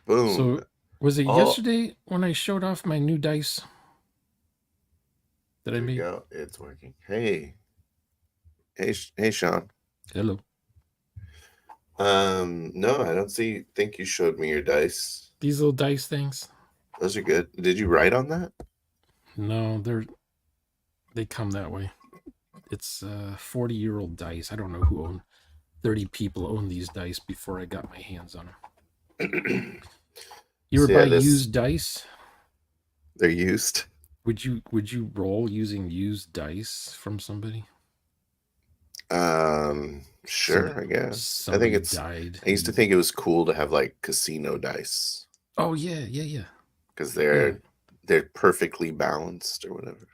Boom. So, was it Oh, yesterday when I showed off my new dice that I there we made? go. It's working. Hey, Sean. Hello. No, I don't think you showed me your dice. These little dice things. Those are good. Did you write on that? No, they come that way. It's 40-year-old dice. I don't know who owned 30 people owned these dice before I got my hands on them. You ever So buy yeah, this used dice? they're used. Would you roll using used dice from somebody? Somebody Sure, I guess. I think somebody it's died I used to and think it was cool to have like casino dice oh yeah, yeah, yeah. because Yeah. they're perfectly balanced or whatever.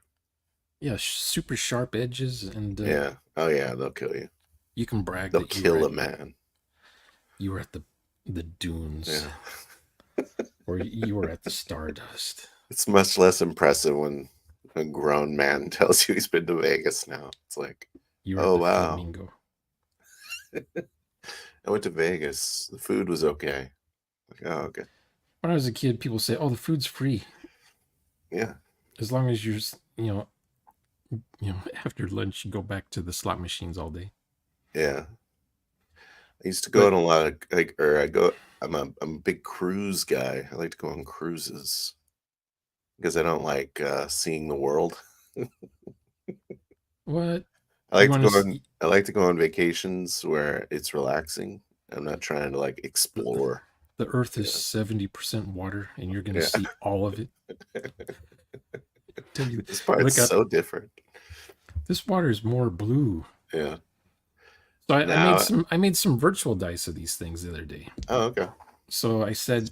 Yeah, super sharp edges and Yeah. Oh yeah, they'll kill you. you can brag They'll that you were kill at a man. the dunes Yeah. or you were at the Stardust. It's much less impressive when a grown man tells you he's been to Vegas now. It's like, You were at oh the wow. Flamingo. I went to Vegas. The food was okay. Like, oh, okay. When I was a kid, people say, "Oh, the food's free Yeah. as long as you're, after lunch you go back to the slot machines all day." Yeah. I used to go on But a lot of like or I go I'm a big cruise guy. I like to go on cruises because I don't like seeing the world. what I you like to want go to? on I like to go on vacations where it's relaxing. I'm not trying to like explore. The Earth is Yeah. 70% water, and you're going to Yeah. see all of it. Tell you, This you part's look up. so different. This water is more blue. Yeah. So I made Now, some virtual dice of these things the other day. oh, okay. So I said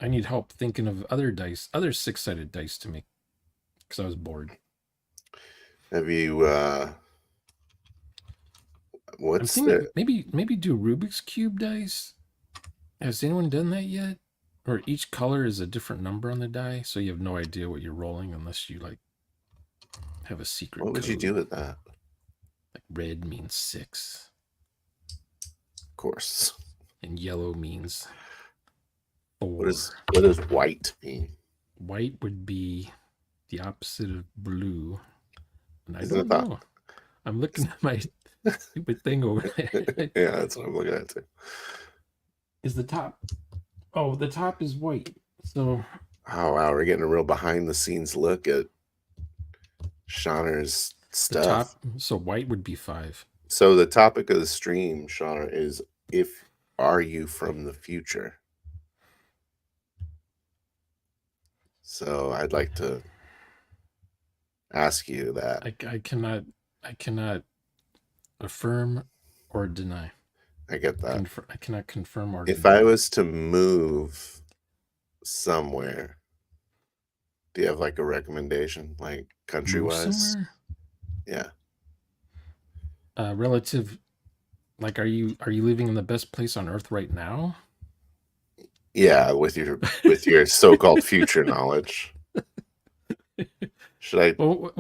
I need help thinking of other dice, other six-sided dice to make because I was bored. Have you I'm what's thinking the maybe do Rubik's cube dice. Has anyone done that yet? Or each color is a different number on the die, so you have no idea what you're rolling unless you like have a secret what would you code. do with that? Like red means 6, Of course. and yellow means What is 4. what does white mean? White would be the opposite of blue, and I Isn't it don't that? know. I'm looking at my stupid thing over there. Yeah, that's what I'm looking at too. Is the top? Oh, the top is white. So Oh wow, we're getting a real behind the scenes look at Shonner's the stuff. top, so white would be 5. So the topic of the stream, Shonner, is if are you from the future? So I'd like to ask you that. I cannot affirm or deny. I get that. I cannot confirm or If I deny. was to move somewhere, do you have like a recommendation, like country Move wise? somewhere. Yeah. Relative, like, are you living in the best place on earth right now? Yeah, with your so-called future knowledge. Should I Well,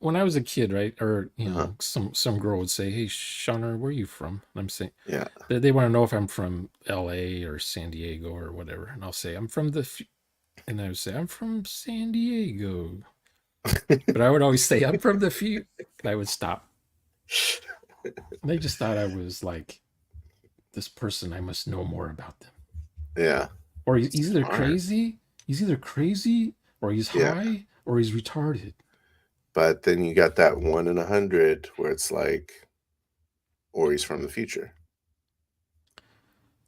when I was a kid, right, or uh some girl would say, "Hey, Shauna, where are you from?" And I'm saying yeah. they want to know if I'm from L.A. or San Diego or whatever, and I'll say I'm from and I would say I'm from San Diego, but I would always say I'm from the future, and I would stop. And they just thought I was like this person. I must know more about them, Yeah. or he's either Smart. crazy, or he's Yeah. high, or he's retarded. But then you got that 1 in 100 where it's like, or he's from the future.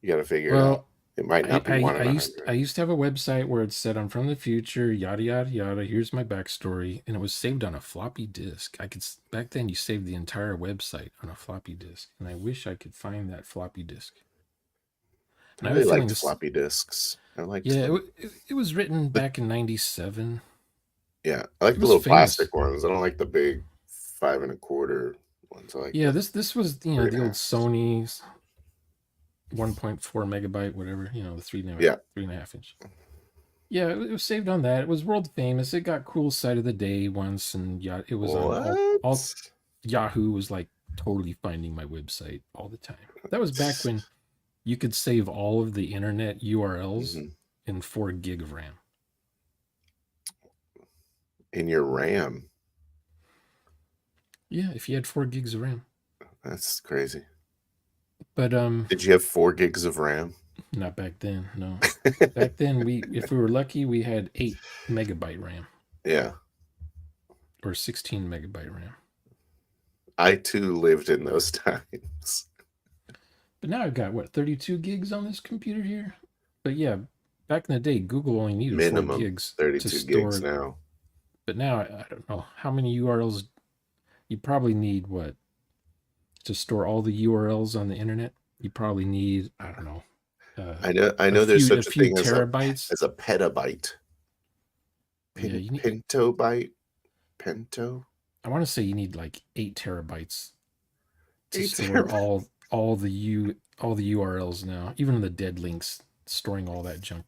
You got to figure it out. Well, It might I, not be I one in I a used I hundred. used to have a website where it said I'm from the future, yada yada yada. Here's my backstory, and it was saved on a floppy disk. Back then you saved the entire website on a floppy disk, and I wish I could find that floppy disk. I And I have a really feeling liked this, floppy disks. I liked yeah, them. it was written The, back in '97. yeah, I like It the was little famous. plastic ones. I don't like the big 5 1/4 ones. I like Yeah, the this was three and the a old half. Sony's 1.4 megabyte, whatever, the Yeah. 3.5 inch. Yeah, it was saved on that. It was world famous. It got cool site of the day once, and yeah, it was on all What? Yahoo was like totally finding my website all the time. That was back when You could save all of the internet URLs Hmm. in 4 gig of RAM. In your RAM. Yeah, if you had 4 gigs of RAM. That's crazy. But Did you have 4 gigs of RAM? not back then. No, back then if we were lucky, we had 8 MB RAM Yeah. or 16 MB RAM. I too lived in those times. But now I've got what 32 gigs on this computer here. But yeah, back in the day, Google only needed four Minimum gigs to 32 gigs store. now. But now I don't know how many URLs. You probably need what to store all the URLs on the internet. You probably need I don't know I a know there's few such a thing terabytes. as a petabyte. Yeah, you need. Pintobyte? Pento? I want to say you need like 8 terabytes to 8 store terabytes. all the URLs now, even the dead links, storing all that junk.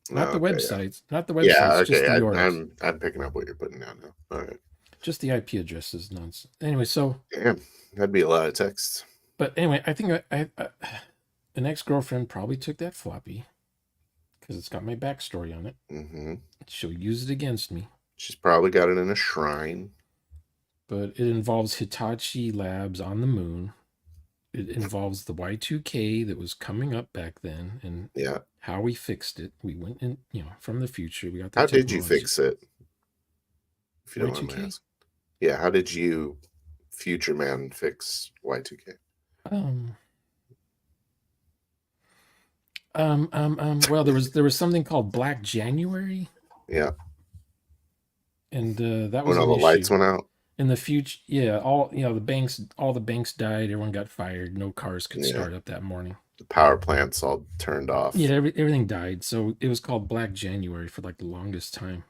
No, okay, yeah. Not the Yeah, websites, just okay. the URLs, I'm picking up what you're putting down now. All right. just the IP addresses. Nonsense. Anyway, so Damn, that'd be a lot of text. but anyway, I think I an ex girlfriend probably took that floppy because it's got my backstory on it. Hmm. She'll use it against me. She's probably got it in a shrine. But it involves Hitachi Labs on the moon. It involves the Y2K that was coming up back then and Yeah. how we fixed it. We went in, from the future. We got the How did you technology. fix it? If you don't mind my Y2K? asking. Yeah, how did you, future man, fix Y2K? Um, well, there was something called Black January, Yeah. and that When was all an the lights issue. went out? In the future, yeah, all the banks died. Everyone got fired. No cars could Yeah. start up that morning. The power plants all turned off. Yeah, everything died. So it was called Black January for like the longest time.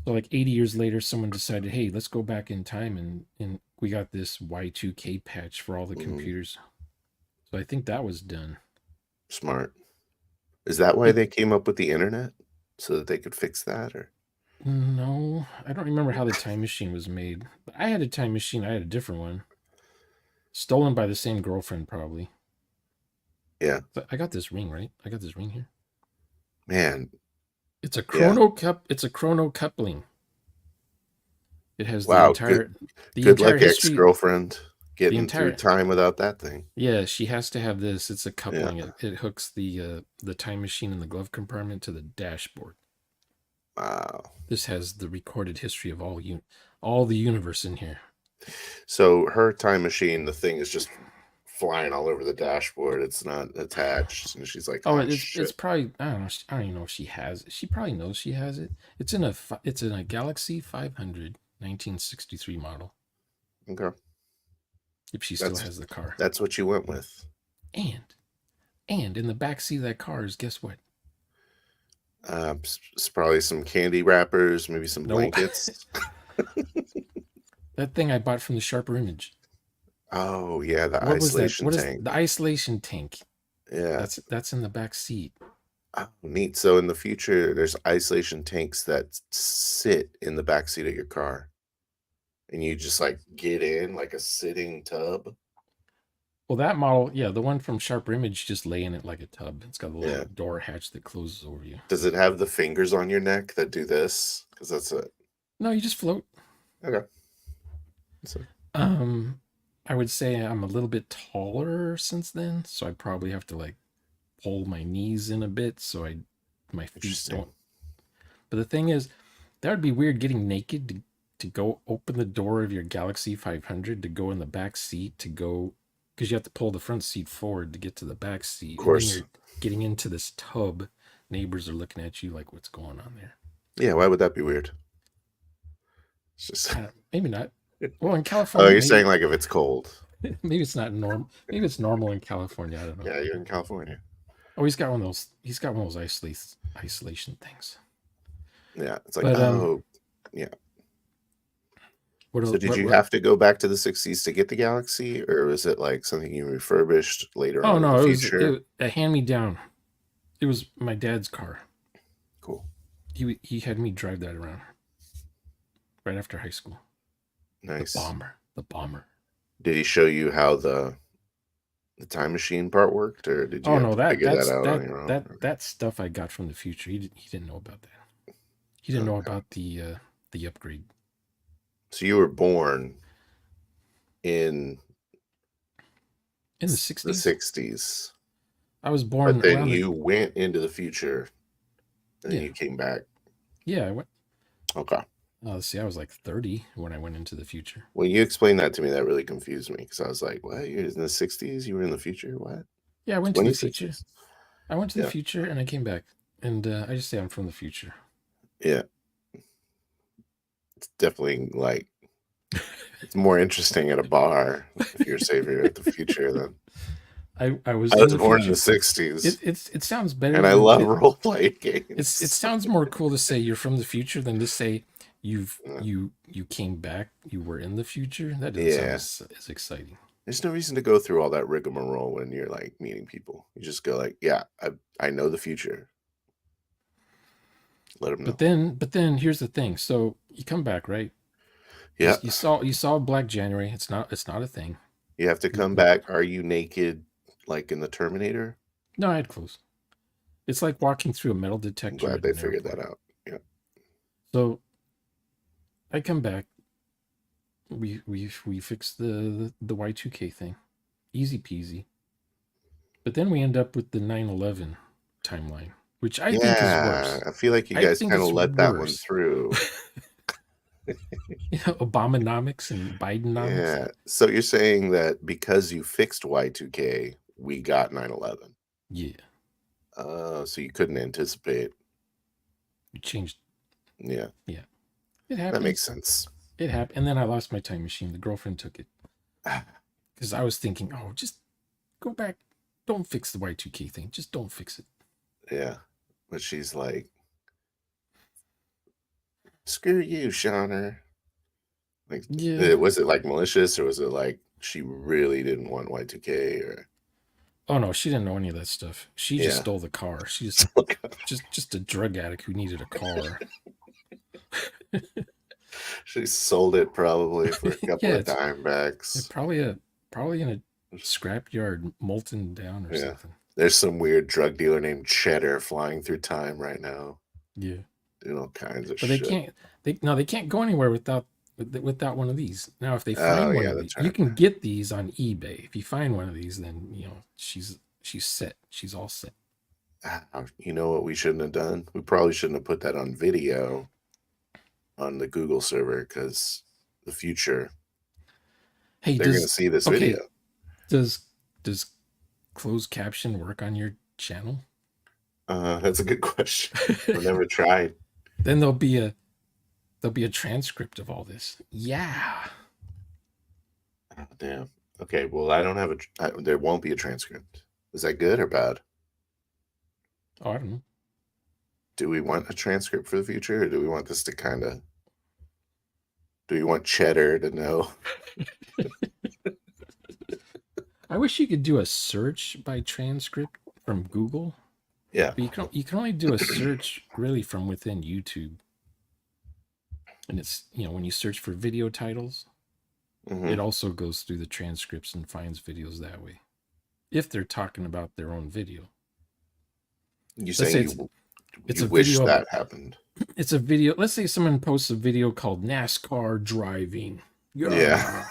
So like 80 years later, someone decided, hey, let's go back in time and we got this Y2K patch for all the computers. So I think that was done. Smart. Is that why But they came up with the internet? So that they could fix that? Or no, I don't remember how the time machine was made. But I had a time machine. I had a different one. Stolen by the same girlfriend, probably. yeah. But I got this ring, right? I got this ring here. Man. It's a Yeah. chrono coupling. It has Wow. the Good entire luck, history. ex-girlfriend, The getting through entire time without that thing. Yeah, she has to have this. It's a Yeah. coupling. It hooks the time machine in the glove compartment to the dashboard. Wow. This has the recorded history of all the universe in here. So her time machine, the thing is just flying all over the dashboard. It's not attached, and she's like, Oh, "Oh it's shit!" probably I don't know. I don't even know if she has it. She probably knows she has it. It's in a Galaxy 500 1963 model. Okay, If she still that's has the car. that's what you went with. And in the back seat of that car is guess what? It's probably some candy wrappers, maybe some No, blankets. that thing I bought from the Sharper Image. Oh yeah, the What was that? isolation What is the tank. isolation tank? Yeah. That's in the back seat. Oh, neat. So in the future, there's isolation tanks that sit in the back seat of your car, and you just like get in like a sitting tub. Well, that model, yeah, the one from Sharper Image just lay in it like a tub. It's got a little Yeah. door hatch that closes over you. Does it have the fingers on your neck that do this? Because that's it. No, you just float. Okay. So, I would say I'm a little bit taller since then, so I probably have to like pull my knees in a bit so my feet interesting. don't. But the thing is, that would be weird getting naked to go open the door of your Galaxy 500 to go in the back seat to go because you have to pull the front seat forward to get to the back seat. Of And then course. you're getting into this tub. Neighbors are looking at you like, what's going on there? Yeah, why would that be weird? It's just. Maybe not. Well, in Oh, California, you're saying like if it's cold. maybe it's not normal. Maybe it's normal in California. I don't know. Yeah, you're in California. Oh, he's got one of those. He's got one of those isolation things. Yeah, it's like, But oh, yeah. what? So did What? you what have to go back to the 60s to get the Galaxy, or was it like something you refurbished later oh on in the no, future? a hand me down. It was my dad's car. Cool. He had me drive that around right after high school. Nice. The bomber. Did he show you how the the time machine part worked, or did you Oh have no, to that figure that that's out on that your own? that that stuff I got from the future. He didn't know about that. He didn't know Okay. about the upgrade So you were born in in the the 60s. 60s, I was but born then around the you went into the future and then yeah you came back. yeah. I went. Okay. Let's see, I was like 30 when I went into the future. When you explained that to me, that really confused me because I was like, "What? You're in the '60s? You were in the future? What? Yeah, I went to the future. 2060s?" I went to the Yeah, future and I came back, and I just say I'm from the future. yeah. It's definitely like it's more interesting at a bar if you're savior at the future than I was I in was the born in the future. '60s It sounds better and I than love it. role playing It games. sounds more cool to say you're from the future than to say Uh, you came back. You were in the future. That doesn't sound yeah, as exciting. there's no reason to go through all that rigmarole when you're like meeting people. You just go like, "Yeah, I know the future. Let them know." But then here's the thing. So you come back, right? Yeah, You saw Black January. It's not a thing. you have to We, come we back. Are you naked like in the Terminator? no, I had clothes. It's like walking through a metal I'm detector glad at they an figured that airport. out. Yeah. So I come back. We fix the Y2K thing, easy peasy. But then we end up with the 9/11 timeline, which I think is Yeah, worse. I feel like you I guys think kinda it's let that one worse. through. You know, Obamanomics and Bidenomics. Yeah, so you're saying that because you fixed Y2K, we got 9/11. Yeah, Oh, so you couldn't anticipate. we changed. Yeah, Yeah, it that makes happens. sense. It happened. And then I lost my time machine. The girlfriend took it because I was thinking, oh, just go back. Don't fix the Y2K thing. Just don't fix it. Yeah, but she's like, "Screw you, Shonner." Like, Yeah. was it, like, malicious, or was it, like, she really didn't want Y2K, or Oh no, she didn't know any of that stuff. She just yeah. stole the car. She's So, like, just a drug addict who needed a car. she sold it probably for a couple Yeah, of it's dimebacks. probably in a scrapyard, molten down or Yeah. something. There's some weird drug dealer named Cheddar flying through time right now, Yeah, doing all kinds of but they shit. can't. They can't go anywhere without one of these. Now, if they Oh, find one yeah, of these, that's you right. can get these on eBay. If you find one of these, then you know she's set. She's all set. You know what we shouldn't have done? We probably shouldn't have put that on video on the Google server because the future, Hey, they're gonna see this video. okay? Does does closed caption work on your channel? That's a good question. I've never tried. Then there'll be a transcript of all this. Yeah. Oh, damn. Okay, well, I don't have there won't be a transcript. Is that good or bad? Oh, I don't know. Do we want a transcript for the future, or do we want this to kinda do we want Cheddar to know? I wish you could do a search by transcript from Google, Yeah. but you can only do a search really from within YouTube. And it's, you know, when you search for video titles, it Mhm. also goes through the transcripts and finds videos that way. If they're talking about their own video. You Let's saying say it's you a wish video of that happened. it's a video. Let's say someone posts a video called NASCAR driving. Yeah. Yeah.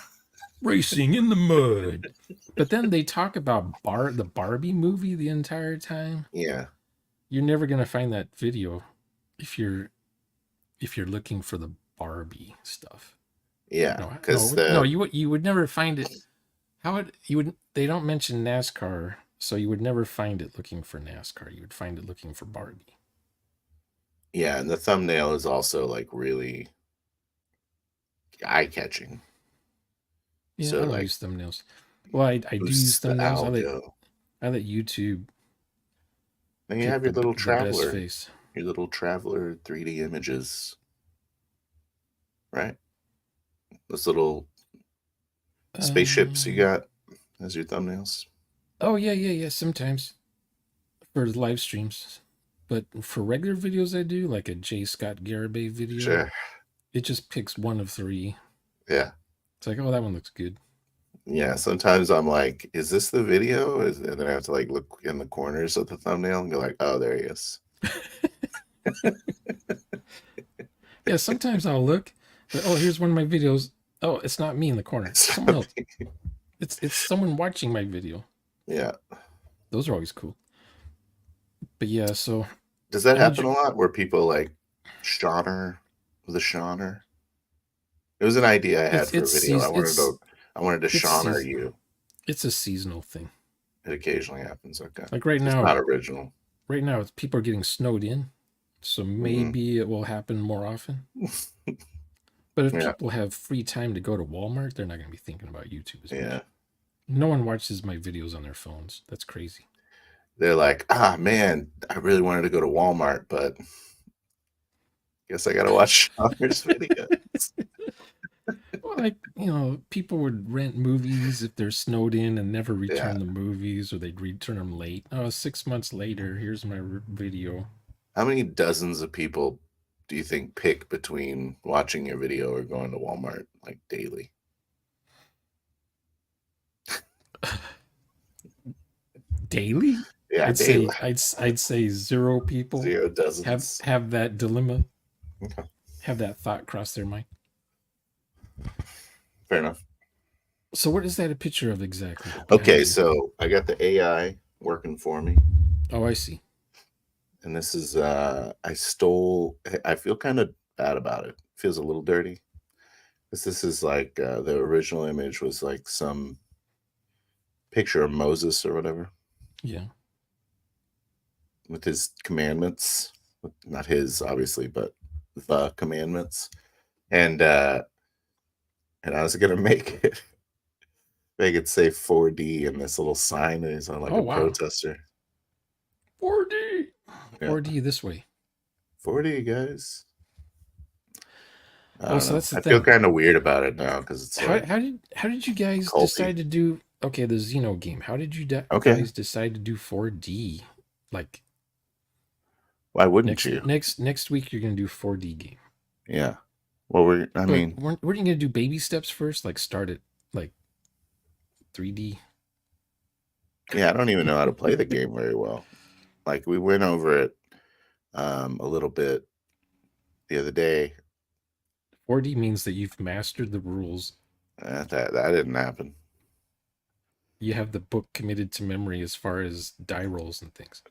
Racing in the mud. But then they talk about the Barbie movie the entire time. Yeah. You're never gonna find that video if you're looking for the Barbie stuff. Yeah. No, Because no, the you would never find it. How would you would they don't mention NASCAR, so you would never find it looking for NASCAR. You would find it looking for Barbie. yeah, and the thumbnail is also, like, really eye-catching. Yeah, So, I don't like, use thumbnails. Well, I do use boosts the thumbnails. algo. I let YouTube And you pick have your little the best traveler, face. 3D images, right? Those little spaceships you Um, got as your thumbnails. oh yeah. Sometimes for live streams, but for regular videos I do, like a J. Scott Garibay video, Sure. it just picks one of three. Yeah. It's like, oh, that one looks good. Yeah, sometimes I'm like, "Is this the video?" And then I have to, like, look in the corners of the thumbnail and go like, "Oh, there he is." Yeah, sometimes I'll look, but oh, here's one of my videos. Oh, it's not me in the corner. It's someone So, else. It's someone watching my video. yeah. Those are always cool. But yeah, so Does that how did happen you? a lot where people, like, Shonner the Shonner? It was an idea I had It's for a it's video. seas- it's I wanted to it's Shonner seasonal. you. It's a seasonal thing. It occasionally happens, okay. Like right So it's now, not original. people are getting snowed in, so Mhm. maybe it will happen more often. But if Yeah, people have free time to go to Walmart, they're not going to be thinking about YouTube as yeah. much. No one watches my videos on their phones. That's crazy. They're like, "Ah, man, I really wanted to go to Walmart, but guess I gotta watch Shonner's videos." Well, like, people would rent movies if they're snowed in and never Yeah. return the movies, or they'd return them late. Oh, 6 months later, here's my video. How many dozens of people do you think pick between watching your video or going to Walmart, like, daily? Daily? Yeah, I'd daily. say I'd say zero people 0 have dozens. have that dilemma, Okay, have that thought cross their mind. fair enough. So what is that a picture of exactly Okay, behind you? so I got the AI working for me, Oh, I see. and this is, I feel kinda bad about it. Feels a little dirty. 'Cause this is like, the original image was, like, some picture of Moses or whatever Yeah. with his commandments. Not his, obviously, but the commandments, and, uh and I was gonna make it say 4D in this little sign that is on, like, Oh a wow. protester. 4D. Yeah. 4D this way. 4D, guys. I Oh, don't so know. that's the I feel thing. kinda weird about it now because it's, How like, how did you guys culty. decide to do okay, the Xeno game? How did you Okay. guys decide to do 4D? Like Why wouldn't you? next week you're gonna do 4D game. Yeah. Well, I But mean, weren't you gonna do baby steps first? Like start at like 3D? yeah, I don't even know how to play the game very well. Like, we went over it, a little bit the other day. 4D means that you've mastered the rules. That didn't happen. You have the book committed to memory as far as die rolls and things.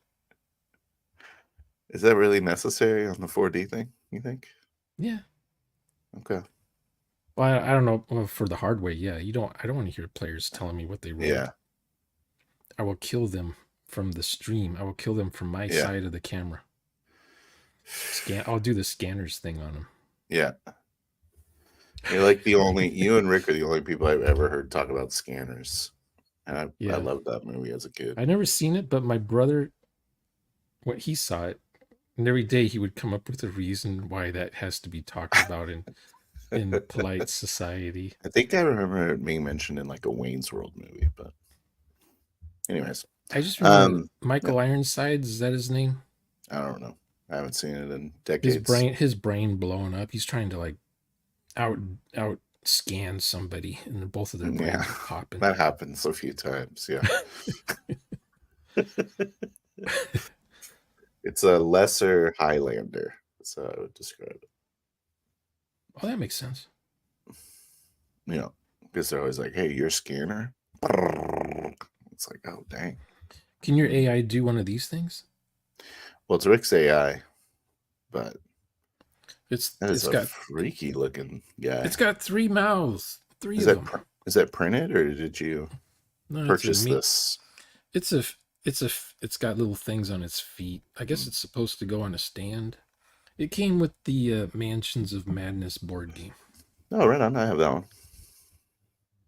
Is that really necessary on the 4D thing, you think? Yeah. Okay. Well, I don't know. Well, for the hard way, yeah. I don't want to hear players telling me what they rolled. Yeah. I will kill them from the stream. I will kill them from my Yeah. side of the camera. I'll do the scanners thing on them. Yeah. You're like the only you and Rick are the only people I've ever heard talk about scanners. And I Yeah. loved that movie as a kid. I never seen it, but my brother, when he saw it, and every day he would come up with a reason why that has to be talked about in polite society. I think I remember it being mentioned in, like, a Wayne's World movie, but anyways. I just remember Um, yeah, Michael Ironsides, is that his name? I don't know. I haven't seen it in His decades. brain blowing up. He's trying to like out out scan somebody, and both of their Yeah. brains are popping. That happens a few times, yeah. It's a lesser Highlander. That's how I would describe it. Oh, that makes sense. You know, because they're always like, "Hey, you're a scanner." It's like, oh dang. Can your AI do one of these things? Well, it's Rick's AI, but that is It's a got freaky looking guy. it's got 3 mouths, three Is of that them. is that printed or did you No, it's a purchase meat. this? It's a it's got little things on its feet. I guess Mm. it's supposed to go on a stand. It came with the Mansions of Madness board game. Oh, right on. I have that one.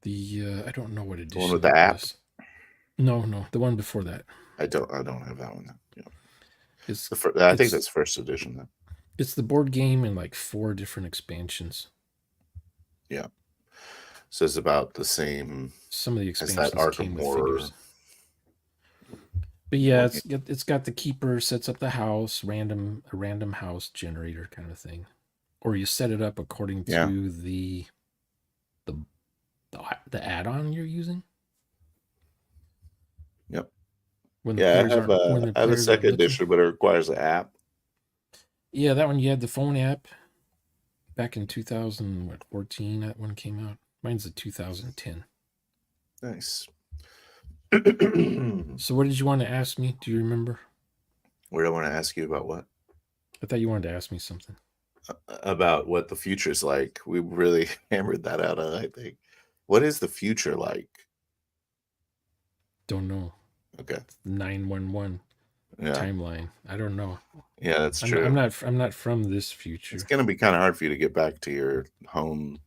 The I don't know what The one with edition the it app. was. No, the one before that. I don't have that one. Yeah. It's I think it's that's first edition. Then. it's the board game in like 4 different expansions. Yeah. So it's about the same Some of the as that expansions came Arkham with Horror figures. But yeah, board game. it's got the keeper sets up the house, a random house generator kind of thing, or you set it up according Yeah. to the The add-on you're using Yep. when the Yeah, players aren't when the I have a players aren't second looking. edition, but it requires an app. Yeah, that one you had the phone app back in 2014. That one came out. Mine's a 2010. Nice. So what did you want to ask me? Do you remember? What do I want to ask you about what? I thought you wanted to ask me something. About what the future's like. We really hammered that out, I think. What is the future like? Don't know. Okay. 911 Yeah. timeline. I don't know. Yeah, that's I'm, true. I'm not from this future. It's going to be kind of hard for you to get back to your home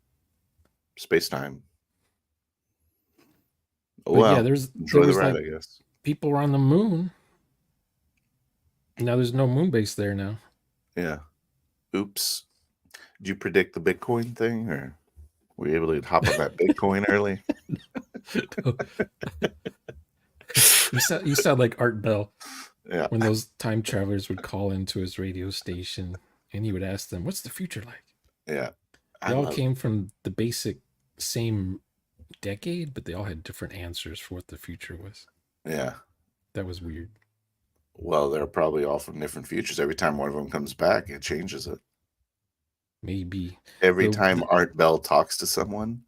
space-time. Oh, But yeah, well, there enjoy the was ride, like I guess. people were on the moon. Now there's no moon base there now. Yeah. Oops. Did you predict the Bitcoin thing, or were you able to hop on that Bitcoin early? You sound like Art Bell Yeah. when those time travelers would call into his radio station and he would ask them, "What's the future like?" Yeah. They I all love it. came from the basic same decade, but they all had different answers for what the future was. Yeah. That was weird. Well, they're probably all from different futures. Every time one of them comes back, it changes it. Maybe Every the, time the Art Bell talks to someone,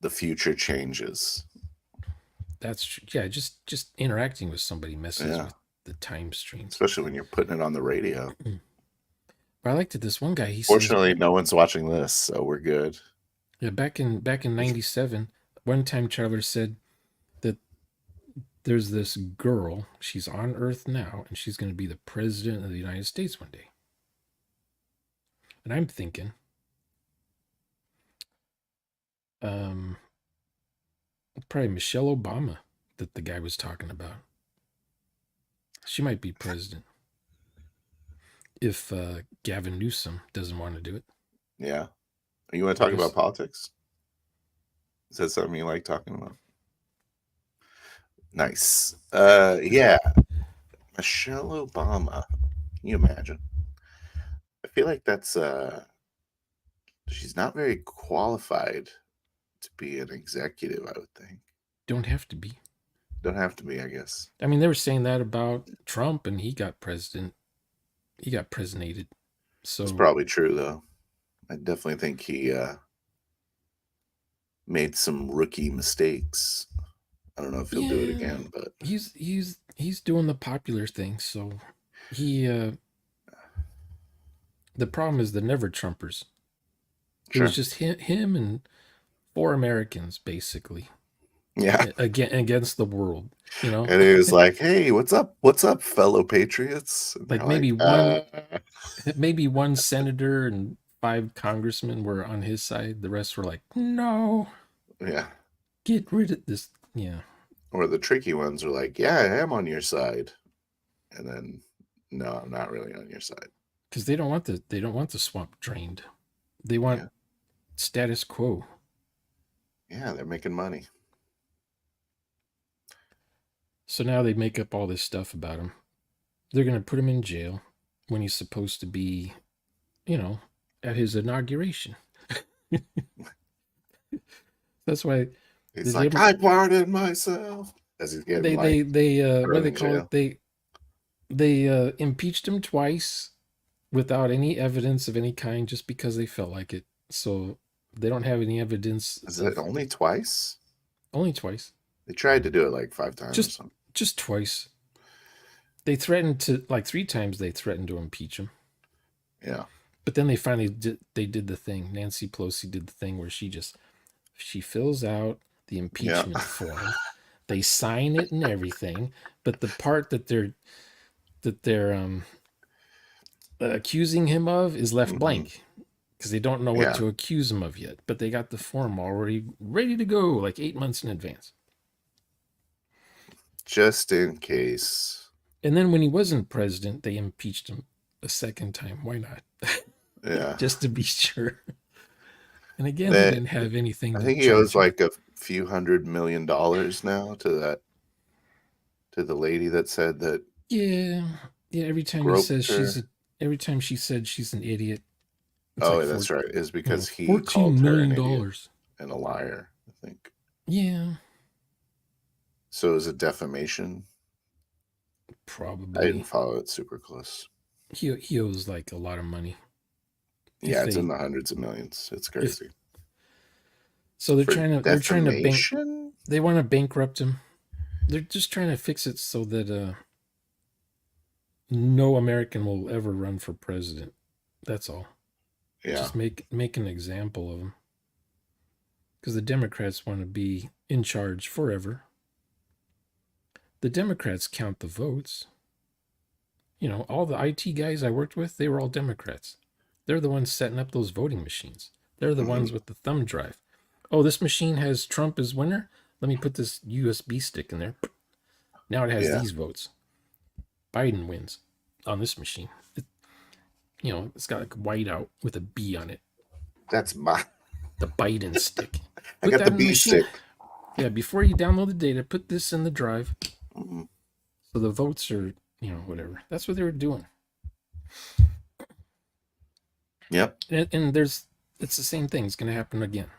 the future changes. that's yeah, just interacting with somebody messes Yeah. with the time streams. Especially when you're putting it on the radio. But I liked it. This one guy, he says, Fortunately, no one's watching this, so we're good. yeah, back in '97, one time traveler said that there's this girl. She's on Earth now, and she's going to be the president of the United States one day. And I'm thinking, um, probably Michelle Obama that the guy was talking about. She might be president if Gavin Newsom doesn't want to do it. Yeah. You want to I talk about guess politics? Is that something you like talking about? Nice. Yeah. Michelle Obama. Can you imagine? I feel like that's she's not very qualified to be an executive, I would think. don't have to be. Don't have to be, I guess. I mean, they were saying that about Trump, and he got president. He got presidentated. It's So probably true though. I definitely think he made some rookie mistakes. I don't know if he'll do it yeah, again, but he's doing the popular thing. So he the problem is the never Trumpers. It was sure. just him and four Americans basically Yeah. against the world. You know, And he was like, "Hey, what's up? What's up, fellow patriots?" And they're like like, maybe one senator and five congressmen were on his side. The rest were like, no, yeah. get rid of this. Yeah, Or the tricky ones are like, "Yeah, I am on your side," and then, "No, I'm not really on your side." because they don't want the swamp drained. They want Yeah. status quo. Yeah, they're making money. So now they make up all this stuff about him. They're going to put him in jail when he's supposed to be, at his inauguration. That's why He's the like, "I pardon myself," as he's getting like what do thrown they in call it? jail. They impeached him twice without any evidence of any kind, just because they felt like it. So they don't have any evidence Is it of only twice? only twice, They tried to do it like 5 times or just something. just twice. They threatened to like three times. They threatened to impeach him. Yeah. But then they finally did. They did the thing. Nancy Pelosi did the thing where she fills out the Yeah. impeachment form. They sign it and everything, but the part that they're accusing him of is left Mhm. blank because they don't know what Yeah. to accuse him of yet. But they got the form already ready to go, like 8 months in advance. Just in case. And then when he wasn't president, they impeached him a second time. Why not? Yeah. Just to be sure. And again, he That didn't have anything I to think he owes charge him. like a few $100 million now to the lady that said that Yeah, yeah. groped her. Every time she said she's an idiot, it's like Oh, that's right. Is because he called $14 her an million idiot dollars. and a liar, I think. Yeah, So is it defamation? I didn't probably. follow it super close. He owes like a lot of money. If Yeah, it's in they the hundreds of millions. It's if crazy. so For they're trying to defamation? they want to bankrupt him. They're just trying to fix it so that no American will ever run for president. That's all. Yeah. Just make an example of him. Because the Democrats want to be in charge forever. The Democrats count the votes. You know, all the IT guys I worked with, they were all Democrats. They're the ones setting up those voting machines. They're the Hmm. ones with the thumb drive. Oh, this machine has Trump as winner. Let me put this USB stick in there. Now it has Yeah. these votes. Biden wins on this machine. It's got like white out with a B on it. That's my. The Biden stick. I Put got that the in the B machine. stick. Yeah, before you download the data, put this in the drive. Hmm. So the votes are, whatever. That's what they were doing. Yep. And it's the same thing. It's going to happen again.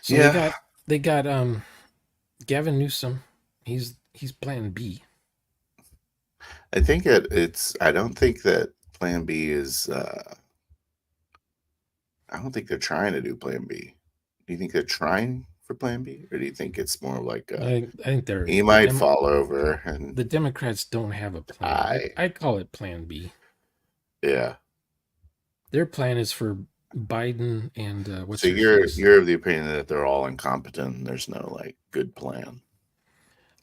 So they Yeah. got they got Gavin Newsom. He's Plan B. I think it's. I don't think that Plan B is. I don't think they're trying to do Plan B. Do you think they're trying for Plan B, or do you think it's more like I think he might fall over and the Democrats don't have a plan. die? I call it Plan B. Yeah. Their plan is for Biden and what's So her face. you're of the opinion that they're all incompetent and there's no like good plan.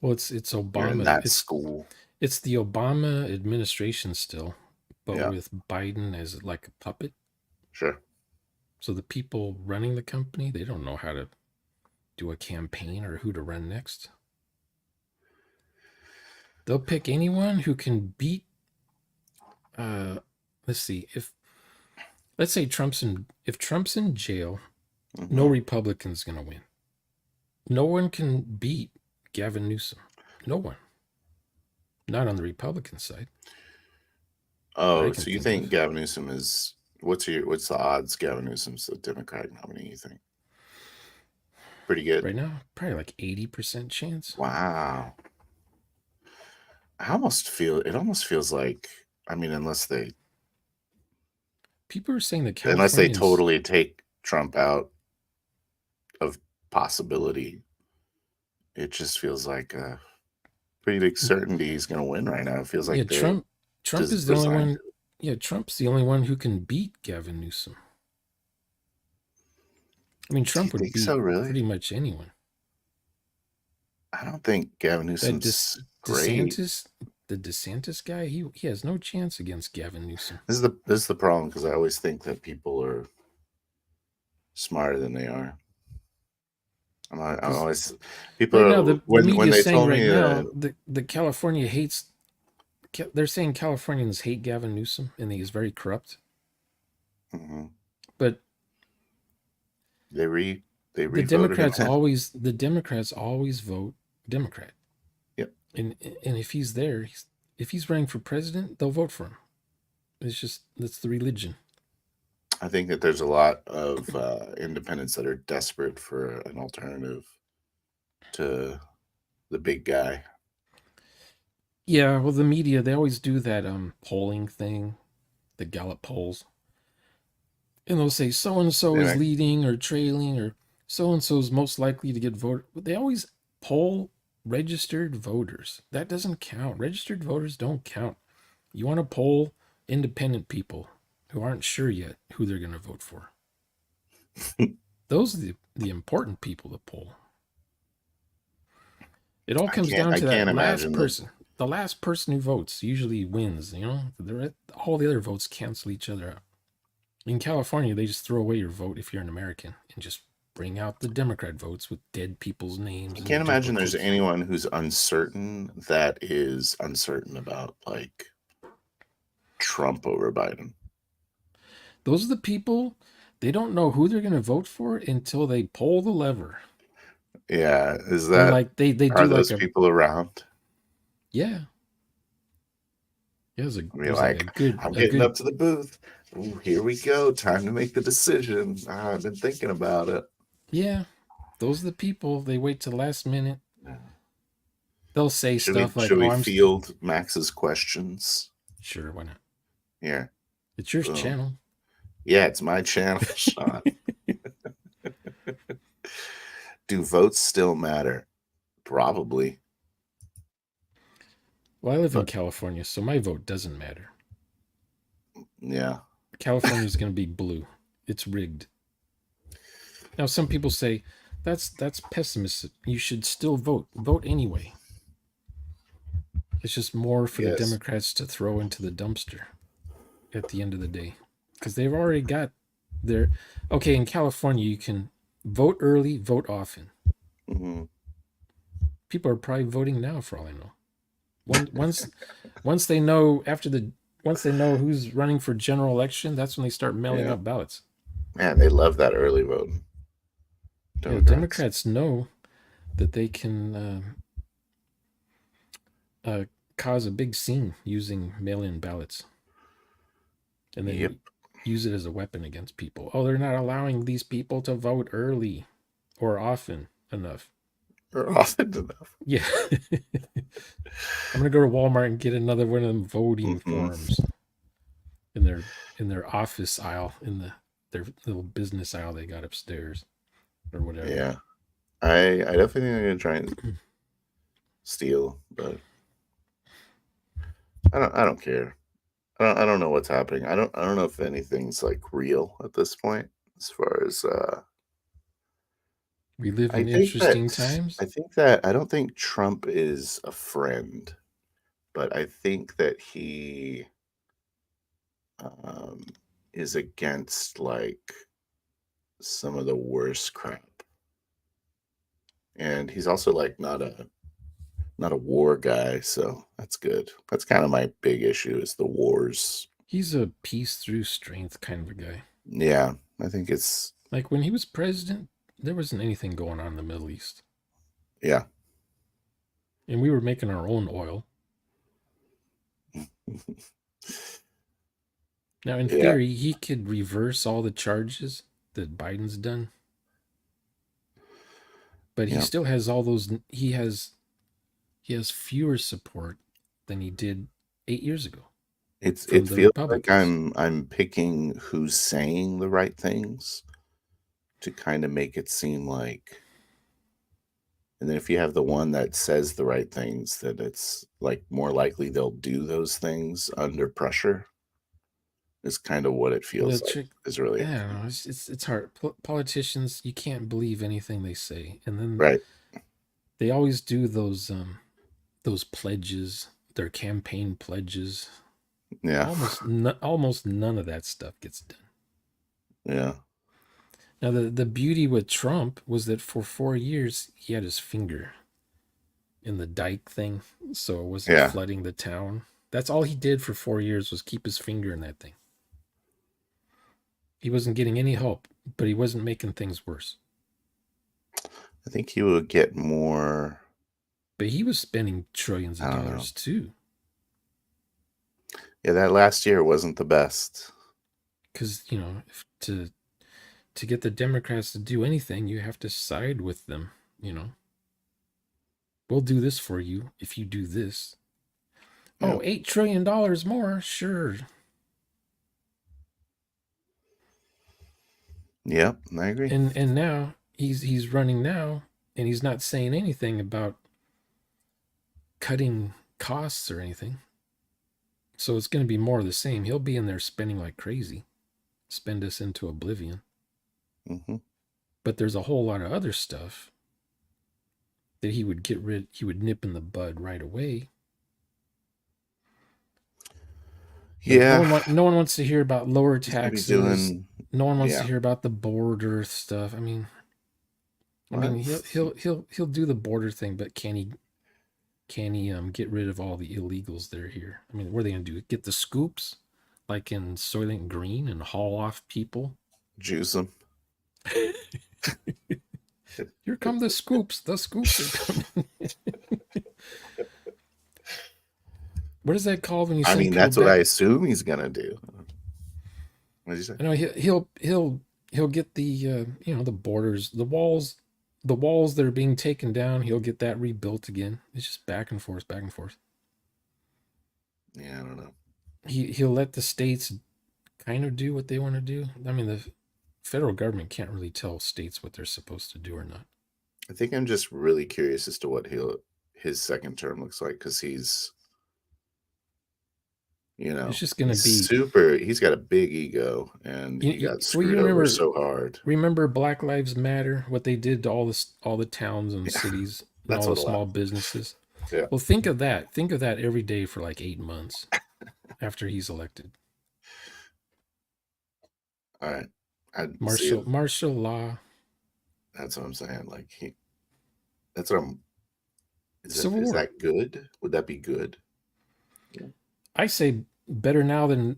Well, it's You're in Obama. that school. It's the Obama administration still, but Yeah. with Biden as like a puppet. Sure. So the people running the company, they don't know how to do a campaign or who to run next. They'll pick anyone who can beat. Let's see. Let's say if Trump's in jail, Mm-hmm. no Republican's gonna win. No one can beat Gavin Newsom. No one. Not on the Republican side. Oh, so you think Gavin Newsom is what's the odds Gavin Newsom's the Democratic nominee, you think? Pretty good. Right now, probably like 80% chance. Wow. It almost feels like, I mean, unless they People are saying that Californians, totally take Trump out of possibility, it just feels like a pretty big certainty he's going to win right now. It feels like Trump is the only one. Yeah, Trump's the only one who can beat Gavin Newsom. I mean, Trump would beat pretty much anyone. I don't think Gavin Newsom's great. The DeSantis guy, he has no chance against Gavin Newsom. This is the problem, because I always think that people are smarter than they are. I'm always people right are now, the when they saying told right me now the California hates. They're saying Californians hate Gavin Newsom and he's very corrupt. Mm-hmm. But the Democrats always vote Democrat. Yep. And if he's there, if he's running for president, they'll vote for him. That's the religion. I think that there's a lot of independents that are desperate for an alternative to the big guy. Yeah, well, the media, they always do that polling thing, the Gallup polls. And they'll say so-and-so is leading or trailing, or so-and-so is most likely to get voted. But they always poll registered voters. That doesn't count. Registered voters don't count. You want to poll independent people who aren't sure yet who they're going to vote for. Those are the important people to poll. It all comes down to that last person. The last person who votes usually wins. All the other votes cancel each other out. In California, they just throw away your vote if you're an American and just bring out the Democrat votes with dead people's names. I can't imagine there's anyone who's uncertain that is uncertain about like Trump over Biden. Those are the people, they don't know who they're going to vote for until they pull the lever. Yeah, is that like they do are those people around? Yeah. Yeah, I'm getting up to the booth. Ooh, here we go. Time to make the decision. I've been thinking about it. Yeah. Those are the people. They wait till the last minute. Yeah. They'll say Should we stuff like, should "Oh, we I'm field Max's questions? sure. Why not? Here. It's your Boom. channel." Yeah, it's my channel, Sean. Do votes still matter? Probably. Well, I live in But California, so my vote doesn't matter. yeah. California is going to be blue. It's rigged. Now, some people say that's pessimistic. You should still vote. Vote anyway. It's just more for the Yes. Democrats to throw into the dumpster at the end of the day, because they've already got their. Okay, in California, you can vote early, vote often. Mm-hmm. People are probably voting now, for all I know. Once they know once they know who's running for general election, that's when they start mailing Yeah. out ballots. Man, they love that early voting. Yeah, Democrats. Democrats know that they can cause a big scene using mail-in ballots, and Yep. then use it as a weapon against people. Oh, they're not allowing these people to vote early or often enough. Or often enough. Yeah. I'm gonna go to Walmart and get another one of them voting Mm-hmm. forms in their office aisle, their little business aisle they got upstairs or whatever. Yeah. I definitely think I'm gonna try and steal, but I don't care. I don't know what's happening. I don't know if anything's like real at this point as far as We live I in think interesting that times. I don't think Trump is a friend, but I think that he um is against like some of the worst crap. And he's also like not a war guy, so that's good. That's kind of my big issue is the wars. He's a peace through strength kind of a guy. Yeah, I think it's Like when he was president, there wasn't anything going on in the Middle East, yeah. and we were making our own oil. Now, in Yeah, theory, he could reverse all the charges that Biden's done, but he yeah. still has all those. He has fewer support than he did 8 years ago It from the feels like Republicans. I'm picking who's saying the right things to kind of make it seem like, and then if you have the one that says the right things, then it's like more likely they'll do those things under pressure is kind of what it Well, the feels like trick, is really I don't happening. know. It's hard. Politicians, you can't believe anything they say, and then Right. they always do those pledges, their campaign pledges. Yeah. Almost none of that stuff gets done. Yeah. Now, the beauty with Trump was that for 4 years he had his finger in the dike thing, so it wasn't Yeah. flooding the town. That's all he did for 4 years was keep his finger in that thing. He wasn't getting any help, but he wasn't making things worse. I think he would get more. But he was spending trillions of I don't know. dollars too, Yeah, that last year wasn't the best. because to get the Democrats to do anything, you have to side with them. You know, we'll do this for you if you do this. Yeah. Oh, $8 trillion more, sure. Yep, I agree. And now he's running now, and he's not saying anything about cutting costs or anything. So it's going to be more of the same. He'll be in there spending like crazy, spend us into oblivion. Hmm. But there's a whole lot of other stuff that he would nip in the bud right away. Like Yeah, no one wants to hear about lower he's gonna be taxes. doing. No one wants to Yeah. hear about the border stuff. I mean, What? he'll do the border thing, but can he get rid of all the illegals that are here? I mean, what are they gonna do? Get the scoops like in Soylent Green and haul off people? Juice him. Here come the scoops. The scoops are coming. What is that called when you I send mean, people that's what I back? assume he's gonna do. What did you say? I know he'll get the the borders, the walls the walls that are being taken down, he'll get that rebuilt again. It's just back and forth, back and forth. Yeah, I don't know. He'll let the states kind of do what they want to do. I mean, the federal government can't really tell states what they're supposed to do or not. I think I'm just really curious as to what his second term looks like, because It's just going to be. he's got a big ego, and he got Well, you screwed over remember so hard. remember Black Lives Matter, what they did to all the towns and Yeah, cities and that's all the what a small lot. businesses. Yeah. Well, think of that. Think of that every day for like 8 months after he's elected. All right. I see. Martial law, That's what I'm saying. Like that's what I'm. civil Is war. that good? Would that be good? Yeah. I say better now than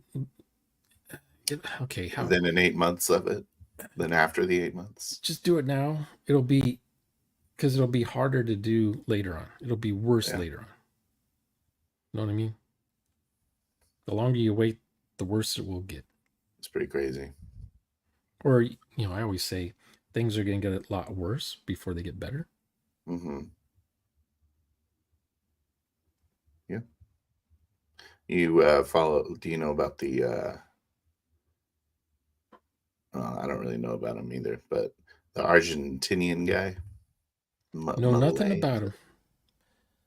okay. How Then in 8 months of it, then after the 8 months. just do it now. It'll be because it'll be harder to do later on. It'll be worse Yeah, later on. You know what I mean? The longer you wait, the worse it will get. it's pretty crazy. Or I always say things are going to get a lot worse before they get better. Mm-hmm. Yeah. You follow? Do you know about the? I don't really know about him either, but the Argentinian guy, Know nothing Malay. about him.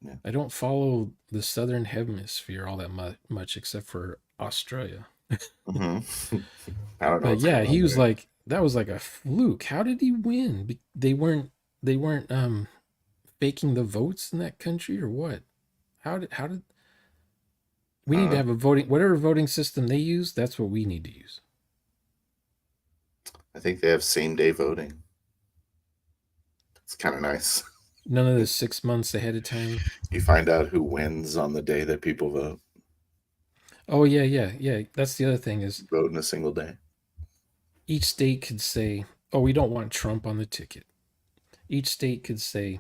Yeah. I don't follow the southern hemisphere all that much, except for Australia. Mm-hmm. I don't know But what's yeah, going on he was there. like that was like a fluke. How did he win? They weren't faking the votes in that country or what? How did we I need don't to know. have a whatever voting system they use? That's what we need to use. I think they have same day voting. It's kind of nice. None of this 6 months ahead of time. You find out who wins on the day that people vote. Oh yeah, yeah, yeah. That's the other thing is Vote in a single day. each state could say, "Oh, we don't want Trump on the ticket." Each state could say,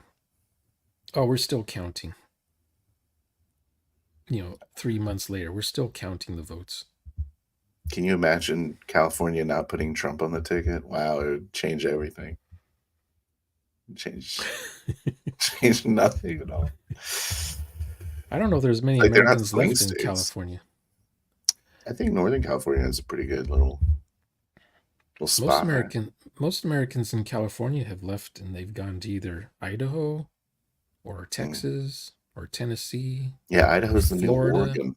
"Oh, we're still counting." 3 months later, we're still counting the votes. Can you imagine California not putting Trump on the ticket? Wow, it would change everything. Change change nothing at all. I don't know if there's many Like they're not Americans swing left in states. California. I think Northern California has a pretty good little Most spot, right? American most Americans in California have left and they've gone to either Idaho or Mm. Texas or Tennessee Yeah, or Idaho's the new Florida. Oregon.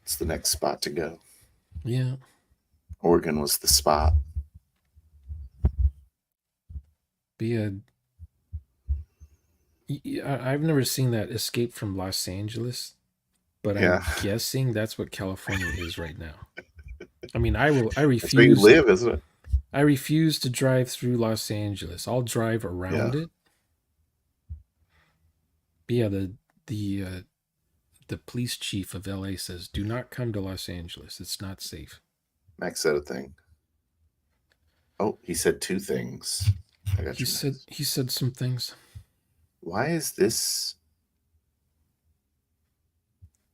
It's the next spot to go. Yeah. Oregon was the spot. Be a I've never seen that Escape from Los Angeles, but Yeah, I'm guessing that's what California is right now. I mean, I that's where you refuse live, isn't it? I refuse to drive through Los Angeles. I'll drive Yeah, around it. But yeah, the police chief of LA says, "Do not come to Los Angeles. It's not safe." Max said a thing. Oh, he said two things. I got He you, said Max. he said some things. Why is this?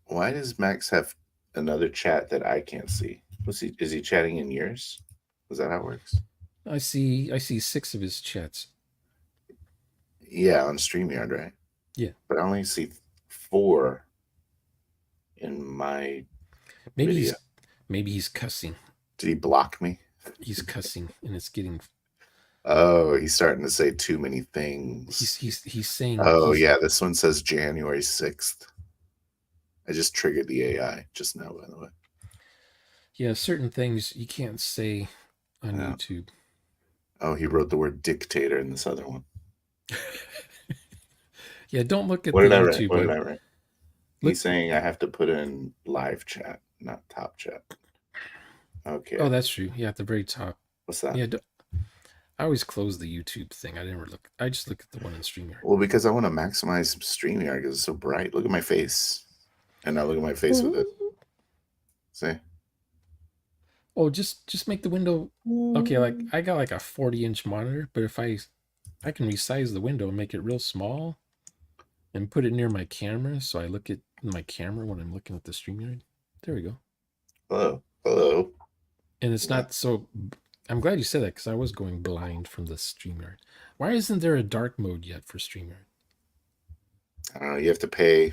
Why does Max have another chat that I can't see? Is he chatting in yours? Is that how it works? I see 6 of his chats. Yeah, on StreamYard, right? Yeah. But I only see 4 in my Maybe video. he's cussing. Did he block me? He's cussing and it's getting Oh, he's starting to say too many things. he's saying Oh, he's yeah, this one says January 6th. I just triggered the AI just now, by the way. yeah, certain things you can't say on Yeah. YouTube. Oh, he wrote the word dictator in this other one. Yeah, don't look at What the did I write? YouTube What did one. I write? Look. He's saying I have to put in live chat, not top chat. Oh, Okay. that's true. Yeah, at the very top. What's that? Yeah, I always close the YouTube thing. I never look. I just look at the one in StreamYard. Well, because I want to maximize StreamYard because it's so bright. Look at my face. And now look at my face with it. See? Oh, just make the window. Okay, like I got like a 40-inch monitor, but if I can resize the window and make it real small and put it near my camera, so I look at my camera when I'm looking at the StreamYard. There we go. Hello. Hello. And it's Yeah. not so I'm glad you said that because I was going blind from the StreamYard. Why isn't there a dark mode yet for StreamYard? I don't know. You have to pay.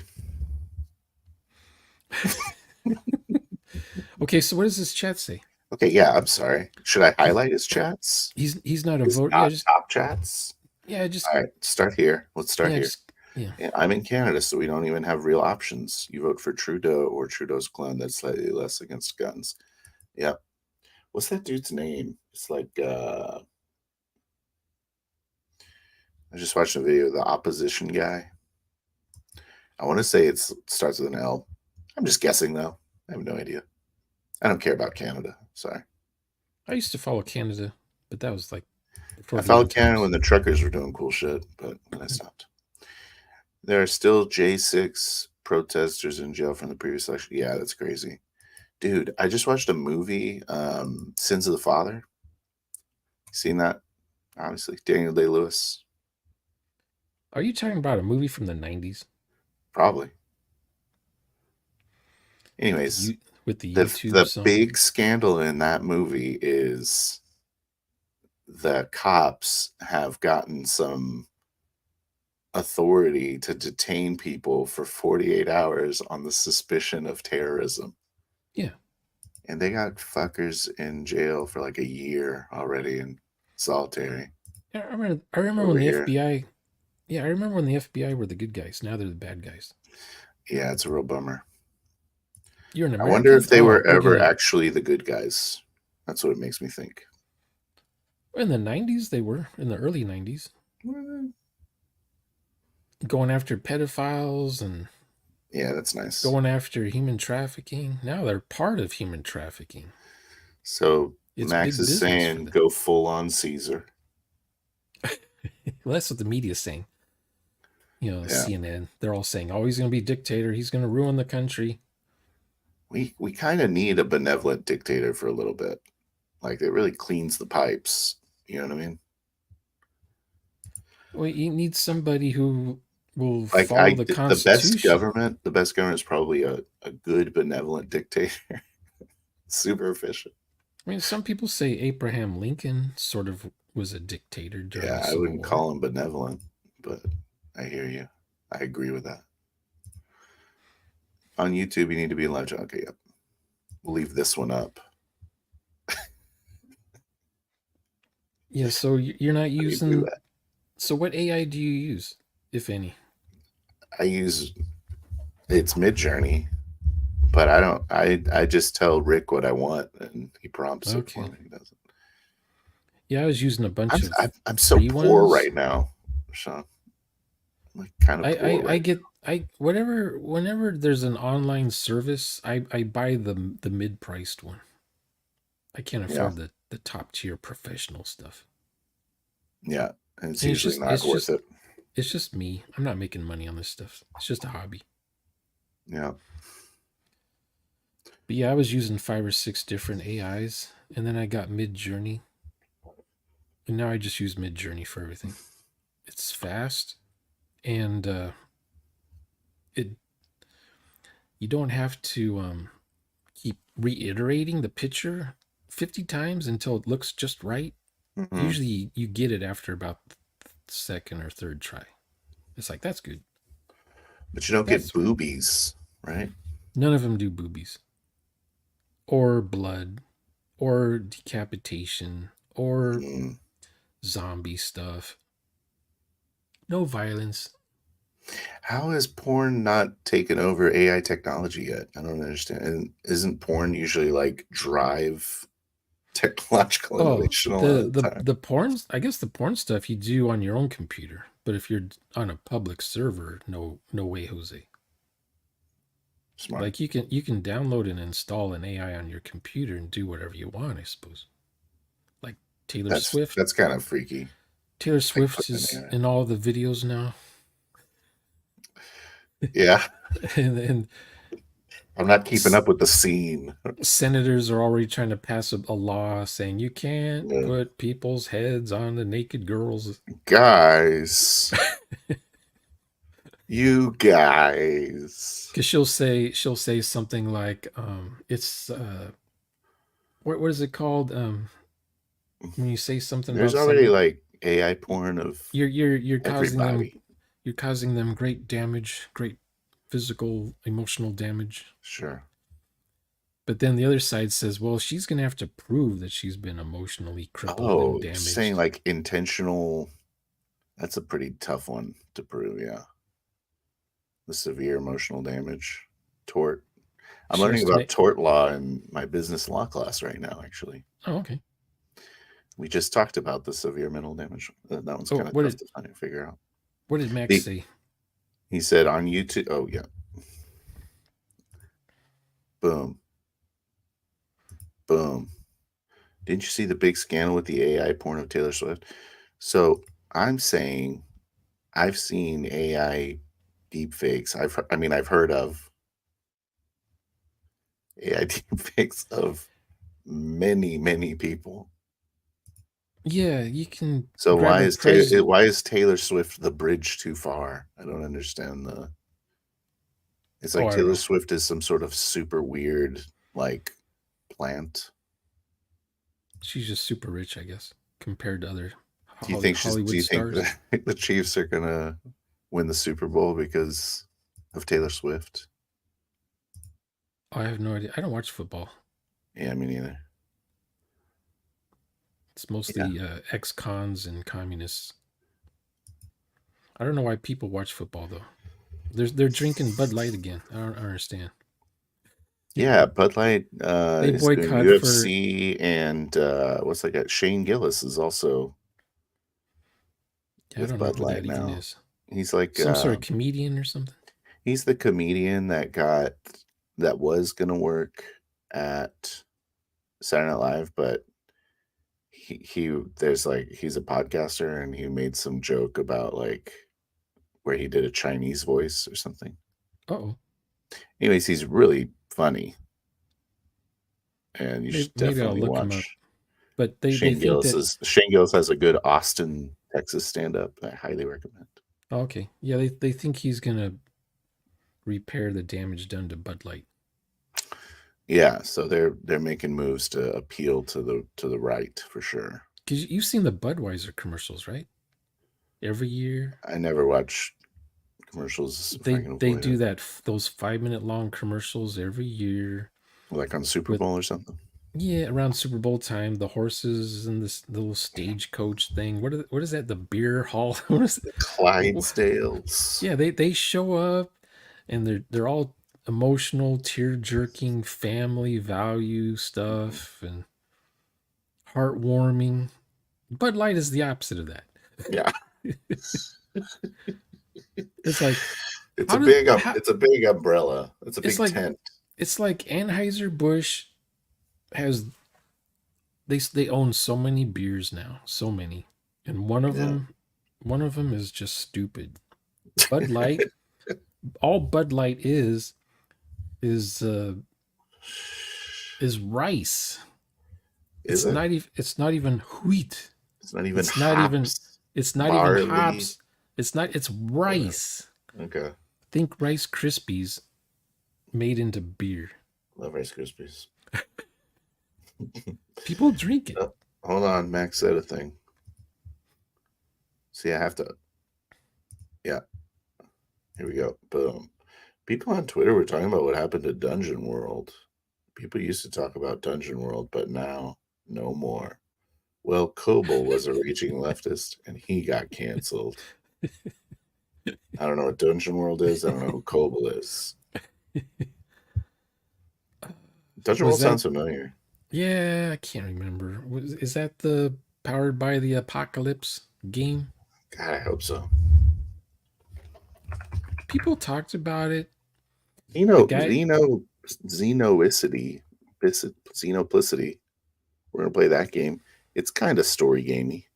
Okay, so what does this chat say? Okay, yeah. I'm sorry. Should I He's highlight his chats? he's not a His vote. Yeah, not just top chats. yeah, just All right, start here. Let's start yeah, here. just yeah. Yeah, I'm in Canada, so we don't even have real options. You vote for Trudeau or Trudeau's clone that's slightly less against guns. Yep. What's that dude's name? It's like I just watched a video of the opposition guy. I want to say it starts with an L. I'm just guessing though. I have no idea. I don't care about Canada. Sorry. I used to follow Canada, but that was like before I the followed end Canada times. when the truckers were doing cool shit, but then I stopped. There are still J6 protesters in jail from the previous election. Yeah, that's crazy. Dude, I just watched a movie, Sins of the Father. Seen that? Obviously. Daniel Day Lewis. Are you talking about a movie from the '90s? Probably. With Anyways, the with the the YouTube the song? big scandal in that movie is the cops have gotten some authority to detain people for 48 hours on the suspicion of terrorism. Yeah. And they got fuckers in jail for like a year already in solitary Yeah, I remember when over the here. FBI. Yeah, I remember when the FBI were the good guys. Now they're the bad guys. Yeah, it's a real bummer. You're an I wonder American? if they Oh, were we're ever gonna. actually the good guys. That's what it makes me think. In the '90s, they were in the early '90s going after pedophiles and Yeah, that's nice. going after human trafficking. Now they're part of human trafficking. So It's Max big is business for saying them. go full on Caesar. Well, that's what the media's saying. Yeah. CNN, they're all saying, oh, he's going to be dictator. He's going to ruin the country. We kind of need a benevolent dictator for a little bit. Like it really cleans the pipes. You know what I mean? Well, you need somebody who will Like follow the Constitution. the best government is probably a good benevolent dictator. Super efficient. I mean, some people say Abraham Lincoln sort of was a dictator during Yeah, the I Civil wouldn't War. call him benevolent, but I hear you. I agree with that. On YouTube, you need to be in live chat. Okay, yep. We'll leave this one up. Yeah, so you're not How do you do using. that? So what AI do you use, if any? I use it's Mid Journey, but I don't. I just tell Rick what I want, and he prompts it for Okay. me. He doesn't. Yeah, I was using a bunch of I'm so free poor ones. right now, Sean. I'm like kind of I, poor I right get I whatever whenever there's an online service, I buy the mid priced one. I can't now. Yeah, afford the top tier professional stuff. yeah, and it's And it's usually just not it's worth just it. it's just me. I'm not making money on this stuff. It's just a hobby. Yeah, But yeah, I was using 5 or 6 different AIs, and then I got Mid Journey, and now I just use Mid Journey for everything. It's fast, and it you don't have to keep reiterating the picture 50 times until it looks just right. hmm Usually, you get it after about the second or third try. It's like that's good. but you don't get That's boobies, right? none of them do boobies or blood or decapitation or Mm. zombie stuff. No violence. How has porn not taken over AI technology yet? I don't understand. And isn't porn usually like drive technological Oh, innovation a lot the of the the time? the porn. I guess the porn stuff you do on your own computer, but if you're on a public server, no way, Jose. Smart. Like you can download and install an AI on your computer and do whatever you want, I suppose. Like Taylor Swift. That's kind of freaky. Taylor Like Swift putting an is AI. in all the videos now, Yeah, and I'm not keeping up with the scene. senators are already trying to pass a law saying you can't Yeah. put people's heads on the naked girls. Guys, you guys. Because she'll say something like, it's what is it called? when you say something There's about already somebody, like AI porn of you're everybody. causing them great damage, great physical, emotional damage. Sure. But then the other side says, well, she's going to have to prove that she's been emotionally crippled and Oh, you're saying damaged. like intentional. That's a pretty tough one to prove. Yeah. The severe emotional damage, tort. I'm She learning has to about make. tort law in my business law class right now, actually. Oh, okay. We just talked about the severe mental damage. That one's Oh, kind of tough to find and figure out. what did Max The, say? he said on YouTube, oh, yeah, boom, boom. Didn't you see the big scandal with the AI porn of Taylor Swift? So I'm saying I've seen AI deepfakes. I've heard of AI deepfakes of many, many people. Yeah, you can So grab a president. why is Taylor Swift the bridge too far? I don't understand the. It's Oh, like I don't Taylor know. Swift is some sort of super weird like plant. She's just super rich, I guess, compared to other Do Hollywood you think stars. the Chiefs are gonna win the Super Bowl because of Taylor Swift? Oh, I have no idea. I don't watch football. Yeah, me neither. It's Yeah. mostly ex-cons and communists. I don't know why people watch football though. They're drinking Bud Light again. I don't understand. Yeah, Bud Light They is doing boycott for. UFC and what's that guy? Shane Gillis is also I with don't know Bud who that Light even now. is. He's like Some sort of comedian or something. he's the comedian that was gonna work at Saturday Night Live, but he's a podcaster and he made some joke about like where he did a Chinese voice or something. Oh, Anyways, he's really funny and you should maybe I'll definitely look him up. watch But they think that. Shane Gillis has a good Austin, Texas stand up I highly recommend. Oh, okay, yeah, they think he's gonna repair the damage done to Bud Light. Yeah, so they're making moves to appeal to the right for sure. Because you've seen the Budweiser commercials, right? Every year I never watch commercials if I can they avoid do it. that those 5 minute long commercials every year Like on Super with Bowl or something. yeah around Super Bowl time. The horses and this little stagecoach thing. What is that? The beer hall? What is The it? Clydesdales. Yeah, they show up and they're all emotional, tear jerking, family value Mhm. stuff and heartwarming. Bud Light is the opposite of that. Yeah. It's like how It's a big umbrella. It's a it's big like tent. it's like Anheuser Busch has they own so many beers now, so many, and Yeah. one of them is just stupid. Bud Light, all Bud Light is uh, is rice. Is it? It's not even wheat. It's not even It's not even hops, it's not even barley. hops. It's Uh, rice. okay. Think Rice Krispies made into beer. Love Rice Krispies. People drink it. Oh, hold on, Max said a thing. See, I have to. Yeah, here we go. Boom. People on Twitter were talking about what happened to Dungeon World. People used to talk about Dungeon World, but now no more. Well, Kobo was a raging leftist, and he got canceled. I don't know what Dungeon World is. I don't know who Kobo is. Dungeon Was World that sounds familiar. Yeah, I can't remember. Is that the Powered by the Apocalypse game? God, I hope so. People talked about it. The Xeno, guy, Xeno, Xenoicity, Xenoplicity. We're gonna play that game. It's kind of story gamey.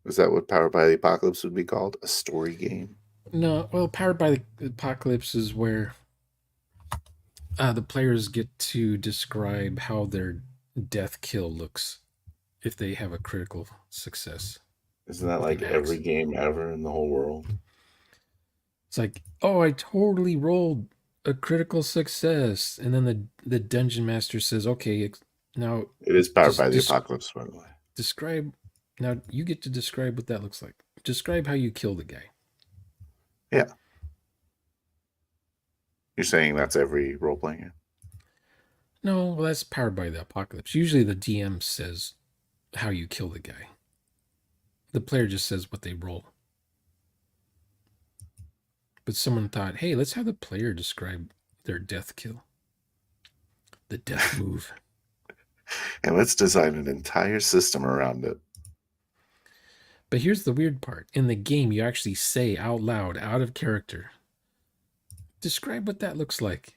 Is that what Powered by the Apocalypse would be called? A story game? no, well, Powered by the Apocalypse is where the players get to describe how their death kill looks if they have a critical success Isn't that with an like every axe. game ever in the whole world? It's like, oh, I totally rolled a critical success, and then the dungeon master says, okay, Now, It is powered just by the apocalypse, by the way. describe. Now you get to describe what that looks like. Describe how you kill the guy. Yeah. You're saying that's every role playing game? No, well, that's powered by the apocalypse. Usually the DM says how you kill the guy. The player just says what they roll. But someone thought, hey, let's have the player describe their death kill. The death move. And let's design an entire system around it. But here's the weird part. In the game, you actually say out loud, out of character, describe what that looks like.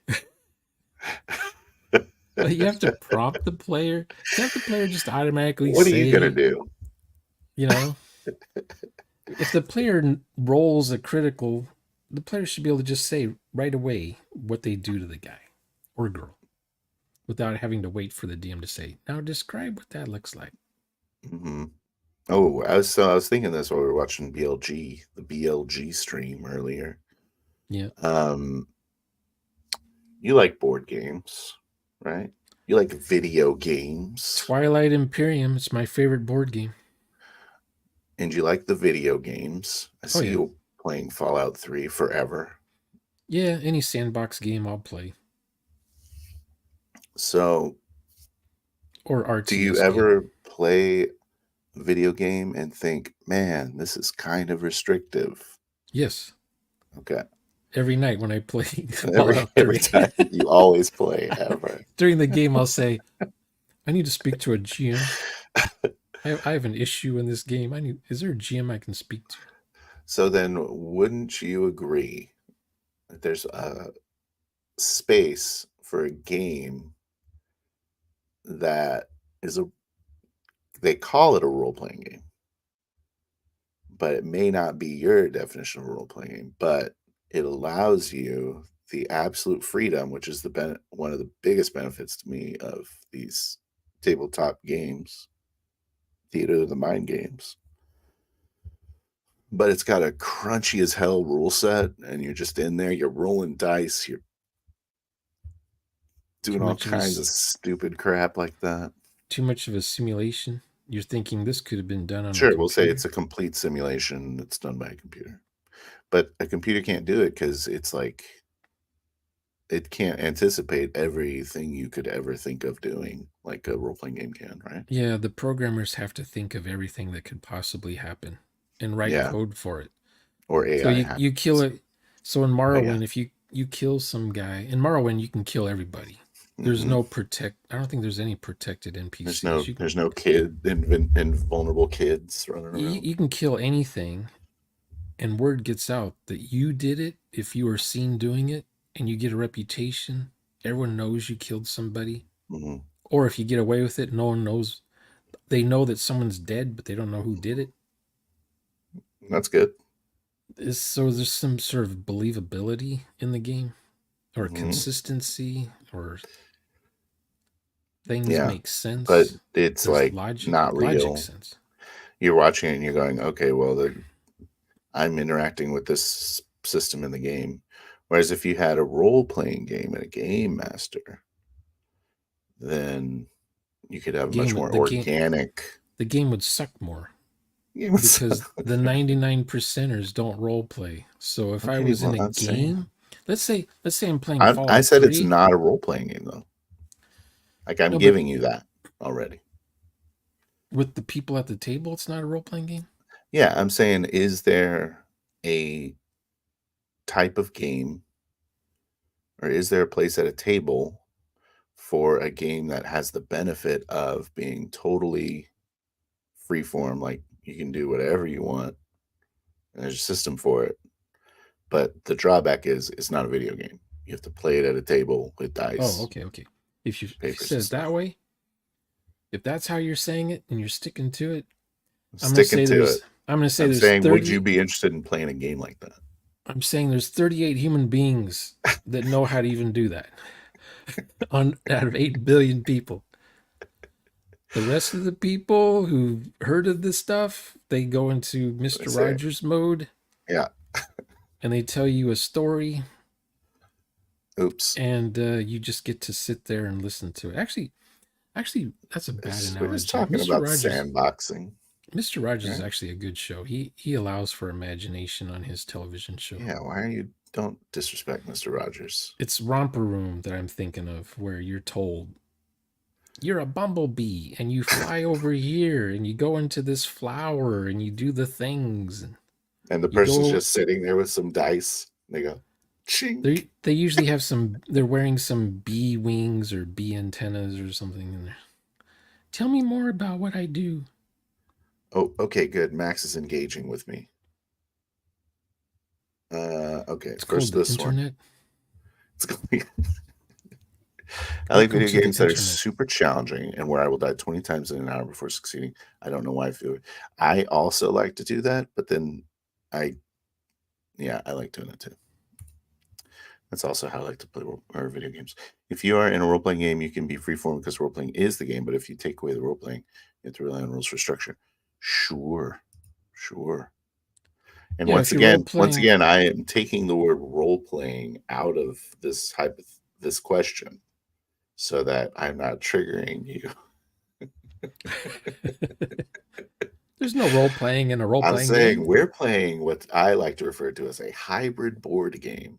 Like, you have to prompt the player. Can't the player just automatically What are you going to say, do? you know, if the player rolls a critical, the player should be able to just say right away what they do to the guy or girl without having to wait for the DM to say, now describe what that looks like. Mm-hmm. Oh, I was thinking this while we were watching the BLG stream earlier. Yeah. You like board games, right? You like video games. Twilight Imperium is my favorite board game. And you like the video games. I see yeah. you playing Fallout 3 forever. Yeah, any sandbox game I'll play. So, or RTS do you ever play a video game and think, man, this is kind of restrictive? Yes. Okay. Every night when I play Fallout 3. Every time. You always play, ever. During the game, I'll say, I need to speak to a GM. I have an issue in this game. Is there a GM I can speak to? So then, wouldn't you agree that there's a space for a game that is they call it a role-playing game, but it may not be your definition of a role-playing game, but it allows you the absolute freedom, which is one of the biggest benefits to me of these tabletop games, theater of the mind games. But it's got a crunchy as hell rule set, and you're just in there, you're rolling dice, you're doing all kinds of stupid crap like that. Too much of a simulation? You're thinking this could have been done on a Sure, computer? we'll say it's a complete simulation that's done by a computer. But a computer can't do it because it's like it can't anticipate everything you could ever think of doing, like a role-playing game can, right? Yeah, the programmers have to think of everything that could possibly happen and write code for it. Or AI. So you kill it. So in Morrowind, if you kill some guy, in Morrowind you can kill everybody. There's no I don't think there's any protected NPCs. There's no kid, invulnerable kids running around. You can kill anything, and word gets out that you did it if you were seen doing it, and you get a reputation. Everyone knows you killed somebody. Mm-hmm. Or if you get away with it, no one knows. They know that someone's dead, but they don't know who did it. That's good. So there's some sort of believability in the game, or consistency, or things make sense. But it's there's like not real. Logic sense. You're watching it and you're going, okay, well, I'm interacting with this system in the game. Whereas if you had a role-playing game and a game master, then you could have much more organic. The game would suck more. Because the 99%ers don't role play. So if I was in a game, let's say I'm playing Fallout 3. I said it's not a role playing game though. Like I'm giving you that already. With the people at the table, it's not a role playing game? Yeah, I'm saying, is there a type of game, or is there a place at a table for a game that has the benefit of being totally freeform, like you can do whatever you want, and there's a system for it, but the drawback is it's not a video game. You have to play it at a table with dice. Oh, okay. If you said it that way, if that's how you're saying it and you're sticking to it, I'm going to say there's 30, would you be interested in playing a game like that? I'm saying there's 38 human beings that know how to even do that out of 8 billion people. The rest of the people who heard of this stuff, they go into Mr. Rogers mode. Yeah. And they tell you a story. Oops. And you just get to sit there and listen to it. Actually, Actually, that's a bad We're just analogy. talking about sandboxing, Mr. Rogers is right? actually a good show. He allows for imagination on his television show. Yeah, why are you don't disrespect Mr. Rogers? It's Romper Room that I'm thinking of, where you're told you're a bumblebee and you fly over here and you go into this flower and you do the things. And And the you person's go. just sitting there with some dice. And they go, chink. They usually have some. They're wearing some bee wings or bee antennas or something in there. Tell me more about what I do. Oh, okay, good. Max is engaging with me. Okay, It's called first the this one. internet. I like Welcome video to the games that are internet. super challenging and where I will die 20 times in an hour before succeeding. I don't know why I feel it. I also like to do that, but then I, yeah, I like doing it too. That's also how I like to play video games. If you are in a role playing game, you can be freeform because role playing is the game. But if you take away the role playing, you have to rely on rules for structure. Sure, sure. And Yeah, if you're role once playing, again, I am taking the word role playing out of this question so that I'm not triggering you. there's no role playing in a role I'm playing saying game. we're playing what I like to refer to as a hybrid board game.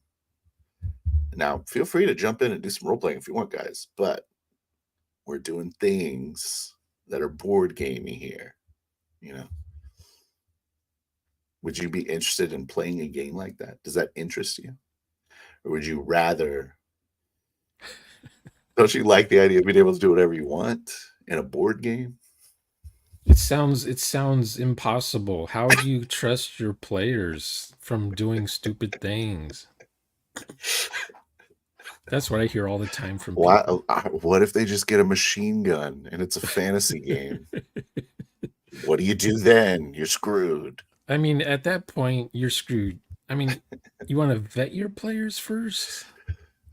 Now, feel free to jump in and do some role playing if you want, guys, but we're doing things that are board gamey here, you know. Would you be interested in playing a game like that? Does that interest you? Or would you rather don't you like the idea of being able to do whatever you want in a board game? It sounds impossible. How do you trust your players from doing stupid things? That's what I hear all the time from Why, people. what if they just get a machine gun and it's a fantasy game? What do you do then? You're screwed. I mean, at that point, you're screwed. I mean, you want to vet your players first.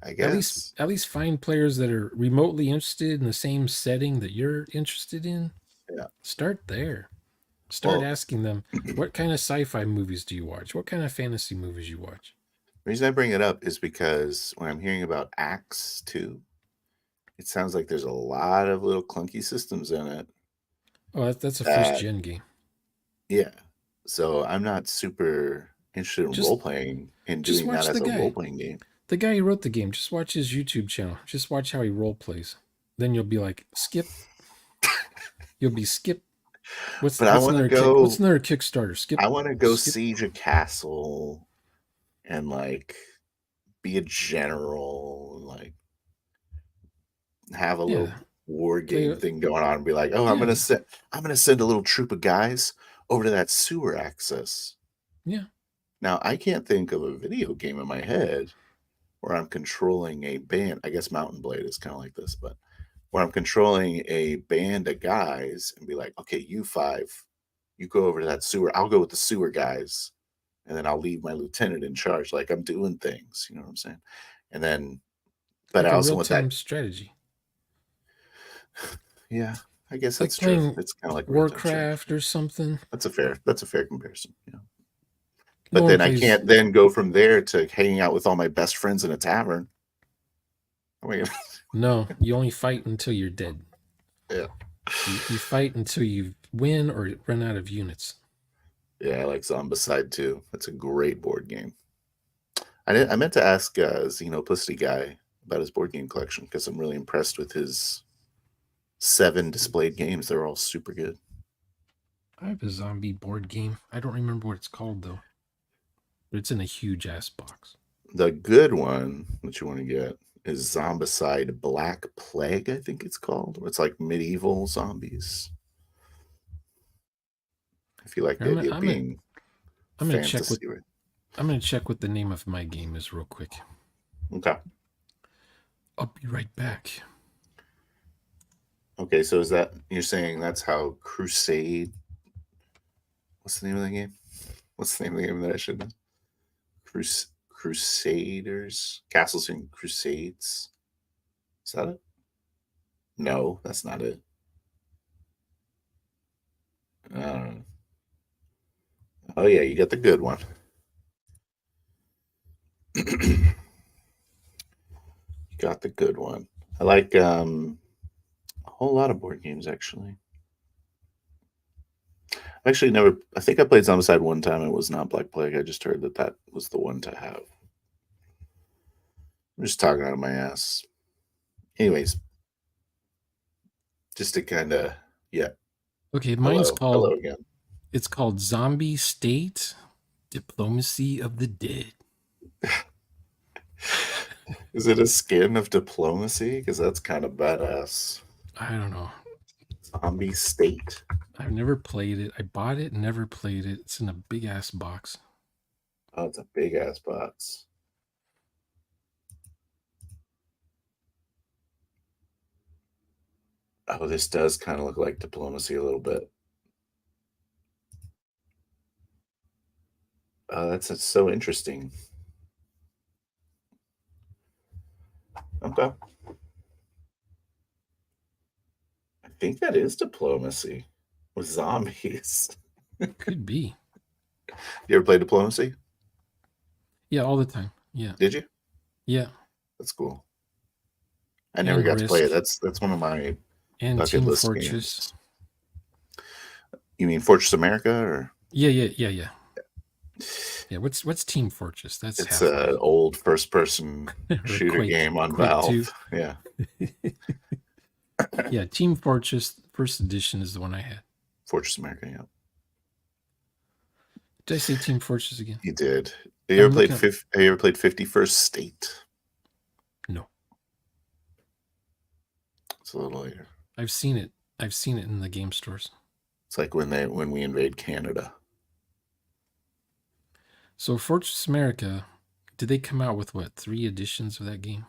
I At least, guess. at least find players that are remotely interested in the same setting that you're interested in. Yeah. Start there. Start Well, asking them, what kind of sci-fi movies do you watch? What kind of fantasy movies you watch? the reason I bring it up is because when I'm hearing about Acts 2, it sounds like there's a lot of little clunky systems in it. Oh, that's a first That, gen game. yeah. So I'm not super interested in role Just playing and just doing that watch as the a role guy. playing game. The guy who wrote the game. Just watch his YouTube channel. Just watch how he role plays. Then you'll be like, skip. You'll be skip. What's But I what's want to another kick? What's go. another Kickstarter? Skip. I want to go Skip. siege a castle and like be a general and like have a little Yeah. war Play. game thing going on and be like, oh, Yeah. I'm gonna send a little troop of guys over to that sewer access. Yeah. Now I can't think of a video game in my head where I'm controlling a band. I guess Mountain Blade is kind of like this, but where I'm controlling a band of guys and be like, okay, you five, you go over to that sewer. I'll go with the sewer guys, and then I'll leave my lieutenant in charge. Like I'm doing things, you know what I'm saying? And then, but Like I a also real want that. time strategy. Yeah, I guess It's like that's true. playing It's kind of like real time strategy. Warcraft or something. That's a fair comparison. Yeah. No But one then I plays. can't then go from there to hanging out with all my best friends in a tavern. I mean, No, you only fight until you're dead. yeah. You fight until you win or run out of units. Yeah, I like Zombicide too. That's a great board game. I meant to ask Xenoplicity guy about his board game collection because I'm really impressed with his 7 displayed games. They're all super good. I have a zombie board game. I don't remember what it's called though. But it's in a huge ass box. The good one that you want to get is Zombicide Black Plague, I think it's called. It's like medieval zombies. If you like the I'm idea of I'm being I'm gonna check what fantasy, right? the name of my game is real quick. Okay. I'll be right back. Okay, so is that you're saying that's how Crusade? What's the name of the game? What's the name of the game that I should know? Crusaders, Castles and Crusades. Is that it? No, that's not it. Uh, oh yeah, you got the good one. You got the good one. I like. whole lot of board games, actually. Actually, never. I think I played Zombicide one time. It was not Black Plague. I just heard that that was the one to have. I'm just talking out of my ass. Anyways, just to kind of, yeah. Okay, mine's Hello called. again. It's called Zombie State Diplomacy of the Dead. Is it a skin of diplomacy? Because that's kind of badass. I don't know. Zombie State. I've never played it. I bought it, never played it. It's in a big ass box. Oh, it's a big ass box. Oh, this does kind of look like diplomacy a little bit. That's so interesting. Okay. I think that is diplomacy with zombies. Could be. You ever play diplomacy? Yeah, all the time. Yeah. Did you? Yeah. That's cool. I never got to play it. That's one of my and bucket Team list Fortress. games. You mean Fortress America or? Yeah. Yeah, what's Team Fortress? That's It's an old first-person shooter game on Quake Valve. 2. Yeah. Yeah, Team Fortress first edition is the one I had. Fortress America, yeah. Did I say Team Fortress again? You did. Have you ever played 51st State? No. It's a little later. I've seen it. I've seen it in the game stores. It's like when we invade Canada. So Fortress America, did they come out with what, 3 editions of that game?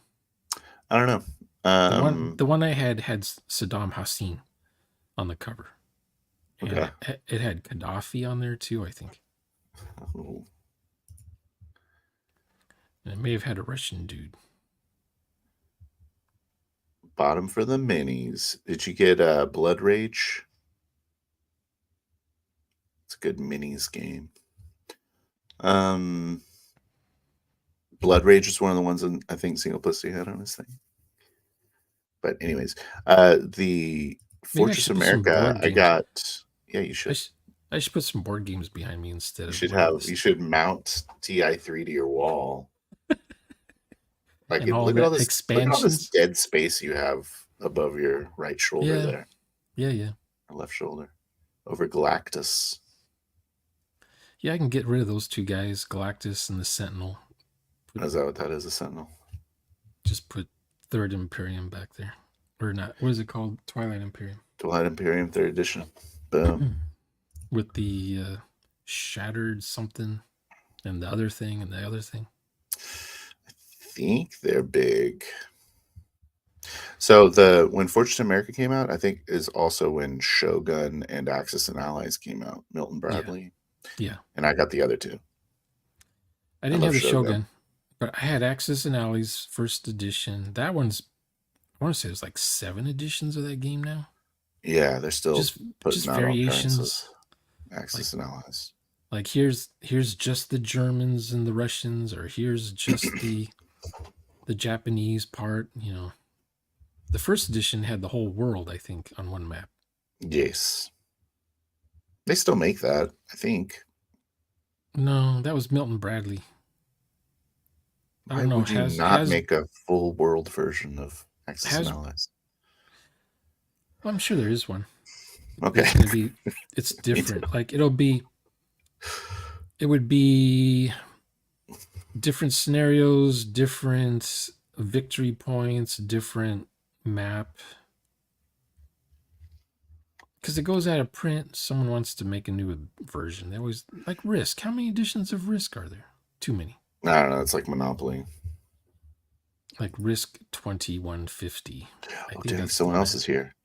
I don't know. The one I had Saddam Hussein on the cover. Okay. And it had Gaddafi on there too, I think. Oh. And it may have had a Russian dude. Bottom for the minis. Did you get Blood Rage? It's a good minis game. Blood Rage is one of the ones that I think Single Pussy had on his thing. But anyways, the Fortress America, I got. Yeah, you should. I should put some board games behind me instead of. You should mount TI3 to your wall. Like, look at all this dead space you have above your right shoulder there. Yeah. Or left shoulder. Over Galactus. Yeah, I can get rid of those 2 guys, Galactus and the Sentinel. Is that what that is, a Sentinel? Just put Third Imperium back there. Or not. What is it called? Twilight Imperium. Twilight Imperium 3rd edition. Boom. With the shattered something and the other thing and the other thing. I think they're big. So when Fortress America came out, I think is also when Shogun and Axis and Allies came out. Milton Bradley. Yeah. And I got the other 2. I didn't have the Shogun, but I had Axis and Allies first edition. That one's, I want to say there's like 7 editions of that game now. Yeah, they're still just variations. Axis and Allies. Like here's just the Germans and the Russians, or here's just the Japanese part, The first edition had the whole world, I think, on one map. Yes. They still make that, I think. No, that was Milton Bradley. I don't know. Would you not make a full world version of Axis and Allies? Well, I'm sure there is one. Okay. It's different. Like it would be different scenarios, different victory points, different map. Because it goes out of print, someone wants to make a new version. They always like Risk. How many editions of Risk are there? Too many. I don't know. It's like Monopoly. Like Risk 2150. Oh, dude, someone else is here.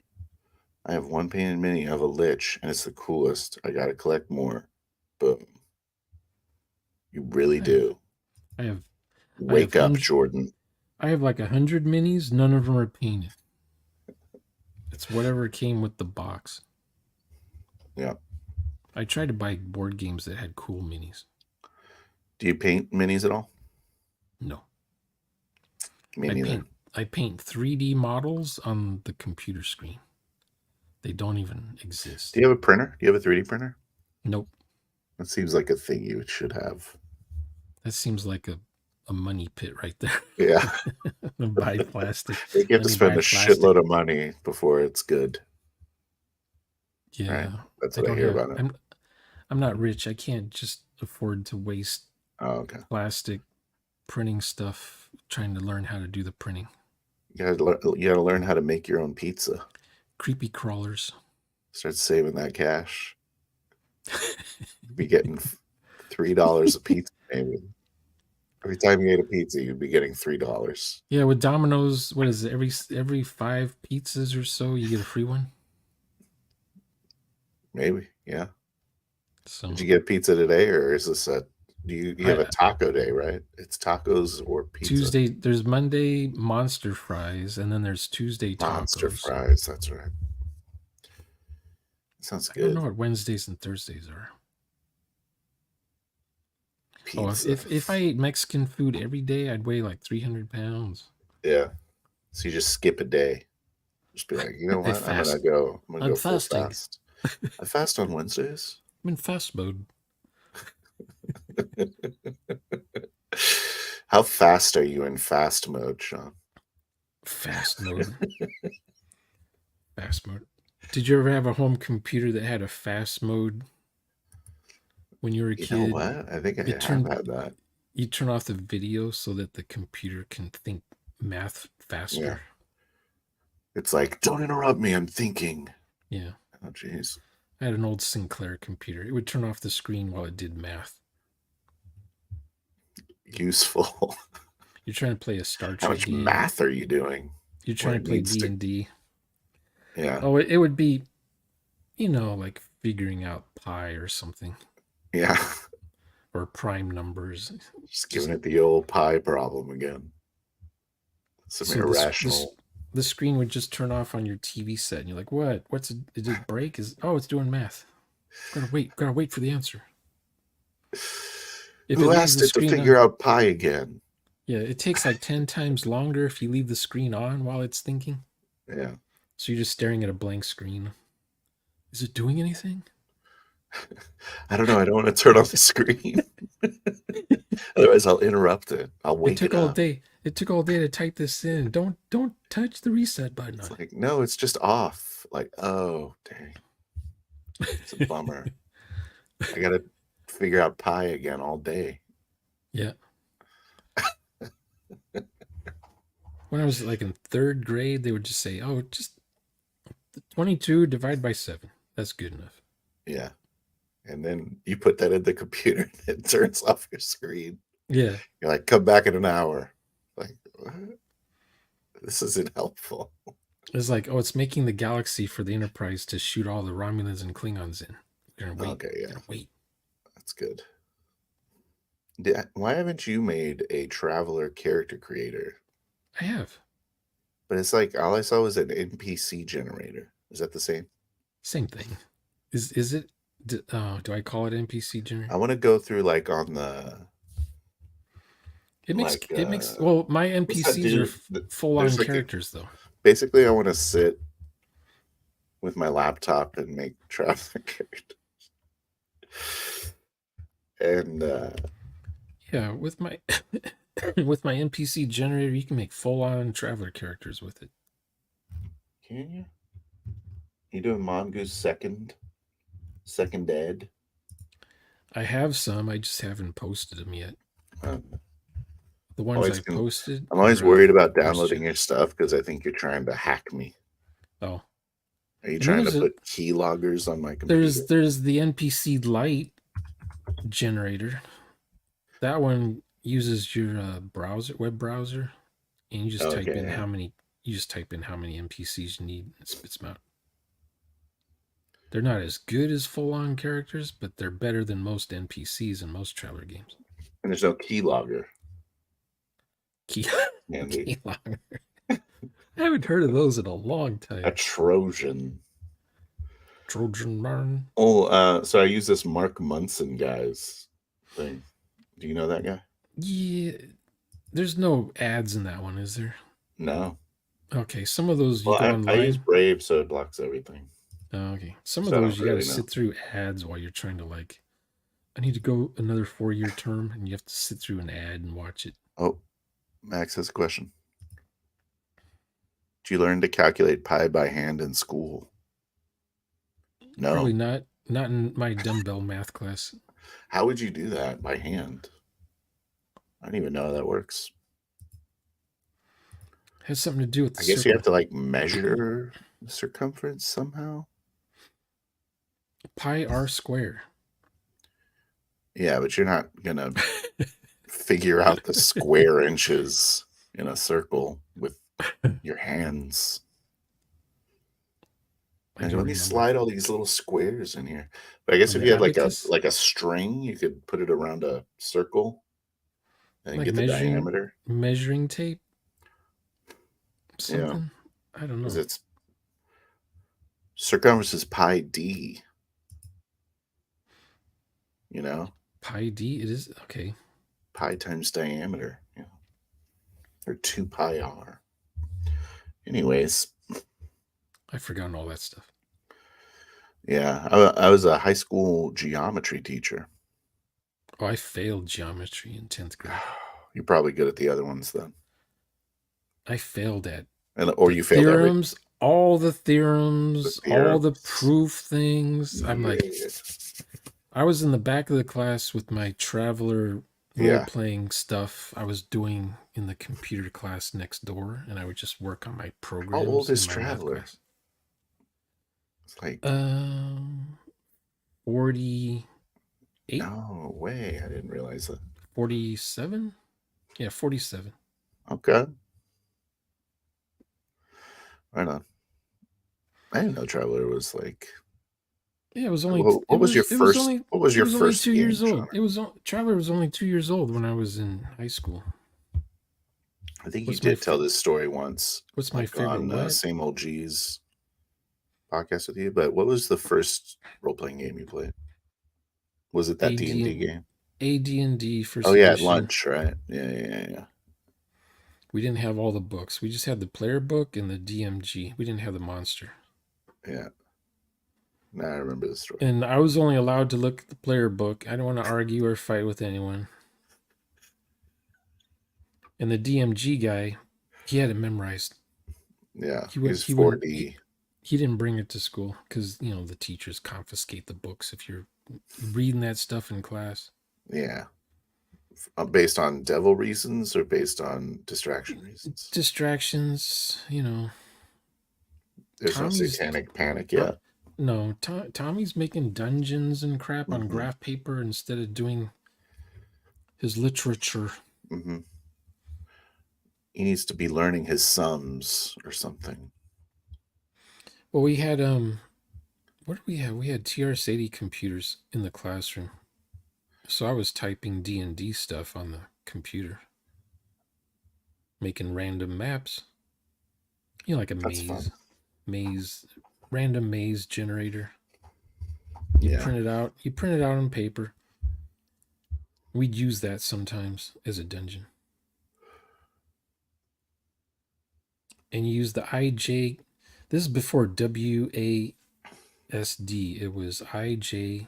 I have one painted mini of a Lich, and it's the coolest. I gotta collect more. Boom. You really do. Wake up, Jordan. I have like 100 minis. None of them are painted. It's whatever came with the box. Yeah. I tried to buy board games that had cool minis. Do you paint minis at all? No. Me neither. I paint 3D models on the computer screen. They don't even exist. Do you have a printer? Do you have a 3D printer? Nope. That seems like a thing you should have. That seems like a money pit right there. Yeah. Buy plastic. You have Let to me spend buy a plastic. shitload of money before it's good, right? Yeah, That's I what I don't hear have. about it. I'm not rich. I can't just afford to waste Oh, okay. plastic printing stuff trying to learn how to do the printing. You gotta learn how to make your own pizza. Creepy crawlers. Start saving that cash. You'd be getting $3 a pizza, maybe. Every time you ate a pizza, you'd be getting $3. Yeah, with Domino's, what is it? Every 5 pizzas or so, you get a free one. Maybe, yeah. So Did you get pizza today, or is this a you have a I taco day, right? It's tacos or pizza. Tuesday there's Monday monster fries, and then there's Tuesday Monster tacos. fries, that's right. Sounds I don't know good. what Wednesdays and Thursdays are. Oh, Pizza. if I ate Mexican food every day, I'd weigh like 300 pounds. Yeah. So you just skip a day. Just be like, you know I what? fast. I'm gonna I'm go full fasting. fast. I fast on Wednesdays. I'm in fast mode. How fast are you in fast mode, Sean? Fast mode. Fast mode. Did you ever have a home computer that had a fast mode when you were a You know kid? what? I think I You have turn had that. you turn off the video so that the computer can think math Yeah. faster. It's like, don't interrupt me, I'm thinking. Yeah. Oh, jeez. I had an old Sinclair computer. It would turn off the screen while it did math. Useful. You're trying to play a Star How Trek much game. math are you doing? You're Where trying it to play needs to. D&D. Yeah. Oh, it would be, like figuring out pi or something, Yeah. or prime numbers. Just giving it the old pie problem again. Some So irrational. the screen would just turn off on your TV set, and you're like, "What? Did it break? It's doing math. Gotta wait for the answer." If it Who leaves asked the it to screen figure on, out pi again? yeah, it takes like 10 times longer if you leave the screen on while it's thinking. Yeah. So you're just staring at a blank screen. Is it doing anything? I don't know. I don't want to turn off the screen. Otherwise, I'll interrupt it. I'll It wake took it all up. day. It took all day to type this in. Don't touch the reset button It's on like, no, it's just off. Like, oh, dang. It's a bummer. I got to figure out pi again all day. Yeah. When I was like in 3rd grade, they would just say, "Oh, just 22 divided by 7. That's good enough." Yeah. And then you put that in the computer and it turns off your screen. Yeah. You're like, come back in an hour. Like, what? This isn't helpful. It's like, oh, it's making the galaxy for the Enterprise to shoot all the Romulans and Klingons in. We're gonna wait. Okay, yeah. Gonna wait. That's good. Why haven't you made a Traveler character creator? I have. But it's like all I saw was an NPC generator. Is that the same? Same thing. Is it? Do I call it NPC generator? I want to go through like on the It makes like it makes well. My what's that NPCs dude? are full on There's like characters though. basically I want to sit with my laptop and make Traveler characters. And Yeah, with my with my NPC generator, you can make full on Traveler characters with it. can you? You doing Mongoose second ed? I have some. I just haven't posted them yet. Um, The ones I posted. I'm always are, worried about first downloading gen. your stuff because I think you're trying to hack me. Oh, Are you and trying to there's put keyloggers on my computer? there's the NPC Lite generator. That one uses your web browser, and you just type in Okay. how many NPCs you need, and it spits them out. They're not as good as full on characters, but they're better than most NPCs in most Traveler games. And there's no keylogger. Andy. Keylogger. I haven't heard of those in a long time. A Trojan. Trojan Barn. Oh, so I use this Mark Munson guy's thing. Do you know that guy? Yeah, there's no ads in that one, is there? No. Okay, some of those you Well, go I use online. Brave, so it blocks everything. Oh, okay. Some of So I those don't you got to really know. sit through ads while you're trying to like. I need to go another 4-year term, and you have to sit through an ad and watch it. Oh, Max has a question. Did you learn to calculate pi by hand in school? Probably No. not. Not in my dumbbell math class. How would you do that by hand? I don't even know how that works. It has something to do with the I guess you have circle. to like measure the circumference somehow. Pi r square. Yeah, but you're not gonna figure out the square inches in a circle with your hands. I And don't let me remember. slide all these little squares in here. But I guess On if the you had like a abacus, like a string, you could put it around a circle and like get the diameter. measuring tape, Yeah, something. I don't because know. it's circumference is pi d. You know, Pi d. It is okay. pi times diameter. You know, or two pi r. Anyways, I've forgotten all that stuff. yeah, I was a high school geometry teacher. Oh, I failed geometry in 10th grade. You're probably good at the other ones then, I failed at and or the you failed every theorems, the all the theorems. proof things. I'm like, Yeah, I was in the back of the class with my traveler role yeah. playing stuff I was doing in the computer class next door, and I would just work on my How old programs in is my math Traveler? class. It's like, 48, no way. I didn't realize that. 47? Yeah, 47. Okay, right on. I didn't know Traveler was like. Yeah, it was only What was your first? What was it your was only first 2 years game, old. Sean? Traveler was only 2 years old when I was in high school. I think you What's my did tell this story once, what's my like favorite on what? Same Old G's podcast with you. But what was the first role playing game you played? Was it that D and AD D game? AD&D Oh first yeah, at edition. lunch, right? Yeah. We didn't have all the books. We just had the player book and the DMG. We didn't have the monster. Yeah. Now I remember the story. And I was only allowed to look at the player book. I don't want to argue or fight with anyone. And the DMG guy, he had it memorized. Yeah, He he's would he wouldn't 4D. he didn't bring it to school because the teachers confiscate the books if you're reading that stuff in class. Yeah. Based on devil reasons or based on distraction reasons? Distractions. There's no Tommy's satanic panic Tom, yet. no, Tommy's making dungeons and crap on Hmm. graph paper instead of doing his literature. Hmm. He needs to be learning his sums or something. Well, we had what did we have? We had TR-80 computers in the classroom. So I was typing D&D stuff on the computer, making random maps. Like a That's fun. maze, random maze generator. Yeah. You print it out on paper. We'd use that sometimes as a dungeon. And you use the IJ. This is before WASD. It was IJKM.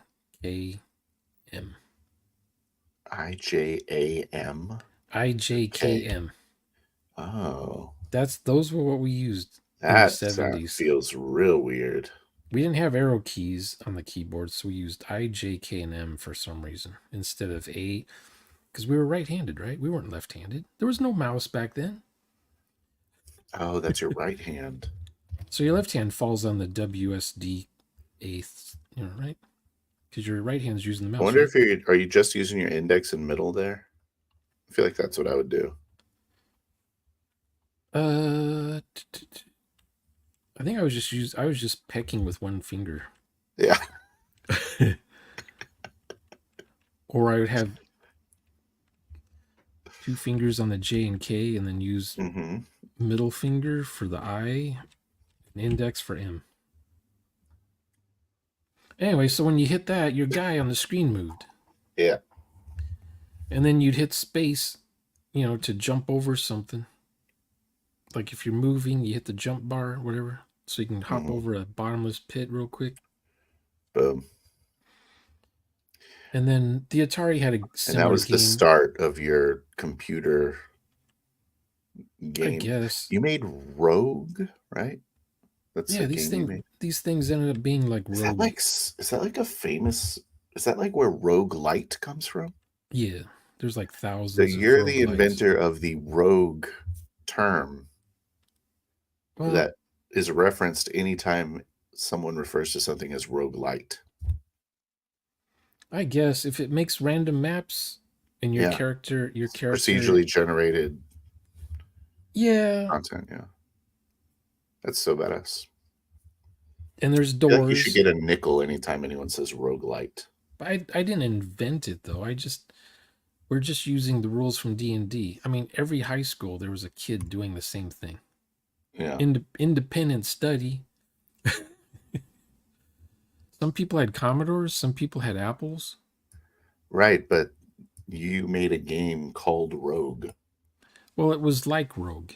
IJAM. Okay. IJKM. Oh, Those were what we used in the that 70s. feels real weird. We didn't have arrow keys on the keyboard, so we used I, J, K, and M for some reason instead of A, because we were right-handed, right? We weren't left-handed. There was no mouse back then. Oh, that's your right hand. So your left hand falls on the WSD eighth, right? Because your right hand's using the I mouse, wonder right? if are you just using your index and middle there? I feel like that's what I would do. I think I was just pecking with one finger. Yeah. Or I would have two fingers on the J and K and then use Hmm. middle finger for the I and index for M. Anyway, so when you hit that, your guy on the screen moved. Yeah. And then you'd hit space, to jump over something. Like if you're moving, you hit the jump bar, whatever. so you can hop Mhm. over a bottomless pit real quick. Boom. And then the Atari had a And that similar was the game, start of your computer I game. guess. You made Rogue, right? That's Yeah, a game you made. these things ended up being like rogue. Is that like a famous is that like where Rogue Light comes from? Yeah, there's like So thousands of you're the roguelites. inventor of the rogue term Well, that is referenced anytime someone refers to something as roguelite. I guess if it makes random maps and Yeah. your character, Procedurally generated yeah, content, yeah. That's so badass. and there's I feel like you should doors. get a nickel anytime anyone says roguelite. But I didn't invent it though. We're just using the rules from D&D. I mean, every high school there was a kid doing the same thing. Yeah. Independent study. Some people had Commodores, some people had Apples. Right, but you made a game called Rogue. Well, it was like Rogue.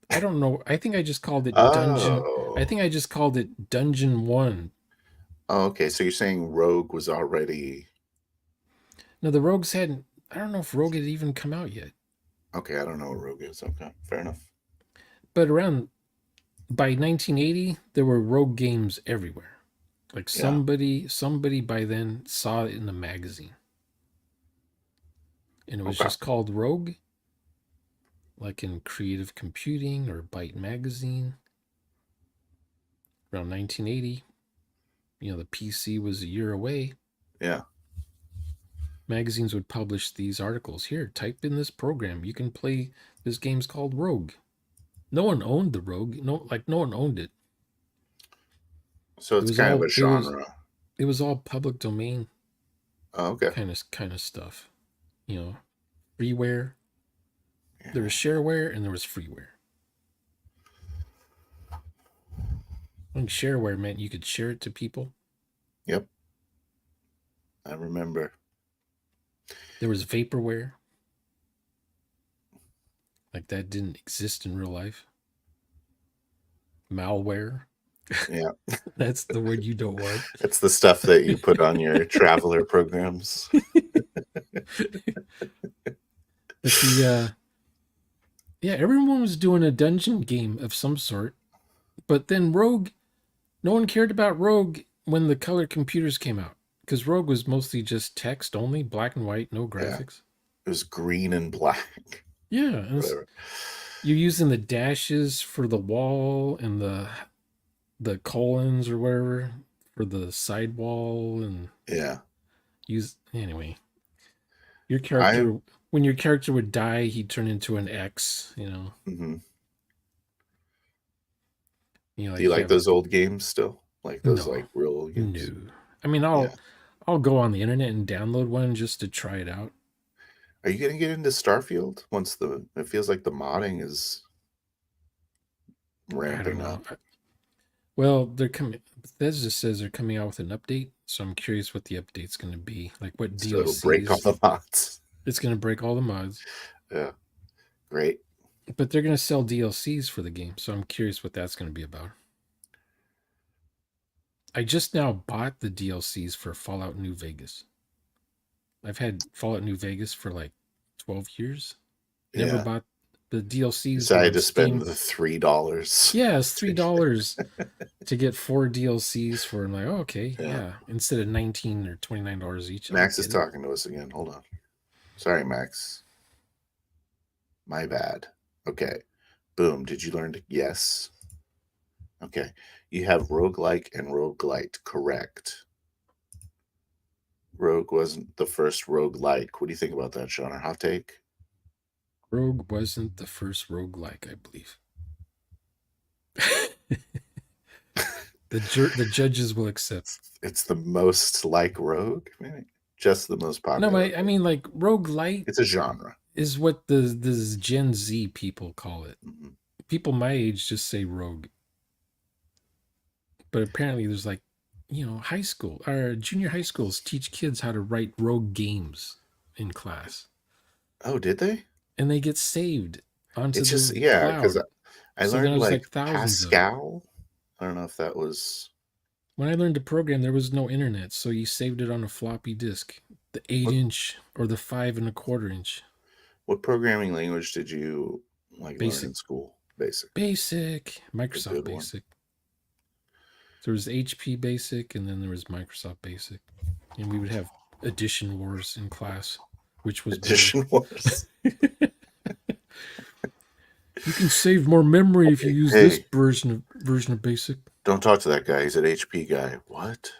I don't know. I think I just called it Dungeon. I Oh. think I just called it Dungeon 1. Oh, okay. So you're saying Rogue was already No, the Rogues hadn't. I don't know if Rogue had even come out yet. okay. I don't know what Rogue is. Okay, fair enough. But around by 1980, there were Rogue games everywhere. Like Yeah. somebody by then saw it in the magazine, and it was Okay. just called Rogue, like in Creative Computing or Byte Magazine. Around 1980, the PC was a year away. Yeah. Magazines would publish these articles. Here, type in this program. You can play this game's called Rogue. No one owned the Rogue. No one owned it. So It it's was kind of a all genre. it was all public domain Oh, okay. kind of stuff. You know, freeware. Yeah. There was shareware and there was freeware. I think shareware meant you could share it to people. Yep. I remember. There was vaporware. Like that didn't exist in real life. Malware. Yeah. That's the word you don't want. It's the stuff that you put on your traveler programs. But yeah, everyone was doing a dungeon game of some sort. But then Rogue, no one cared about Rogue when the color computers came out because Rogue was mostly just text only, black and white, no Yeah. graphics. It was green and black. Yeah, and Whatever. you're using the dashes for the wall and the colons or whatever for the sidewall and Yeah. use anyway. Your I character when your character would die, he'd turn into an X. mhm. Do you Like you like have those old games still? Like those no, like real old games? no. I mean, Yeah. I'll go on the internet and download one just to try it out. Are you gonna get into Starfield once the it feels like the modding is I don't ramping know. up? Well, they're coming. Bethesda says they're coming out with an update, so I'm curious what the update's going to be. Like what So it'll break all DLCs. the mods. It's going to break all the mods, Yeah. Great. but they're going to sell DLCs for the game, so I'm curious what that's going to be about. I just now bought the DLCs for Fallout New Vegas. I've had Fallout New Vegas for like 12 years. Never Yeah. bought the DLCs were Decided on to spend Steam. the $3. Yeah, it's $3 to get 4 DLCs for. I'm like, oh, okay, Yeah. yeah. Instead of $19 or $29 each, Max is get it. talking to us again. Hold on. Sorry, Max. My bad. Okay. Boom. Did you learn to yes? Okay. You have roguelike and roguelite, correct. Rogue wasn't the first roguelike. What do you think about that, Sean? Hot take? Rogue wasn't the first roguelike, I believe. The judges will accept. It's the most like Rogue, maybe? Just the most No, popular. I mean like roguelite It's a genre. is what the Gen Z people call it. Mm-hmm. People my age just say rogue. But apparently there's like, high school or junior high schools teach kids how to write rogue games in class. Oh, did they? And they get saved onto It's just the yeah, because cloud. I So learned there's like like thousands of them. Pascal I don't know if that was When I learned to program, there was no internet, so you saved it on a floppy disk, the 8 what inch or the 5 1/4 inch. what programming language did you like learn Basic, in school? Basic, basic, a Microsoft good one. Basic. There was HP Basic, and then there was Microsoft Basic, and we would have Edition Wars in class, which was better. Edition Wars. You can save more memory if you use this Hey, version of Basic. don't talk to that guy. He's an HP guy. What?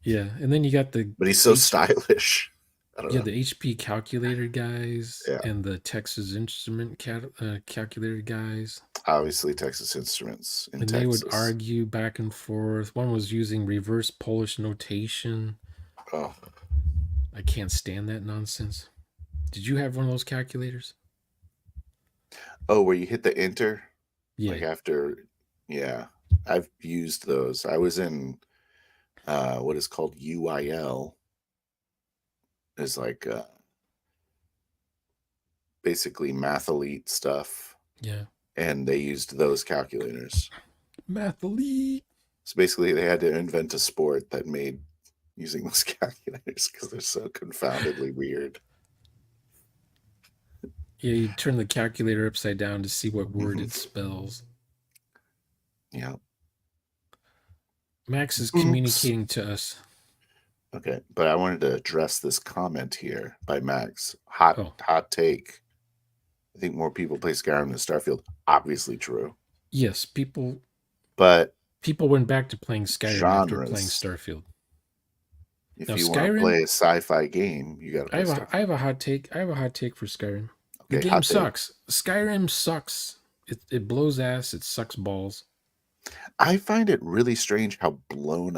Yeah, and then you got the But he's so H stylish. I don't yeah, know. the HP calculator guys Yeah, and the Texas Instrument calculator guys, obviously Texas Instruments in and they would Texas. argue back and forth. One was using reverse Polish notation. Oh, I can't stand that nonsense. Did you have one of those calculators? oh, where you hit the enter Yeah, like after. Yeah, I've used those. I was in what is called UIL. Is like basically math elite stuff, yeah. and they used those calculators. Math elite. So basically, they had to invent a sport that made using those calculators because they're so confoundedly weird. Yeah, you turn the calculator upside down to see what word it Mhm. spells. Yeah. Max is Oops. communicating to us. Okay, but I wanted to address this comment here by Max. Oh, Hot take. I think more people play Skyrim than Starfield. Obviously true, yes, but people went back to playing Skyrim after playing genres. Starfield. If Now you want to Skyrim, play a sci-fi game, you got to play I Starfield. have a hot take. I have a hot take for Skyrim. The Okay, game hot take. sucks. Skyrim sucks. It blows ass. It sucks balls. I find it really strange how blown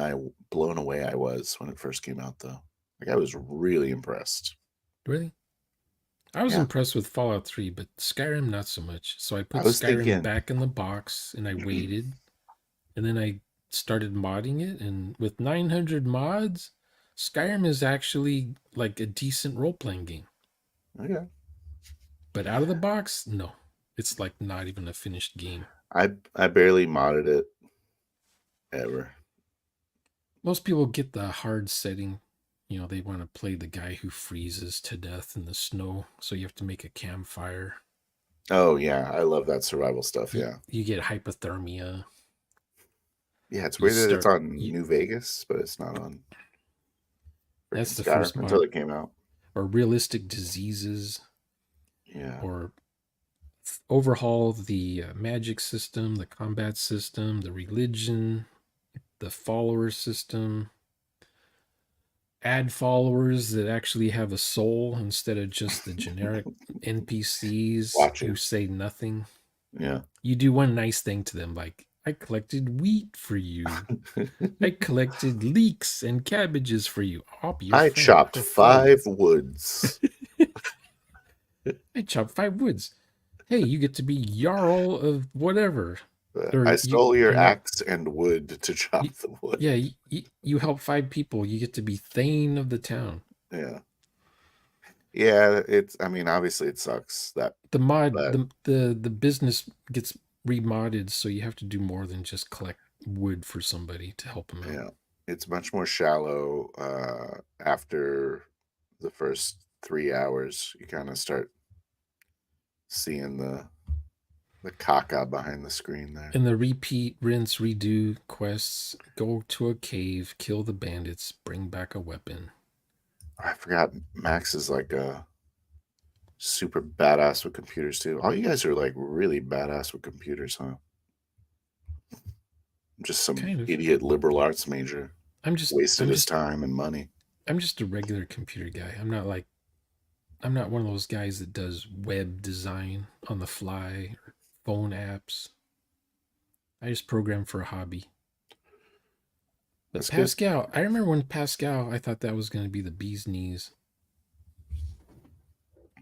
away I was when it first came out, though. Like I was really impressed. Really? I was Yeah, impressed with Fallout 3, but Skyrim not so much. So I I put was Skyrim thinking, back in the box and I waited, and then I started modding it, and with 900 mods, Skyrim is actually like a decent role-playing game. okay, But out of the box, no. It's like not even a finished game. I barely modded it ever. Most people get the hard setting. You know, they want to play the guy who freezes to death in the snow, so you have to make a campfire. Oh yeah, I love that survival stuff. Yeah, You get hypothermia. yeah. It's You weird that it's start. on You, New Vegas, but it's not on freaking that's the Skyrim first until mod. it came out. Or realistic diseases, Yeah, or overhaul the magic system, the combat system, the religion, the follower system. Add followers that actually have a soul instead of just the generic NPCs watch who it. say nothing. Yeah. You do one nice thing to them, like, I collected wheat for you. I collected leeks and cabbages for you. I'll be your I friend. chopped I'll follow you. 5 woods. I chopped 5 woods. Hey, you get to be Jarl of whatever. I Or stole your you know, axe and wood to chop you, the wood. yeah, you help 5 people. You get to be Thane of the town. Yeah. Yeah, it's I mean, obviously it sucks that The mod, but the business gets remodded, so you have to do more than just collect wood for somebody to help them out. yeah, it's much more shallow after the first 3 hours. You kind of start seeing the caca behind the screen there. And the repeat, rinse, redo quests: go to a cave, kill the bandits, bring back a weapon. I forgot Max is like a super badass with computers too. All you guys are like really badass with computers, huh? Just some Kind of. idiot liberal arts major I'm just wasted I'm his just time and money. I'm just a regular computer guy. I'm not one of those guys that does web design on the fly or phone apps. I just program for a hobby. But That's good. Pascal, I remember when Pascal, I thought that was going to be the bee's knees,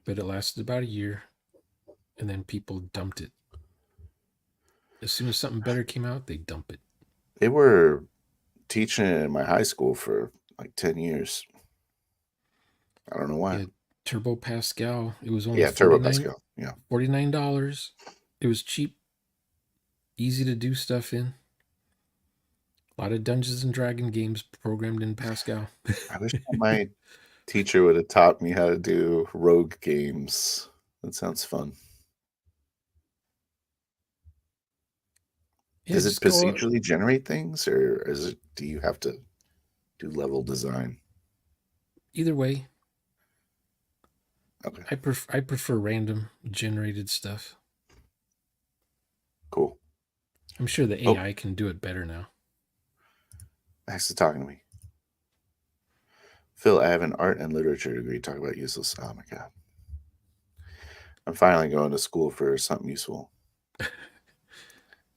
but it lasted about a year, and then people dumped it. As soon as something better came out, they dump it. They were teaching it in my high school for like 10 years. I don't know why. Yeah, Turbo Pascal. It was only Yeah, Turbo Pascal. Yeah. $49. It was cheap, easy to do stuff in. A lot of Dungeons and Dragon games programmed in Pascal. I wish my teacher would have taught me how to do rogue games. That sounds fun. Yeah, Does it just go procedurally generate things, or do you have to do level design? either way. Okay, I prefer random generated stuff. cool. I'm sure the Oh, AI can do it better now. thanks for talking to me. Phil, I have an art and literature degree. Talk about useless. Oh my God. I'm finally going to school for something useful. I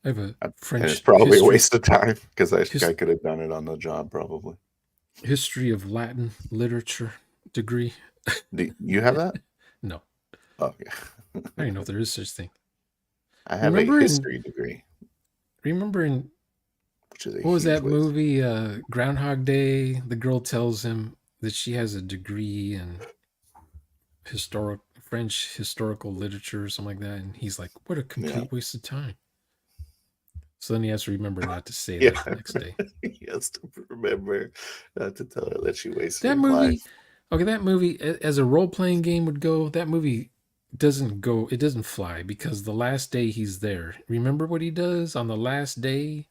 have a And it's French probably a waste of time because his, I could have done it on the job probably. history of Latin literature degree. Do you have that? No, Oh, yeah. I don't even know if there is such thing. I have a Remember in history degree, remember in which is a what was huge that waste. movie, Groundhog Day? The girl tells him that she has a degree in historic French historical literature or something like that, and he's like, "What a Yeah. complete waste of time." So then he has to remember not to say that the Yeah. next day. He has to remember not to tell her that she wasted That her movie, life. okay, that movie as a role playing game would go. That movie doesn't go. It doesn't fly because the last day he's there. Remember what he does on the last day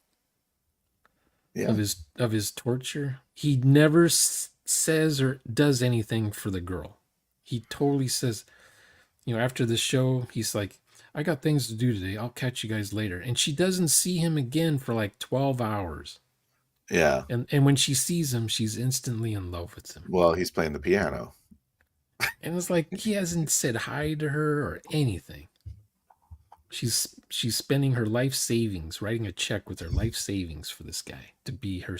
Yeah. of his torture? He never says or does anything for the girl. He totally says, after the show, he's like, I got things to do today. I'll catch you guys later. And she doesn't see him again for like 12 hours. Yeah. And when she sees him, she's instantly in love with him. Well, he's playing the piano. And it's like he hasn't said hi to her or anything. She's spending her life savings, writing a check with her life savings for this guy to be her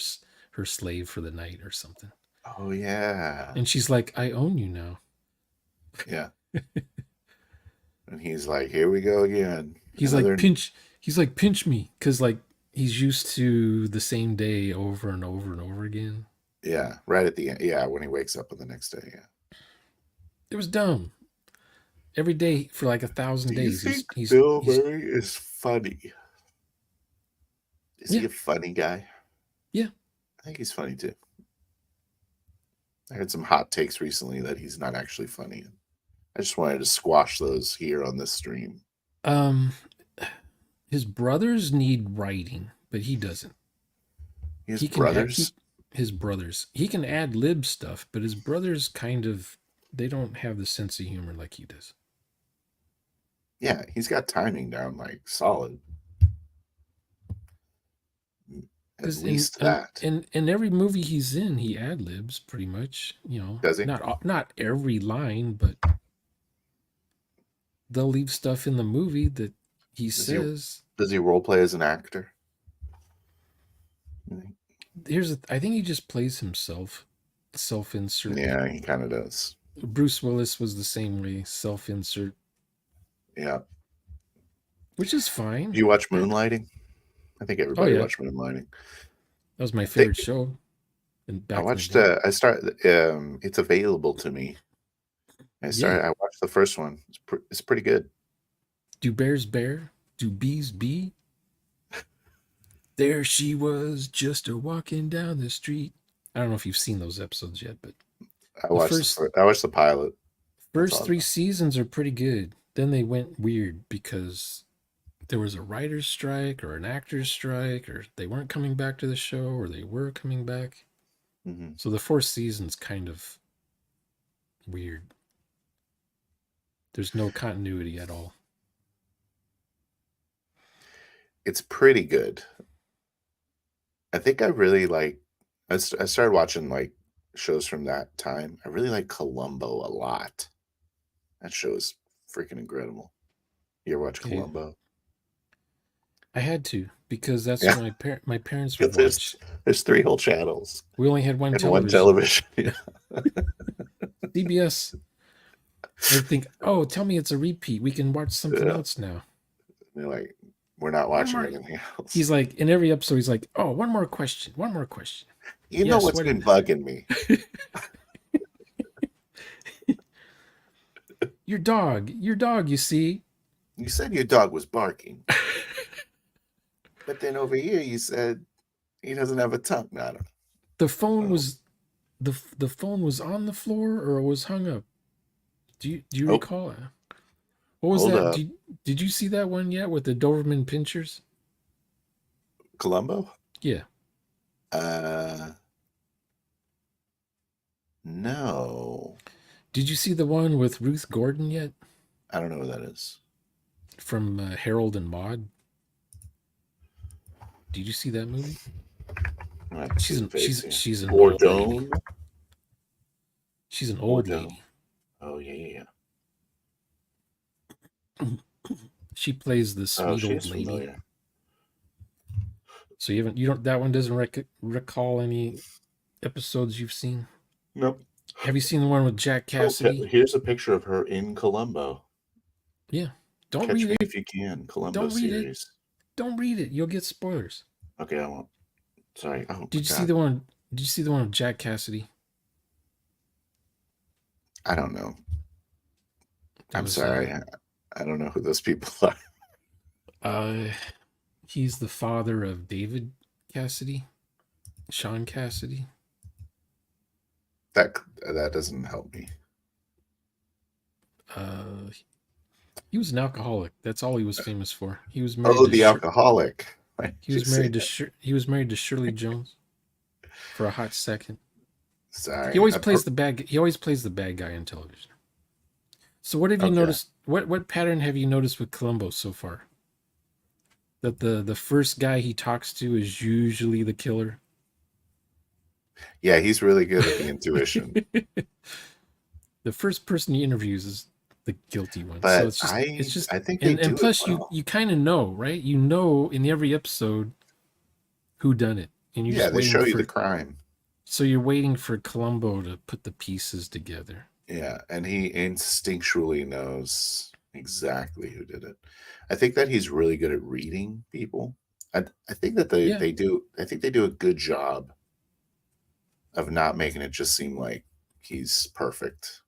slave for the night or something. Oh, yeah. And she's like, I own you now. Yeah. And he's like, here we go again. He's like, Another, pinch me. Cause like he's used to the same day over and over and over again. yeah, right at the end. Yeah, when he wakes up on the next day. Yeah. It was dumb. Every day for like 1,000 Do you days. think Bill He's Murray is funny? Is yeah, he a funny guy? yeah. I think he's funny too. I heard some hot takes recently that he's not actually funny. I just wanted to squash those here on this stream. Um his brothers need writing, but he doesn't. His He can add brothers? his brothers. He can ad lib stuff, but his brothers kind of they don't have the sense of humor like he does. Yeah, he's got timing down like solid. At Because in, least that. in every movie he's in, he ad libs pretty much. Does he? Not every line, but they'll leave stuff in the movie that he Does he says. does he role play as an actor? I think he just plays himself, self insert. Yeah, he kind of does. Bruce Willis was the same way, self insert, Yeah. which is Do fine. you watch That, Moonlighting? I think oh everybody yeah, watched Moonlighting. that was my I think favorite show. And I back in the watched. day, I started. It's available to me. yeah. I watched the first one. It's pretty good. Do bears bear? Do bees bee? There she was, just a walking down the street. I don't know if you've seen those episodes yet, but the I watched the pilot. That's first all. three seasons are pretty good. Then they went weird because there was a writer's strike or an actor's strike, or they weren't coming back to the show, or they were coming back. Mm-hmm. So the fourth season's kind of weird. There's no continuity at all. It's pretty good. I think I really like. I started watching like shows from that time. I really like Columbo a lot. That show is freaking incredible. You ever watch Okay, Columbo? I had to because that's Yeah, what my parents would because watch. there's three whole channels We only had one and one television. television. Yeah. CBS. They'd think, oh, tell me it's a repeat. We can watch something Yeah. else now. They're like, we're not One watching more. anything else. He's like, in every episode, he's like, oh, one more question. One more question. You know Yes, what's what been did bugging me? your dog, you see? You said your dog was barking, but then over here you said He doesn't have a tongue. No, I don't The phone know. was the phone was on the floor or it was hung up. Do you Oh, recall it? What was hold that? up. Did you see that one yet with the Doberman pinchers? Columbo? Yeah. Uh, no. Did you see the one with Ruth Gordon yet I don't know what that is. from Harold and Maude? Did you see that movie? I have to see the face here. She's an old lady. Bourdon? She's an old Bordeaux. lady. Oh, yeah. She plays the Oh, sweet old she's lady. familiar. So you don't that one doesn't recall any episodes you've seen? Nope. Have you seen the one with Jack Oh, Cassidy? here's a picture of her in Columbo. Yeah. Don't Catch read Me it. If You Can, Columbo Don't read it. series. Don't read it. You'll get spoilers. Okay, I won't. Sorry. Oh, Did my you see God. the one? Did you see the one with Jack Cassidy? I don't know. That I'm was sorry. I don't know who those people are. uh he's the father of David Cassidy, Sean Cassidy. That doesn't help me. Uh he was an alcoholic. That's all he was famous for. He was married Oh, to the alcoholic. Why did you say that? He was married to Shirley Jones for a hot second. Sorry. He always plays the bad guy on television. So what have you Okay. noticed? What pattern have you noticed with Columbo so far? That the first guy he talks to is usually the killer. Yeah, he's really good at the intuition. The first person he interviews is the guilty one. So But it's just I think they and do it plus well. you kind of know, right? You know in every episode who done it. And you're Yeah, just they waiting show you for the crime. so you're waiting for Columbo to put the pieces together. Yeah, and he instinctually knows exactly who did it. I think that he's really good at reading people. I think that Yeah. I think they do a good job of not making it just seem like he's perfect,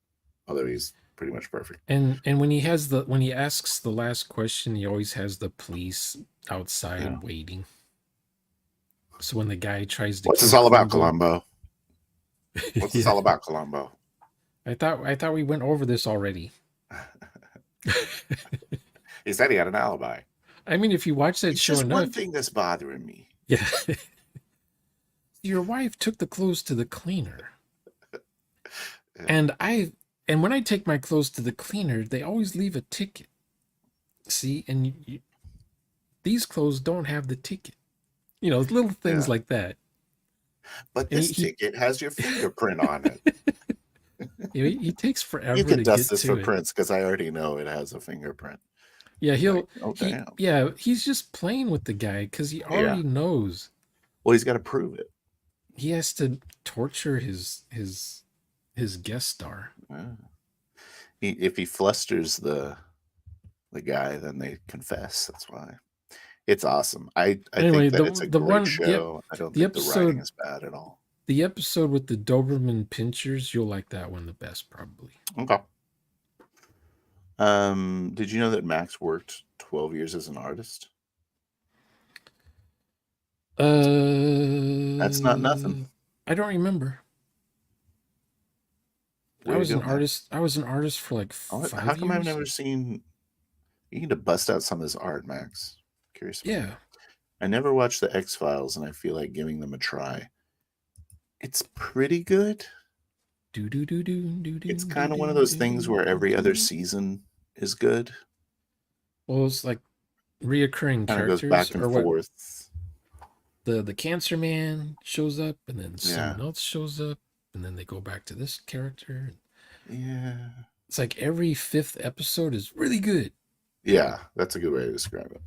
although he's pretty much perfect. And when he asks the last question, he always has the police Yeah. outside waiting. So when the guy tries to What's this kill all about, Columbo, Columbo? What's this yeah, all about, Columbo? I thought we went over this already. He said he had an alibi. I mean, if you watch that It's show just one enough, thing that's bothering me. yeah. Your wife took the clothes to the cleaner, Yeah. and when I take my clothes to the cleaner, they always leave a ticket. See, and these clothes don't have the ticket. You know, little things Yeah. like that. But And this ticket has your fingerprint on it. he takes You forever can to dust get this for to it. prints because I already know it has a fingerprint. Yeah, Like, oh damn. he's just playing with the guy because he Yeah. already knows Well, he's got to prove it. he has to torture his guest star. Yeah. If he flusters the guy, then they confess. That's why. It's awesome. I Anyway, think that it's a great show. I don't the think the writing episode is bad at all. the episode with the Doberman pinchers, you'll like that one the best probably. Okay. Did you know that Max worked 12 years as an artist? That's not nothing. I don't remember. Way to go, Max. I was an artist for like How 5 come I've years. never seen? You need to bust out some of this art, Max. Curious about Yeah. that. I never watched the X-Files, and I feel like giving them a try. It's pretty good. It's kind of one of those things where every other season is good. Well, it's like reoccurring Kind of goes characters back and or what? forth. The cancer man shows up and then Yeah. someone else shows up and then they go back to this character. Yeah. It's like every fifth episode is really good Yeah, that's a good way to describe it.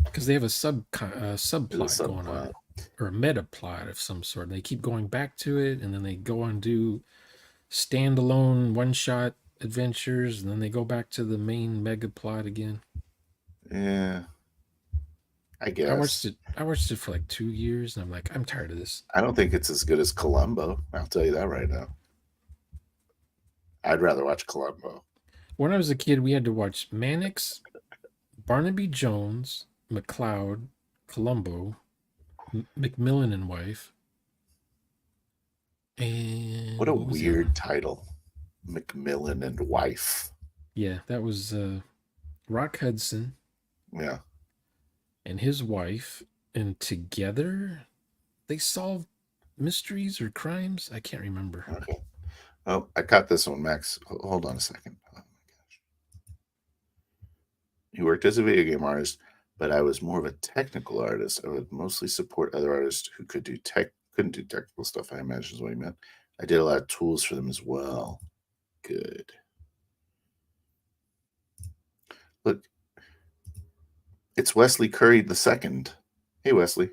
because they have a It's subplot a going on subplot. or a meta plot of some sort. They keep going back to it and then they go on do standalone one-shot adventures and then they go back to the main mega plot again. Yeah. I guess. I watched it for like 2 years and I'm like, I'm tired of this. I don't think it's as good as Columbo. I'll tell you that right now. I'd rather watch Columbo. When I was a kid, we had to watch Mannix, Barnaby Jones, McCloud, Columbo, Macmillan and Wife. What And a what was the other one? weird title. Macmillan and Wife. Yeah, that was Rock Hudson Yeah. and his wife, and together they solved mysteries or crimes. I can't remember. Okay. Oh, I caught this one, Max. Hold on a second. Oh my gosh. He worked as a video game artist, but I was more of a technical artist. I would mostly support other artists who couldn't do technical stuff, I imagine is what he meant. I did a lot of tools for them as well. Good. Look, it's Wesley Curry the second. Hey Wesley.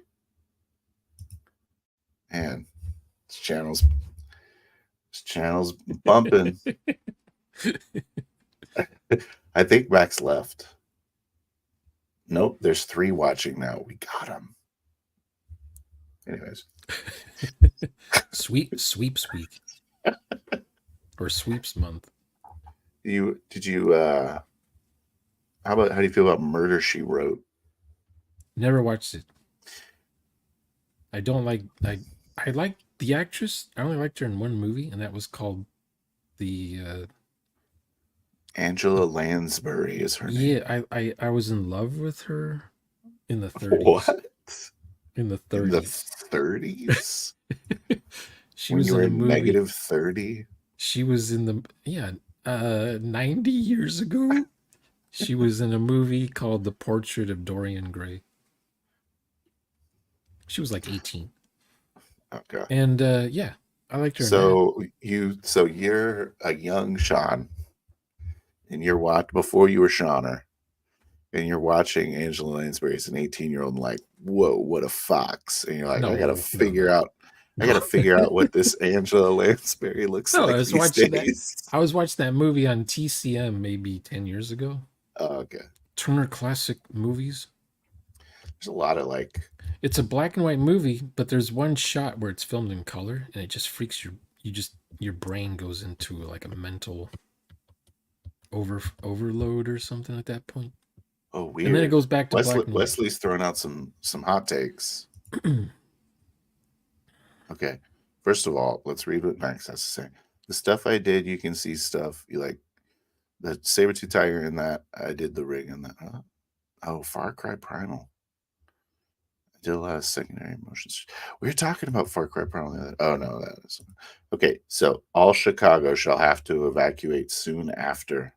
Man, this channel's bumping. I think Max left. Nope, there's 3 watching now. We got him. Anyways. Sweeps week or sweeps month. Did you how do you feel about Murder She Wrote? Never watched it. I don't like I like the actress. I only liked her in one movie, and that was called the Angela Lansbury is her name. yeah, I was in love with her in the 30s. What? In the In the 30s. 30s? She When was you in were a in movie. negative 30? She was in the 90 years ago. She was in a movie called The Portrait of Dorian Gray. She was like 18. Okay. And yeah, I liked her in that. So you're a young Sean, and before you were Shonner, and you're watching Angela Lansbury as an 18-year-old and like, whoa, what a fox. And you're like, I gotta No, no, figure no. out I No. gotta figure out what this Angela Lansbury looks No, I like was these watching that. days. I was watching that movie on TCM maybe 10 years ago. Oh, okay. Turner Classic Movies. There's a lot of like, It's a black and white movie, but there's one shot where it's filmed in color, and it just freaks your brain goes into like a mental overload or something at that point. oh, And then it weird. goes back to black and white. Wesley's throwing out some hot takes. Okay. First of all, let's read what Max has to say. The stuff I did, you can see stuff you like the saber-tooth tiger in that. I did the rig in that. Oh, Far Cry Primal. I did a lot of secondary motions. We were talking about Far Cry Primal the other. Oh no, that is okay. So all Chicago shall have to evacuate soon after.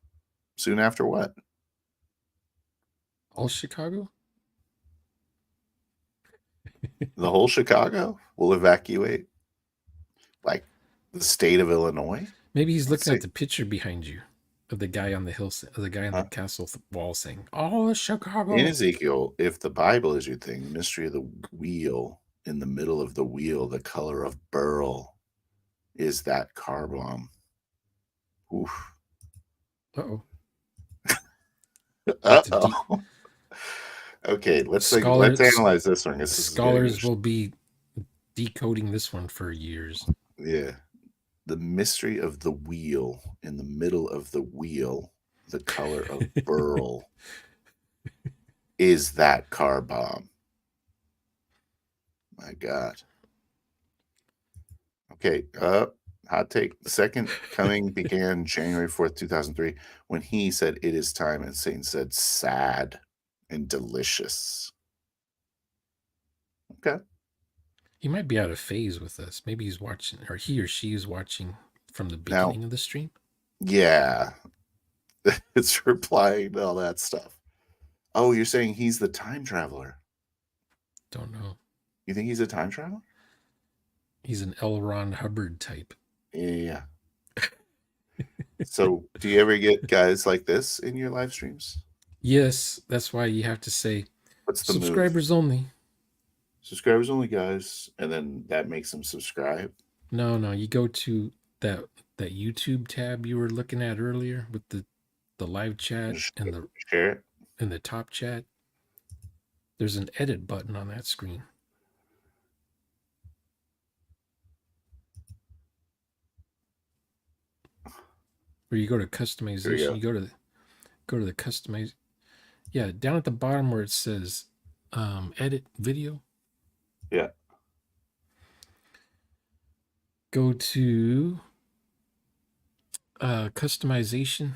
Soon after what? All Chicago? The whole Chicago will evacuate, like the state of Illinois. Maybe he's Let's looking see. at the picture behind you of the guy on the hill, the guy on the Huh? castle wall saying, "All In Chicago." Ezekiel, if the Bible is your thing, the mystery of the wheel, in the middle of the wheel, the color of beryl, is that car bomb. Oof. Uh-oh. Have to Uh-oh. Okay, let's scholars analyze this one. This is very scholars interesting. will be decoding this one for years. Yeah. The mystery of the wheel, in the middle of the wheel, the color of beryl, is that car bomb. My God. Okay, hot take. The second coming began January 4th, 2003, when he said, "It is time," and Satan said, "Sad and delicious." Okay. He might be out of phase with us. Maybe he's watching, or he or she is watching from the Now, beginning of the stream. yeah, it's replying to all that stuff. Oh, you're saying he's the time traveler. Don't know. You think he's a time traveler? He's an L. Ron Hubbard type. Yeah. So, do you ever get guys like this in your live streams? Yes, that's why you have to say What's the move? subscribers only. Subscribers only, guys, and then that makes them subscribe. No, you go to that YouTube tab you were looking at earlier with the live chat and Share it. the top chat. There's an edit button on that screen. Where you go to customization, you go to the customize. Yeah, down at the bottom where it says edit video. Yeah. Go to customization.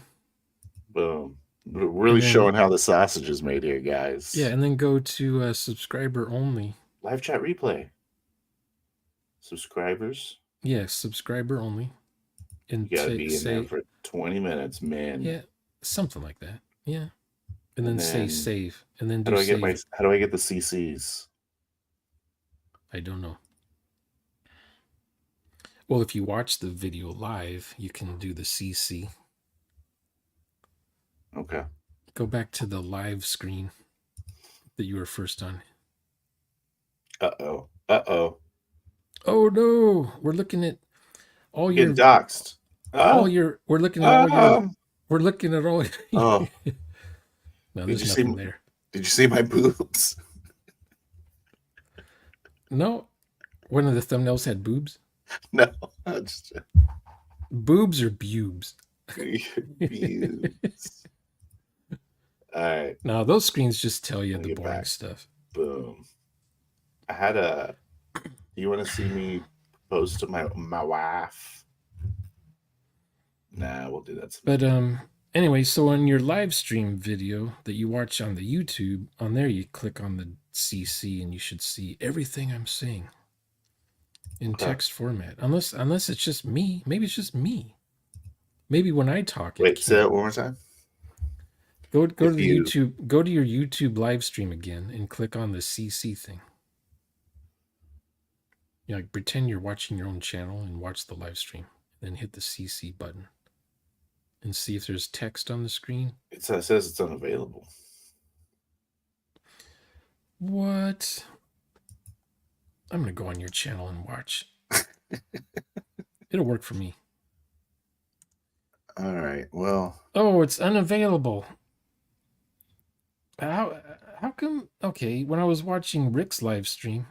Boom. We're really And then, showing how the sausage is made here, yeah, guys. and then go to subscriber only. Live chat replay. Subscribers. Yeah, subscriber only. And You gotta be in there say, for 20 minutes, man. yeah, something like that. Yeah. And And then say then save. And then how do do I get my save. how do I get the CCs? I don't know. Well, if you watch the video live, you can do the CC. Okay. Go back to the live screen that you were first on. Uh-oh. Uh-oh. Oh no, we're looking at all Getting your doxxed. Oh. we're looking at all your Oh. we're looking at all Oh. no, Did there's you see nothing there. did you see my boobs? No, one of the thumbnails had boobs. No. I just Boobs or bubes? boobs. All right. No, those screens just tell you Let me the get boring back. stuff. Boom. I had a. Do you want to see me post to my wife? Nah, we'll do that But sometime. anyway, so on your live stream video that you watch on the YouTube, on there you click on the CC and you should see everything I'm saying in Okay. text format. Unless it's just me. Maybe it's just me. Maybe when I talk it Wait, say can't. that one more time. Go to If the you YouTube, go to your YouTube live stream again and click on the CC thing. You like pretend you're watching your own channel and watch the live stream. Then hit the CC button and see if there's text on the screen. it says it's unavailable. What? I'm gonna go on your channel and watch. It'll work for me. All right. Well, Oh, it's unavailable. How come? Okay, when I was watching Rick's live stream,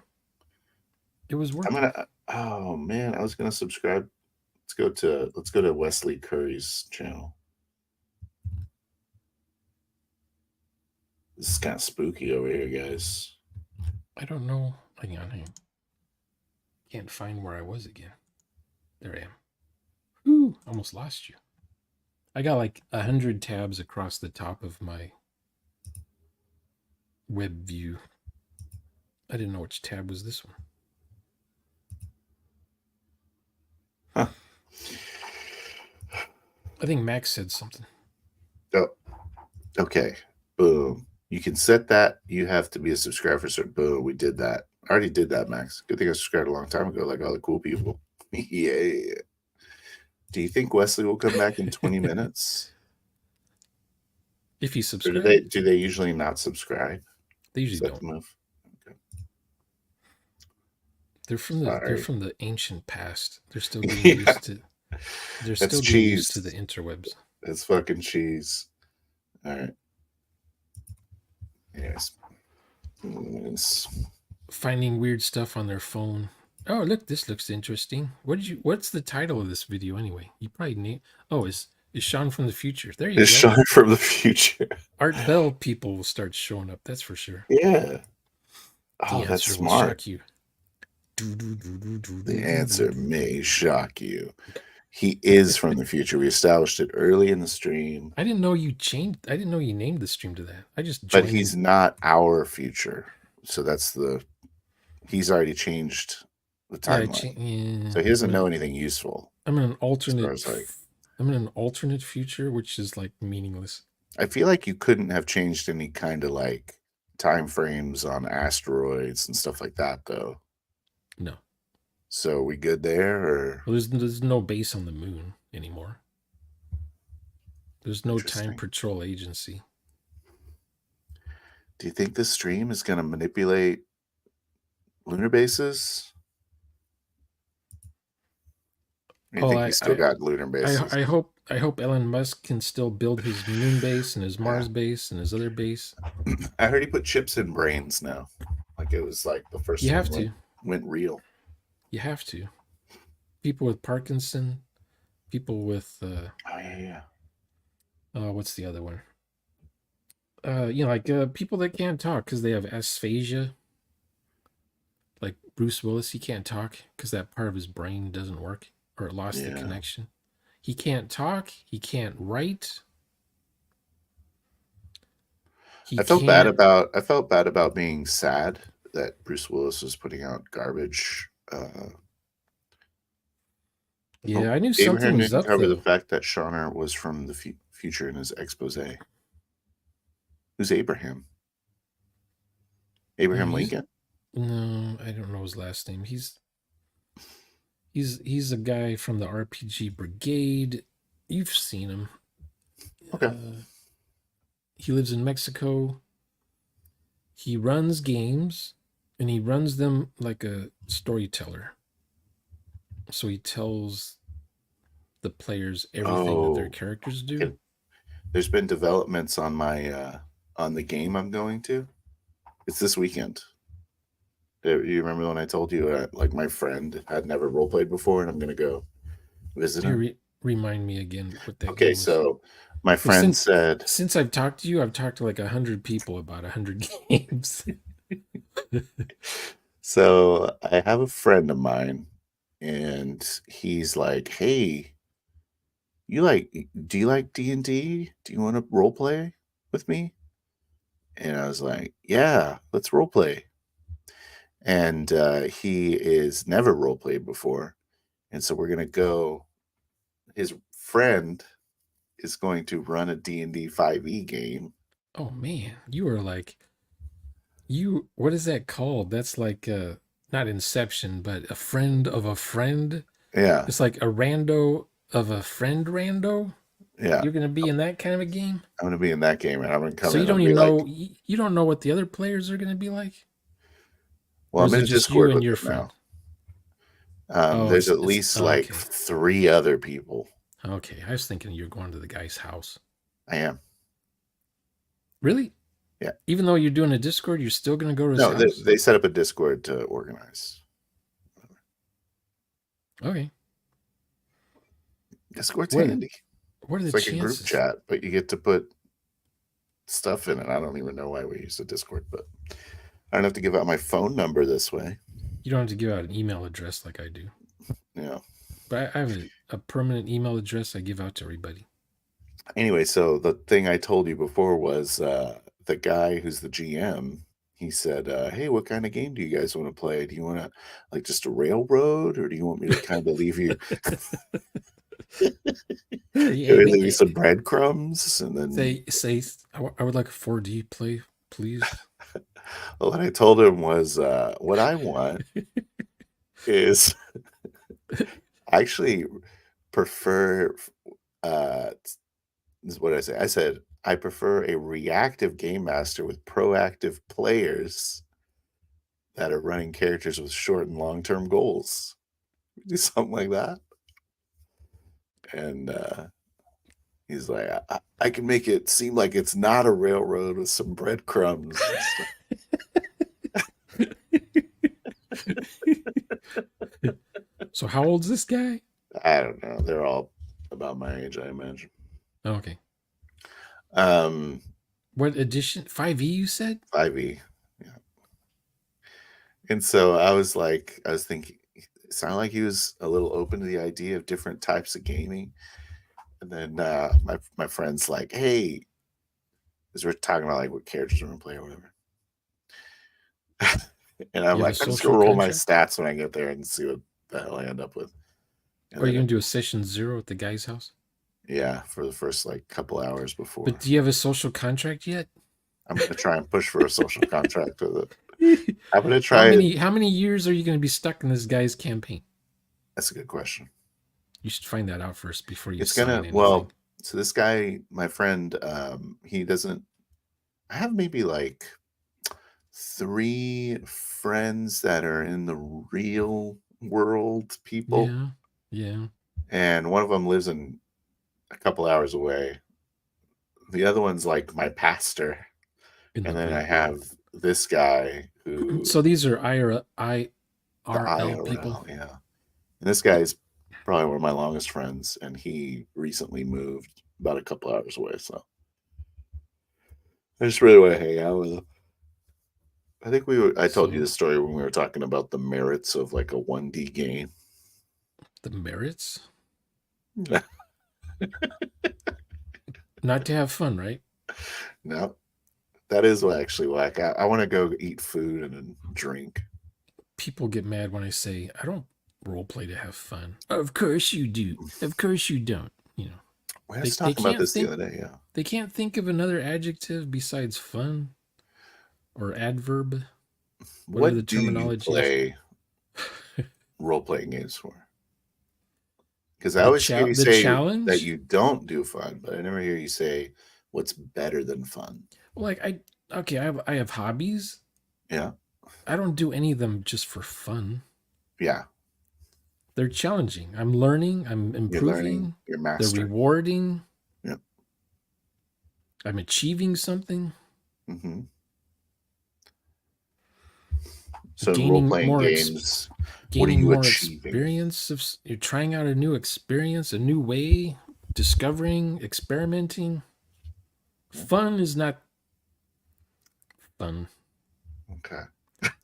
it was I'm working. gonna. Oh man, I was gonna subscribe. Let's go to Wesley Curry's channel. This is kind of spooky over here, guys. I don't know. Hang on. Can't find where I was again. There I am. Ooh, almost lost you. I got like 100 tabs across the top of my web view. I didn't know which tab was this one. Huh. I think Max said something. Oh, okay. Boom. You can set that. You have to be a subscriber. So boom, we did that. I already did that, Max. Good thing I subscribed a long time ago, like all the cool people. Yeah. Do you think Wesley will come back in 20 minutes? If you Or subscribe, do they usually not subscribe? they Is usually that the don't. move? Okay. They're Sorry. from the ancient past. They're still getting Yeah, used to. They're that's still getting used to the cheese. interwebs. That's fucking cheese. All right. Yes. Finding weird stuff on their phone. Oh, look, this looks interesting. What's the title of this video anyway? You probably name. Oh, is Sean from the future. There you It's go. Sean from the future. Art Bell people will start showing up, that's for sure. Yeah. Oh, The that's answer will smart. shock you. The answer may shock you. He is from the future. We established it early in the stream. I didn't know you named the stream to that. I just But joined he's in. not our future. So he's already changed the timeline. Yeah, So he doesn't know anything useful. I'm in an As far as I'm in an alternate future, which is like meaningless. I feel like you couldn't have changed any kind of like time frames on asteroids and stuff like that, though. No. So we good there, or Well, there's no base on the moon anymore. There's no time patrol agency. do you think this stream is going to manipulate lunar bases? Or do you think we still got lunar bases? I hope Elon Musk can still build his moon base and his Mars base and his other base. I heard he put chips in brains now. Like it was like the first one went real. You have to. People with Parkinson, people with what's the other one? Like people that can't talk because they have aphasia. Like Bruce Willis, he can't talk because that part of his brain doesn't work or it lost the Yeah. connection. He can't talk. He can't write. He can't. I felt bad about being sad that Bruce Willis was putting out garbage. Yeah, Oh, I knew something Abraham was didn't up cover the though. fact that Shonner was from the future in his expose. Who's Abraham? No, Abraham he's Lincoln? no, I don't know his last name. He's a guy from the RPG Brigade. You've seen him. Okay. He lives in Mexico. He runs games and he runs them like a storyteller. So he tells the players everything that their Oh, characters do. okay. There's been developments on my on the game I'm going to. It's this weekend. You remember when I told you like my friend had never role played before, and I'm gonna go visit Here, him? remind me again what that Okay, game was. so my Because friend said, since I've talked to you, I've talked to like 100 people about 100 games. so I have a friend of mine, and he's like, "Hey, do you like D&D? Do you want to role play with me?" And I was like, "Yeah, let's role play." And he is never role played before, and so we're gonna go. His friend is going to run a D&D 5e game. Oh man, you are like you. What is that called? That's like not Inception, but a friend of a friend. Yeah, It's like a rando of a friend rando. yeah. You're gonna be in that kind of a game. I'm gonna be in that game, and I'm gonna come So in you don't and be even like, know you don't know what the other players are gonna be like, "Well, or I'm is in it a just you Discord and with your them now." friend? Oh, There's at it's least like okay. 3 other people. Okay, I was thinking you're going to the guy's house. I am. Really? Yeah. Even though you're doing a Discord, you're still gonna go to his No, house? they set up a Discord to organize. Okay. Discord's What are the handy. what are the It's like a group chances? chat, but you get to put stuff in it. I don't even know why we use the Discord, but I don't have to give out my phone number this way. You don't have to give out an email address like I do. Yeah. But I have a permanent email address I give out to everybody. Anyway, so the thing I told you before was the guy who's the GM. He said, "Hey, what kind of game do you guys want to play? Do you want to like just a railroad, or do you want me to kind of leave you, Yeah, leave you some breadcrumbs?" And then say I would like a 4D play, please. what I told him was, "What I want is I actually prefer this is what I say. I said I prefer a reactive game master with proactive players that are running characters with short and long term goals. Do something like that." And he's like, I can make it seem like it's not a railroad with some breadcrumbs and stuff." So how old's this guy? I don't know. They're all about my age, I imagine. Okay. Um, What edition? 5e you said? 5e. Yeah. And so I was thinking, it sounded like he was a little open to the idea of different types of gaming. And then my friend's like, "Hey," because we're talking about like what characters we're gonna play or whatever. And I'm You have a like, "I'm just social gonna roll my contract? stats when I get there and see what the hell I end up with." And Or are you then, gonna do a session 0 at the guy's house? yeah, for the first like couple hours But before, do you have a social contract yet? I'm gonna try and push for a social contract with it. I'm gonna how try it. many how many years are you gonna be stuck in this guy's campaign? That's a good question. You should find that out first before you It's sign gonna anything. well. So this guy, my friend, he doesn't. I have maybe like 3 friends that are in the real world people, Yeah. Yeah. and one of them lives in a couple hours away. The other one's like my pastor, In and the then I real have world. this guy who So these are the IRL people. IRL, yeah. And this guy's probably one of my longest friends, and he recently moved about a couple hours away, so I just really wanna hang out with him. I think we were I told you So the story when we were talking about the merits of, like, a 1D game. the merits, No, not to have fun, right? no, that is what actually whack. I wanna go eat food and then drink. People get mad when I say I don't role play to have fun. Of course you do. Of course you don't. You know, We were they just they talking about can't this the think other day, yeah. they can't think of another adjective besides fun or adverb, whatever the What do you terminology is. play role-playing games for? Because I always hear you The say that challenge. you don't do fun, but I never hear you say what's better than fun. Well, like I have hobbies. Yeah, I don't do any of them just for fun. yeah, They're challenging. I'm learning. I'm you're learning, improving. you're They're mastering. rewarding. Yep, I'm achieving something. mhm. So in Gaining role-playing more games, what are gaining you more achieving? experience of you're trying out a new experience, a new way, discovering, experimenting. Yeah, Fun is not fun. okay.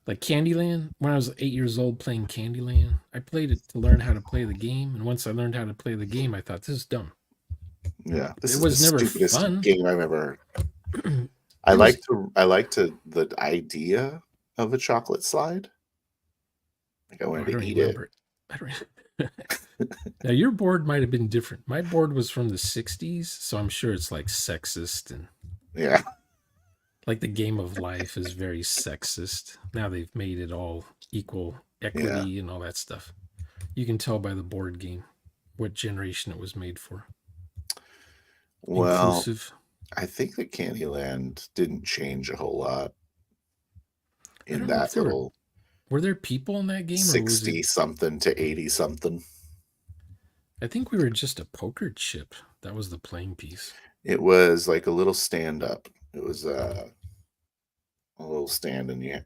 Like Candyland, when I was 8 years old playing Candyland, I played it to learn how to play the game. And once I learned how to play the game, I thought, this is dumb. Yeah, this It is the was never stupidest fun. game I've ever heard. It was, I like to the idea of a chocolate slide. Like, I oh, wanted I don't to eat it. remember it. I don't. Now, your board might have been different. My board was from the 60s, so I'm sure it's like sexist and Yeah, like the game of life is very sexist. Now they've made it all equal yeah. equity and all that stuff. You can tell by the board game what generation it was made for. Well, Inclusive. I think that Candyland didn't change a whole lot I in don't know if that there little were there people in that game, or was it? 60 something to 80 something. I think we were just a poker chip. That was the playing piece. It was like a little stand up. It was a little stand, and you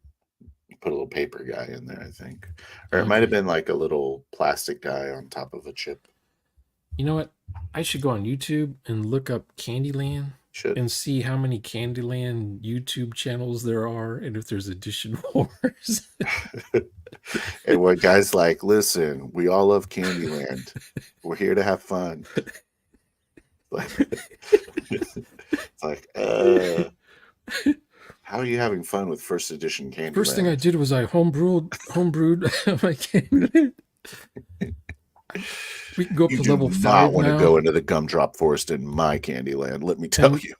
put a little paper guy in there, I think. Or it might have Okay. been like a little plastic guy on top of a chip. You know what? I should go on YouTube and look up Candyland Should. and see how many Candyland YouTube channels there are and if there's edition wars. And what guys like, listen, we all love Candyland. We're here to have fun. It's like, how are you having fun with first edition First thing I Candyland? did was I homebrewed my Candyland. We can go up You to do level not 5 want to go now. into the gumdrop forest in my Candyland, let me tell And you.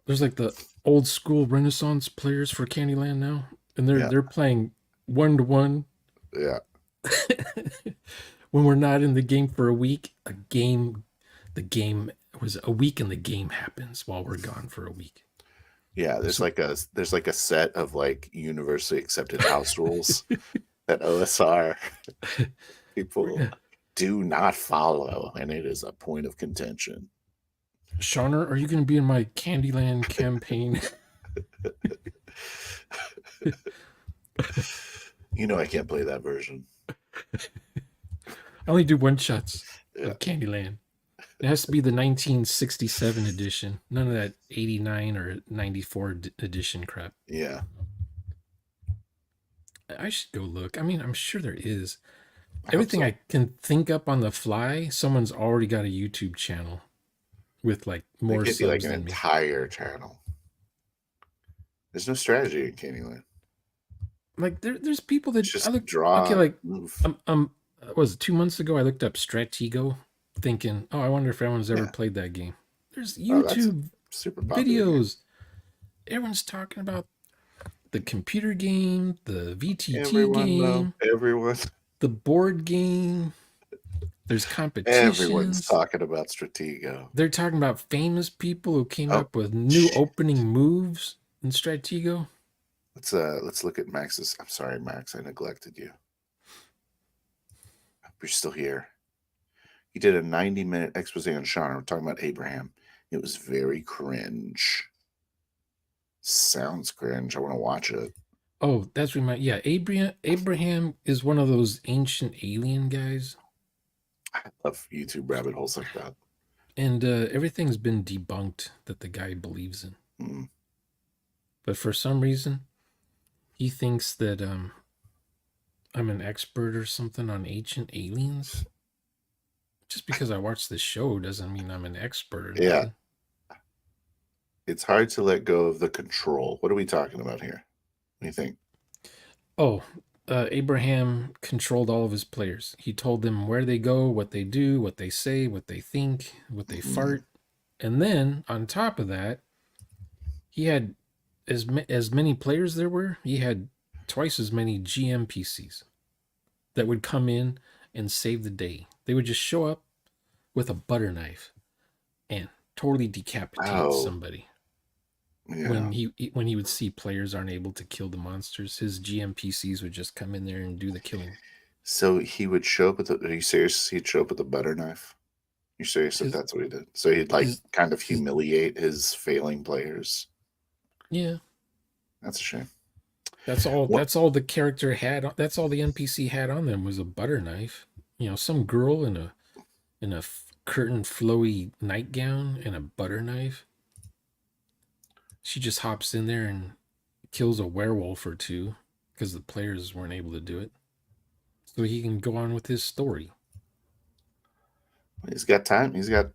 there's like the old school Renaissance players for Candyland now. And they're Yeah, they're playing 1-to-1. yeah, When we're not in the game for a week, the game was a week and the game happens while we're gone for a week. yeah. So There's like a set of like universally accepted house rules that OSR people do not follow, and it is a point of contention. Shonner, are you going to be in my Candyland campaign? You know I can't play that version. I only do one shots Yeah, of Candyland. It has to be the 1967 edition. None of that 89 or 94 edition crap. yeah. I should go look. I mean, I'm sure there is. I hope Everything so. I can think up on the fly, someone's already got a YouTube channel with like They more give you like subs an than me. entire channel. There's no strategy in Candyland. Like there's people It's that I just look okay. draw, Like move. was it 2 months ago? I looked up Stratego, thinking, oh, I wonder if anyone's ever Yeah. played that game. There's Oh, that's a YouTube super popular game. videos. Everyone's talking about the computer game, the VTT Everyone though, game, the board game. There's everyone's competitions. talking about Stratego. They're talking about famous people who came Oh, up with new shit. opening moves in Stratego. Let's look at Max's. I'm sorry, Max, I neglected you. Hope you're still here. He did a 90-minute expose on Sean. We're talking about Abraham. It was very cringe. Sounds cringe. I want to watch it. Oh, that's yeah. Abraham is one of those ancient alien guys, I love YouTube rabbit holes like that. and everything's been debunked that the guy believes in. Mm. But for some reason, he thinks that I'm an expert or something on ancient aliens. Just because I watch the show doesn't mean I'm an expert or Yeah, nothing. it's hard to let go of the control. What are we talking about here? What do you think? Oh, Abraham controlled all of his players. He told them where they go, what they do, what they say, what they think, what they Mhm. fart. And then on top of that, he had as many players there were, he had twice as many GMPCs that would come in and save the day. They would just show up with a butter knife and totally decapitate Oh, somebody. yeah. When he would see players aren't able to kill the monsters, his GMPCs would just come in there and do the killing. So he would show up with are you serious? He'd show up with a butter knife? You serious that His that's what he did? So he'd like his kind of his humiliate his failing players. yeah. That's a shame. That's all. What? That's all the character had. That's all the NPC had on them was a butter knife. Some girl in a curtain flowy nightgown and a butter knife. She just hops in there and kills a werewolf or two because the players weren't able to do it. So he can go on with his story. He's got time. He's got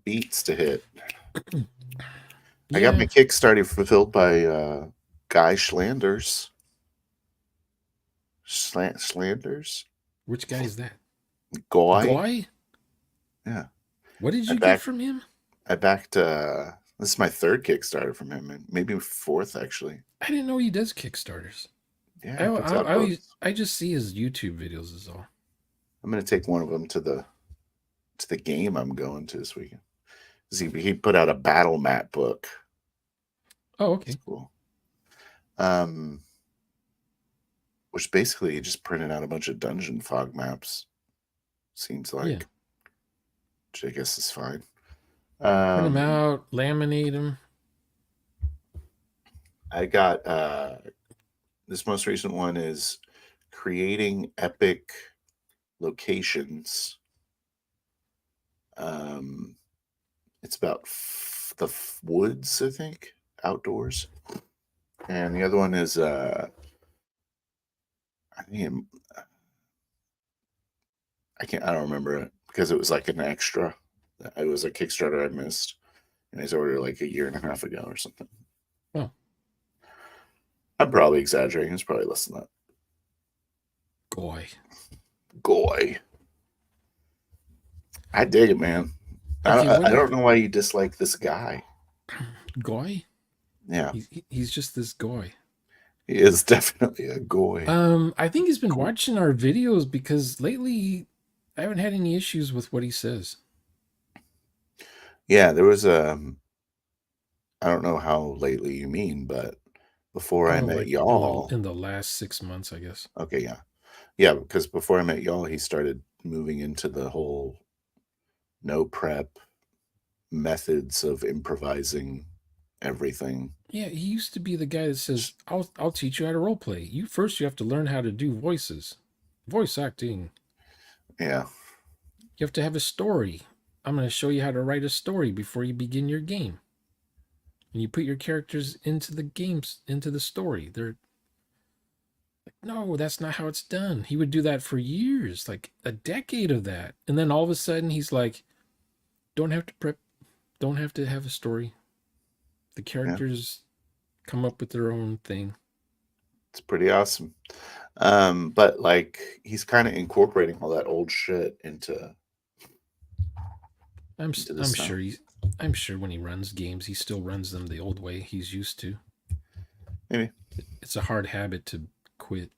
beats to hit. I got my Yeah. Kickstarter fulfilled by Guy Schlanders. Schlanders? Which guy is that? Goy? Goy? Yeah. What did I you get backed from him? I backed this is my third Kickstarter from him, and maybe fourth actually. I didn't know he does Kickstarters. Yeah, he puts out I just see his YouTube videos is all. I'm gonna take one of them to the game I'm going to this weekend. He put out a battle map book. Oh, It's okay. cool. Um, which basically he just printed out a bunch of dungeon fog maps. Seems Yeah. like, which I guess is fine. Print them Um, out, laminate them. I got this most recent one is creating epic locations. Um, it's about woods, I think, outdoors. And the other one is I think I don't remember it because it was like an extra. It was a Kickstarter I missed, and I ordered like a year and a half ago or something. Oh, I'm probably exaggerating. It's probably less than that. Goy. Goy. I dig it, man. Okay, I don't know why you dislike this guy. Goy? Yeah, He's just this Goy. he is definitely a goy. I think he's been Cool. watching our videos because lately I haven't had any issues with what he says. Yeah, there was I don't know how lately you mean, but before I Oh, met like y'all, in the last 6 months, I guess. okay, yeah. Yeah, because before I met y'all, he started moving into the whole no prep methods of improvising everything. Yeah, he used to be the guy that says, I'll teach you how to role play. You have to learn how to do voices. Voice acting. Yeah, You have to have a story. I'm going to show you how to write a story before you begin your game. And you put your characters into the games, into the story. They're like, no, that's not how it's done. He would do that for years, like a decade of that. And then all of a sudden he's like, don't have to prep, don't have to have a story. The yeah, characters come up with their own thing. it's pretty awesome. But like he's kind of incorporating all that old shit into I'm this sure now. I'm sure when he runs games, he still runs them the old way he's used to. Maybe. It's a hard habit to quit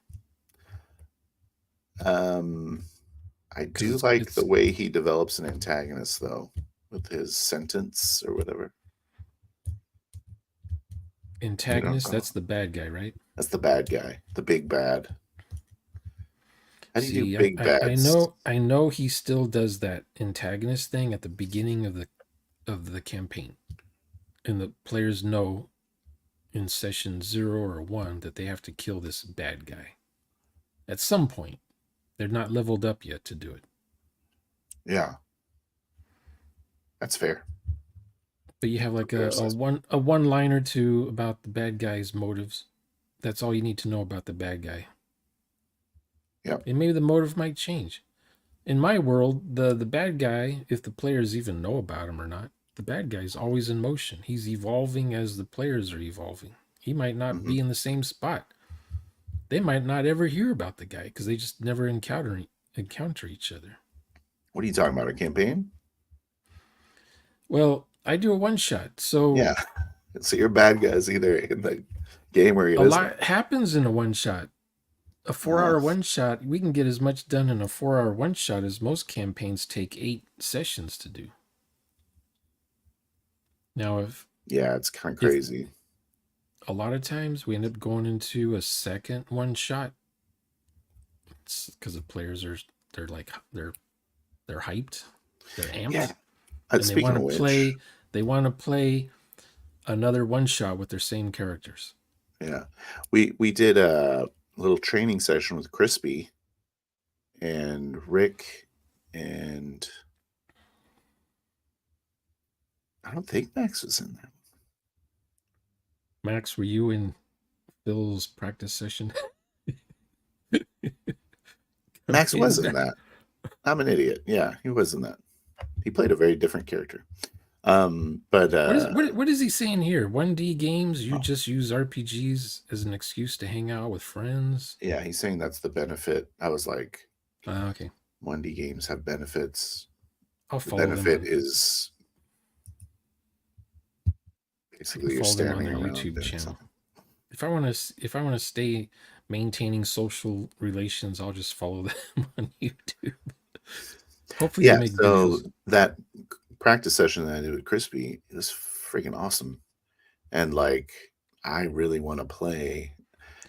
Um, I because do like the it's way he develops an antagonist though, with his sentence or whatever. You don't antagonist. know. That's the bad guy, right? That's the bad guy, the big bad. How do you do See, big bads? I know he still does that antagonist thing at the beginning of the campaign, and the players know in session 0 or 1 that they have to kill this bad guy at some point. They're not leveled up yet to do it. Yeah, that's fair. But you have like Fair a assessment. one line or two about the bad guy's motives that's all you need to know about the bad guy. Yep. And maybe the motive might change. In my world, the bad guy, if the players even know about him or not, the bad guy's always in motion. He's evolving as the players are evolving. He might not Hmm. be in the same spot. They might not ever hear about the guy because they just never encounter each other. What are you talking about? A campaign? Well, I do a one shot, so Yeah. So your bad guys either in the game or he a isn't. lot happens in a one shot. A 4 hour Oh, one shot, we can get as much done in a 4 hour one shot as most campaigns take 8 sessions to do. Now, yeah, it's kind of if crazy. a lot of times we end up going into a second one shot, it's because the players they're like they're hyped, they're Yeah. amped, and they Speaking want of to which, play. They want to play another one shot with their same characters. yeah, we did a little training session with Crispy and Rick, and I don't think Max was in there. Max, were you in Phil's practice session? Max was in that. I'm an idiot. Yeah, he was in that. He played a very different character. But What is he saying here? 1D games, you oh, just use RPGs as an excuse to hang out with friends. yeah, he's saying that's the benefit. I was like, Okay, 1D games have benefits. I'll The follow them benefit on. is I can basically you're follow them on standing their around YouTube doing channel. something. If I want to stay maintaining social relations, I'll just follow them on YouTube. Hopefully, they Yeah, make so videos. that practice session that I did with Crispy was freaking awesome. And like, I really want to play.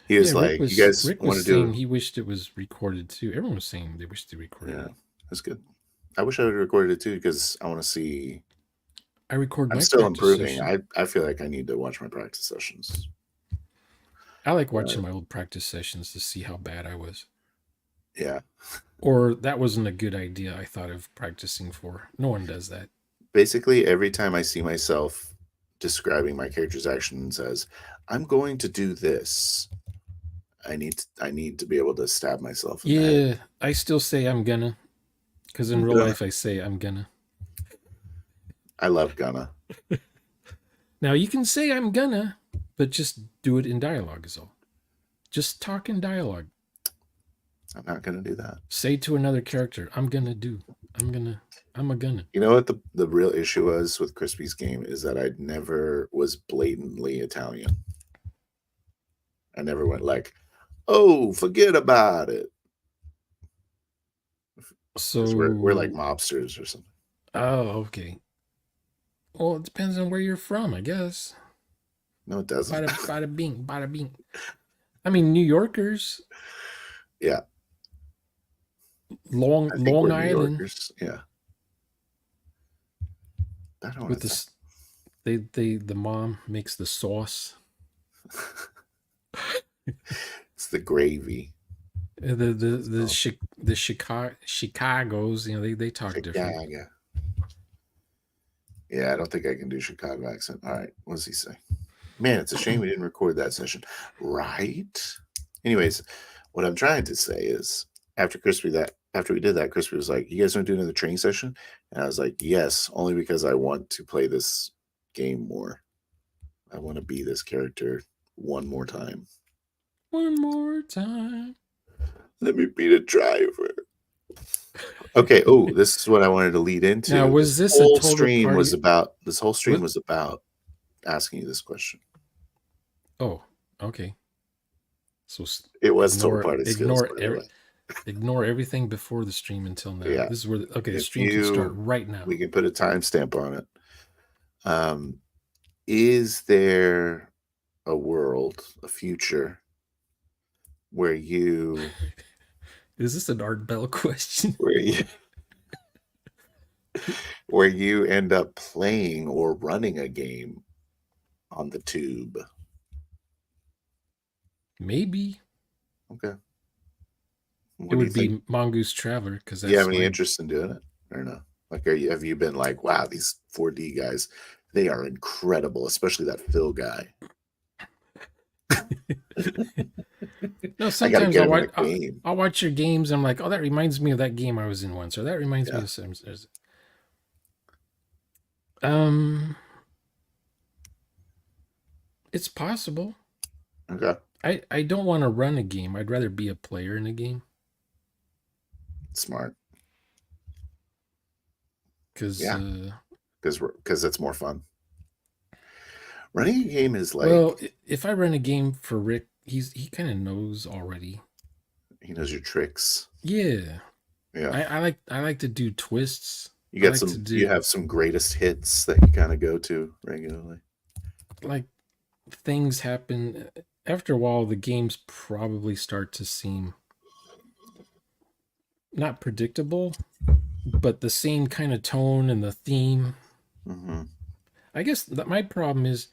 He Yeah, was like, "You guys Rick want was to saying do?" he wished it was recorded too. Everyone was saying they wished they recorded Yeah, it. that's good. I wish I would have recorded it too because I want to see. I record I'm my still practice improving. session. I feel like I need to watch my practice sessions. I like watching But my old practice sessions to see how bad I was. yeah, Or that wasn't a good idea I thought of practicing for. No one does that. basically every time I see myself describing my character's actions as "I'm going to do this," I need to be able to stab myself in the head. Yeah, I still say I'm gonna. Because in I'm real gonna. life, I say I'm gonna. I love gonna. Now, you can say I'm gonna, but just do it in dialogue, is all. Just talk in dialogue. I'm not gonna do that. Say to another character, I'm gonna do. I'm gonna. I'm a gonna. You know what the real issue was with Crispy's game is that I never was blatantly Italian. I never went like, "Oh, forget about it," because we're like So, mobsters or something. oh, okay. Well, it depends on where you're from, I guess. No, it doesn't. Bada bing, bada bing. I mean, New Yorkers, Yeah, I think Long we're New Island, Yorkers. Yeah, I don't with want to this, the mom makes the sauce. think. It's the gravy. So, The Chicago's, they talk different. Chicago. Yeah, I don't think I can do Chicago accent. All right, what does he say? Man, it's a shame we didn't record that session. Right? Anyways, what I'm trying to say is after we did that, Crispy was like, "You guys want to do another training session?" And I was like, "Yes, only because I want to play this game more. I want to be this character one more time. One more time. Let me be the driver." Okay. Oh, this is what I wanted to lead Now, into. was this a total party? This whole stream What? was about asking you this question. Oh, okay. So It was total ignore party skills, ignore by the every, way. ignore everything before the stream until now. Yeah. This is where okay, the If stream can start you right now. We can put a timestamp on it. Is there a world, a future where you Is this an Art Bell question? where you where you end up playing or running a game on the tube? Maybe Okay. it What do you would think? be Mongoose Traveler because Do you have that's any my. interest in doing it or no? Like, have you been like, wow, these 4D guys, they are incredible, especially that Phil guy. No, I got to sometimes get him in a game. I'll watch your games. I'm like, oh, that reminds me of that game I was in once, or that reminds me Yeah. of some. Um, it's possible. Okay. I don't want to run a game. I'd rather be a player in a game Smart. because Yeah. Because it's more fun. Running a game is well, like if I run a game for Rick, he kind of knows already. he knows your tricks. Yeah, Yeah. I like to do twists. You I got like to some. You do have some greatest hits that you kind of go to regularly. like things happen. After a while, the games probably start to seem not predictable, but the same kind of tone and the theme. Mm-hmm. I guess that my problem is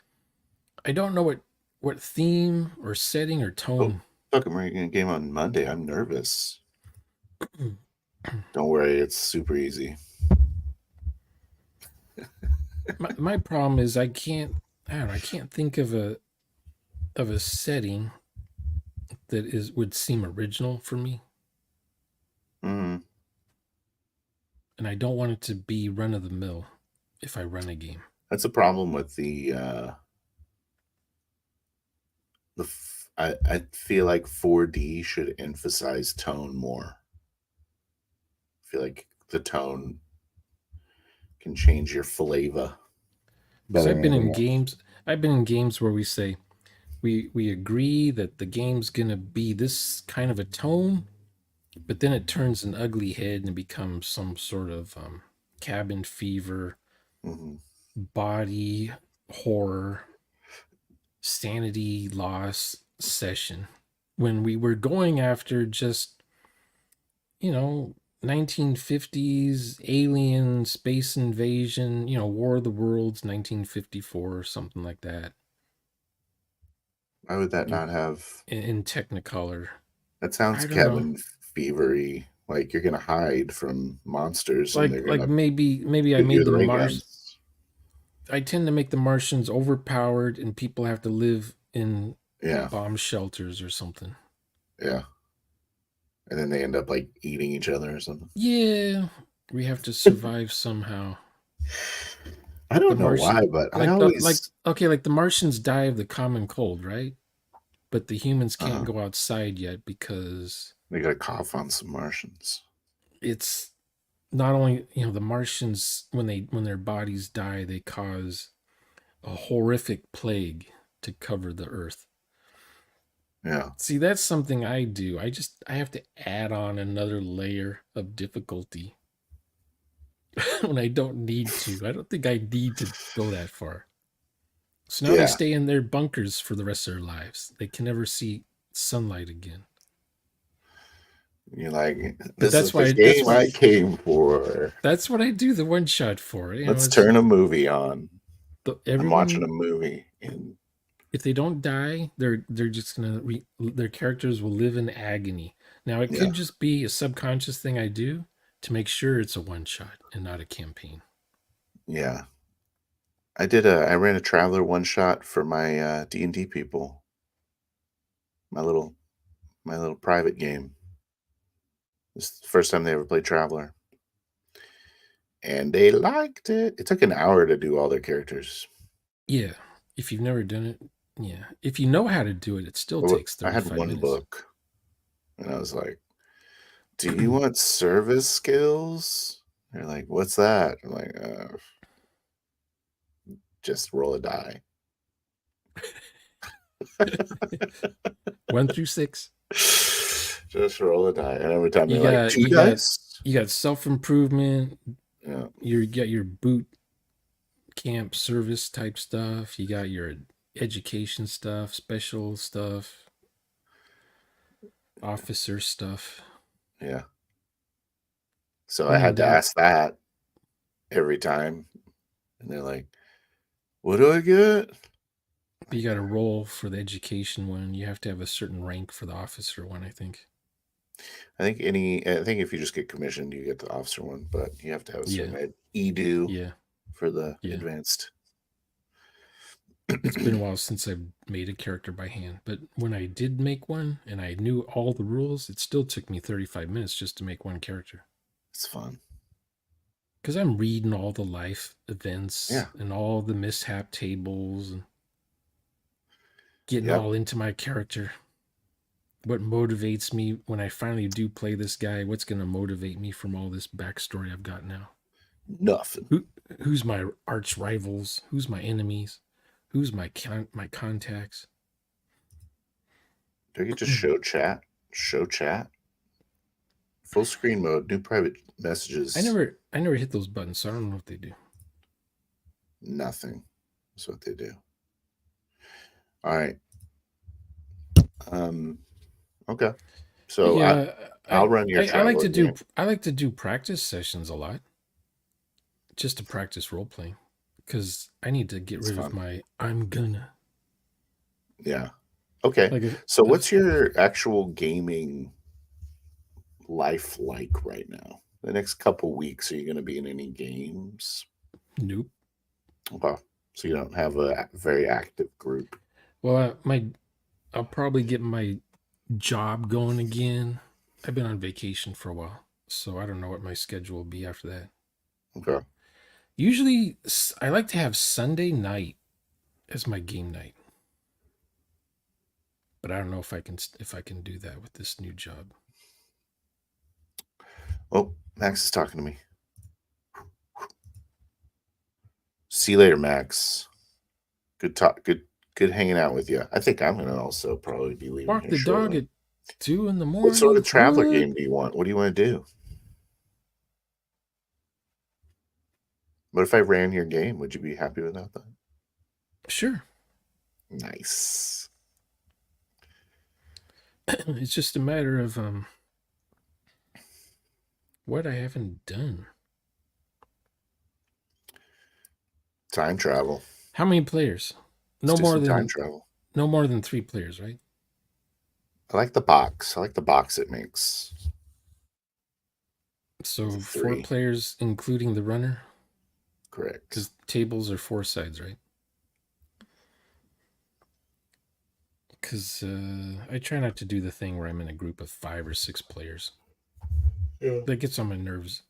I don't know what theme or setting or Oh, tone. fuck! I'm running a game on Monday. I'm nervous. Don't worry, it's super easy. My problem is I don't know, I can't think of a setting that is would seem original for me, Mm-hmm. and I don't want it to be run of the mill if I run a game. That's a problem with I feel like 4D should emphasize tone more. I feel like the tone can change your flavor Because better than anything else. I've been in games where we say we agree that the game's gonna be this kind of a tone, but then it turns an ugly head and becomes some sort of cabin fever, Mm-hmm. body horror, sanity loss session. When we were going after just, you know, 1950s alien space invasion, War of the Worlds 1954 or something like that Why would that in, not have? in Technicolor. That sounds I don't know. cabin fevery. Like you're gonna hide from monsters and they're Like gonna maybe I shoot you made with the ray Mars. guns. I tend to make the Martians overpowered and people have to live in Yeah, bomb shelters or something. yeah. And then they end up like eating each other or something. Yeah, we have to survive somehow. I The don't know Martian, why, but I always like the Martians die of the common cold, right? But the humans can't uh, go outside yet because they got to cough on some Martians. it's not only the Martians when their bodies die, they cause a horrific plague to cover the Earth. Yeah, See, that's something I do. I have to add on another layer of difficulty when I don't need to. I don't think I need to go that far. So now they yeah. stay in their bunkers for the rest of their lives. They can never see sunlight again. You're like, But this is the game I came for. that's what I do the one shot for. Let's It's turn a movie on. I'm watching a everyone. movie, and If they don't die, they're just their characters will live in agony. Now it yeah, could just be a subconscious thing I do to make sure it's a one shot and not a campaign. yeah. I ran a Traveler one shot for my D&D people. My little my little private game. This is the first time they ever played Traveler, and they liked it. It took an hour to do all their characters. Yeah, if you've never done it, yeah, if you know how to do it, it still takes I had 35 one minutes. book, and I was like, "Do you want service skills?" They're like, "What's that?" I'm like, "Just roll a die." 1 through 6. Just roll a die, and every time You they're like, got 2 you got dice?" you got self improvement. Yeah, You got your boot camp service type stuff. You got your education stuff, special stuff, officer stuff. yeah. So I When in had to doubt, ask that every time, and they're like, "What do I get?" you Like, got to roll for the education one. You have to have a certain rank for the officer one, I think. I think if you just get commissioned, you get the officer one, but you have to have a Yeah, certain edu yeah, for the yeah. advanced. It's been a while since I've made a character by hand, but when I did make one and I knew all the rules, it still took me 35 minutes just to make one character. It's fun. Because I'm reading all the life events Yeah. and all the mishap tables and getting Yep. all into my character. What motivates me when I finally do play this guy? What's going to motivate me from all this backstory I've got now? Nothing. Who's my arch rivals? Who's my enemies? Who's my contacts? Do you just show chat? Show chat. Full screen mode. New private messages. I never hit those buttons, so I don't know what they do. Nothing. That's what they do. All right. Okay. So yeah, I'll run your I like to do game. I like to do practice sessions a lot, just to practice role playing, because I need to get It's rid of fun. my I'm gonna. Yeah. Okay. Like So what's your actual gaming life like right now? The next couple weeks, are you going to be in any games? nope. Okay. So you don't have a very active group. Well, I'll probably get my job going again. I've been on vacation for a while, so I don't know what my schedule will be after that. Okay. Usually, I like to have Sunday night as my game night, but I don't know if I can do that with this new job. Oh, Max is talking to me. See you later, Max. Good talk. Good hanging out with you. I think I'm going to also probably be leaving Walk here the dog shortly. at 2 in the What sort morning. of traveler What? game do you want? What do you want to do? What if I ran your game? Would you be happy with that? Sure. Nice. It's just a matter of what I haven't done. Time travel. How many players? Let's do some time travel. No more than 3 players, right? I like the box. I like the box it makes. So 4 3. players, including the runner. Correct. Because tables are 4 sides, right? Because I try not to do the thing where I'm in a group of 5 or 6 players. Yeah. That gets on my nerves.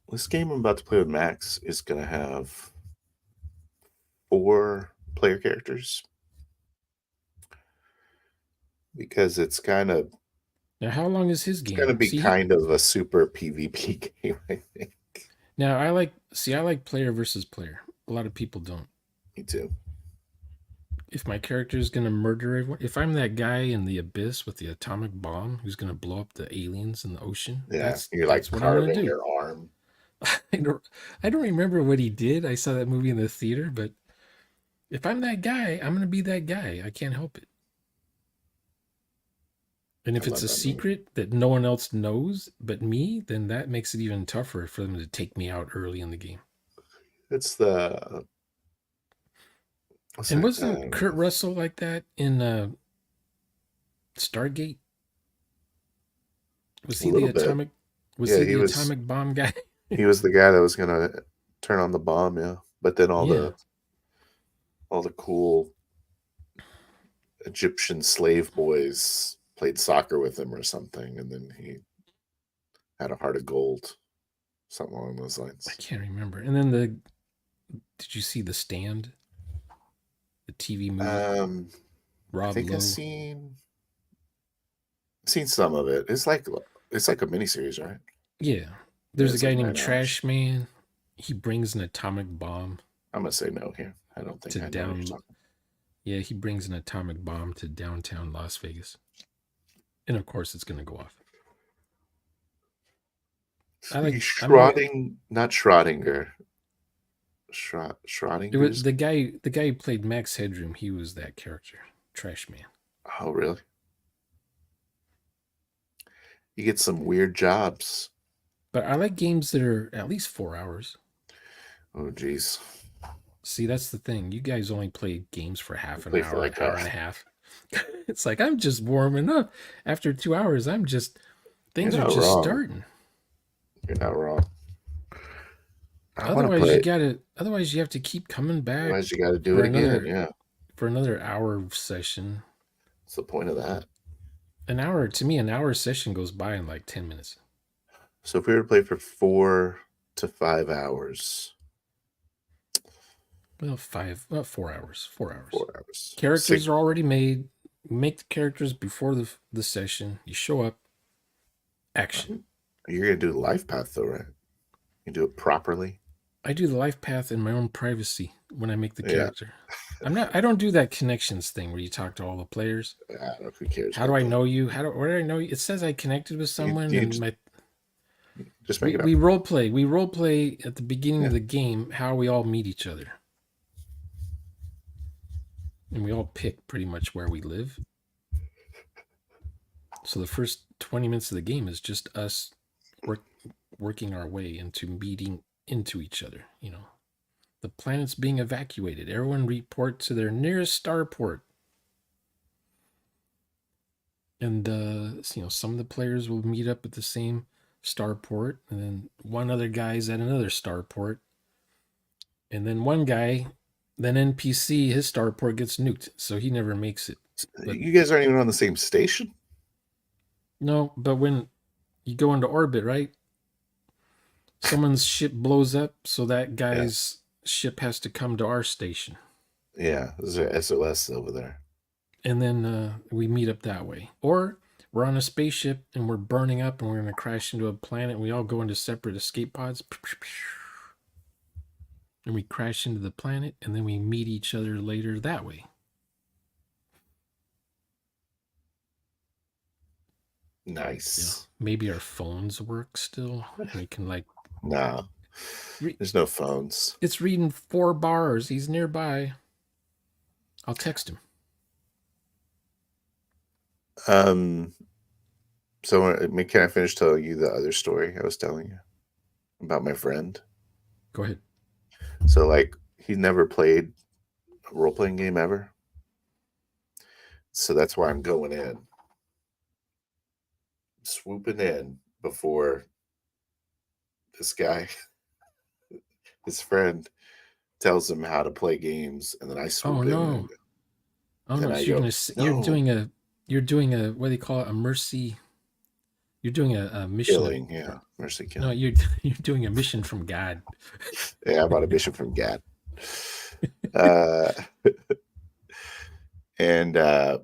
This game I'm about to play with Max is going to have 4 player characters. Because it's kind of... Now, how long is his game? It's going to be kind of a super PvP game, I think. Now, I like player versus player. A lot of people don't. Me too. If my character is going to murder everyone, if I'm that guy in the abyss with the atomic bomb who's going to blow up the aliens in the ocean, Yeah, you're like that's what I'm going to carving do. your arm. I don't remember what he did. I saw that movie in the theater, but if I'm that guy, I'm going to be that guy. I can't help it. And if it's a secret that no one else knows but me, then that makes it even tougher for them to take me out early in the game. It's the... And wasn't Kurt Russell like that in Stargate? Was he the atomic? Was he the atomic bomb guy? He was the guy that was gonna turn on the bomb, yeah. But then all the cool Egyptian slave boys played soccer with him or something, and then he had a heart of gold, something along those lines. I can't remember. And then did you see The Stand? The TV movie. Rob I think Lowe. I've seen some of it. It's like a miniseries, right? Yeah. There's a guy named Trash Man. He brings an atomic bomb. I'm gonna say no here. I don't think I know what you're talking. Yeah, he brings an atomic bomb to downtown Las Vegas. And of course it's gonna go off. Not Schrodinger. Schrodinger. It was the guy who played Max Headroom. He was that character, Trash Man. Oh, really? You get some weird jobs. But I like games that are at least 4 hours. Oh, geez. See, that's the thing. You guys only play games for half an hour, like hour and a half. It's like I'm just warming up. After 2 hours, things are just starting. You're not wrong. I want to play it. Otherwise you have to keep coming back Otherwise, you got to do for it again. another Yeah. hour session. What's the point of that? An hour session goes by in like 10 minutes. So if we were to play for 4 to 5 hours, Well, 4 hours. 4 hours. 4 hours, Characters six. are already made. Make the characters before the session. You show up. Action. You're gonna do the life path though, right? You do it properly. I do the life path in my own privacy when I make the Yeah. character. I don't do that connections thing where you talk to all the players. I don't know, who cares How do about I that? know you? Where do I know you? It says I connected with You, someone you and just, my just make it up. we role play. We role play at the beginning Yeah. of the game how we all meet each other. And we all pick pretty much where we live. So the first 20 minutes of the game is just us working our way into meeting into each other, you know. The planet's being evacuated. Everyone report to their nearest starport. And some of the players will meet up at the same starport, and then one other guy's at another starport. And then one guy, then NPC, his starport gets nuked, so he never makes it. But You guys aren't even on the same station. no, but when you go into orbit, right? Someone's ship blows up, so that guy's ship has to come to our station. Yeah, there's a SOS over there. And then we meet up that way. Or we're on a spaceship and we're burning up and we're going to crash into a planet. And we all go into separate escape pods. And we crash into the planet and then we meet each other later that way. Nice. Yeah. Maybe our phones work still. We can No, there's no phones. It's reading 4 bars. He's nearby. I'll text him. So can I finish telling you the other story I was telling you about my friend? Go ahead. So he never played a role-playing game ever. So that's why I'm going in. Swooping in before this guy, his friend, tells him how to play games, and then I swoop in. No. Oh no! So you're doing a what do you call it? A mercy. You're doing a mission. Killing, yeah, mercy killing. No, you're doing a mission from God. Yeah, I'm on a mission from God.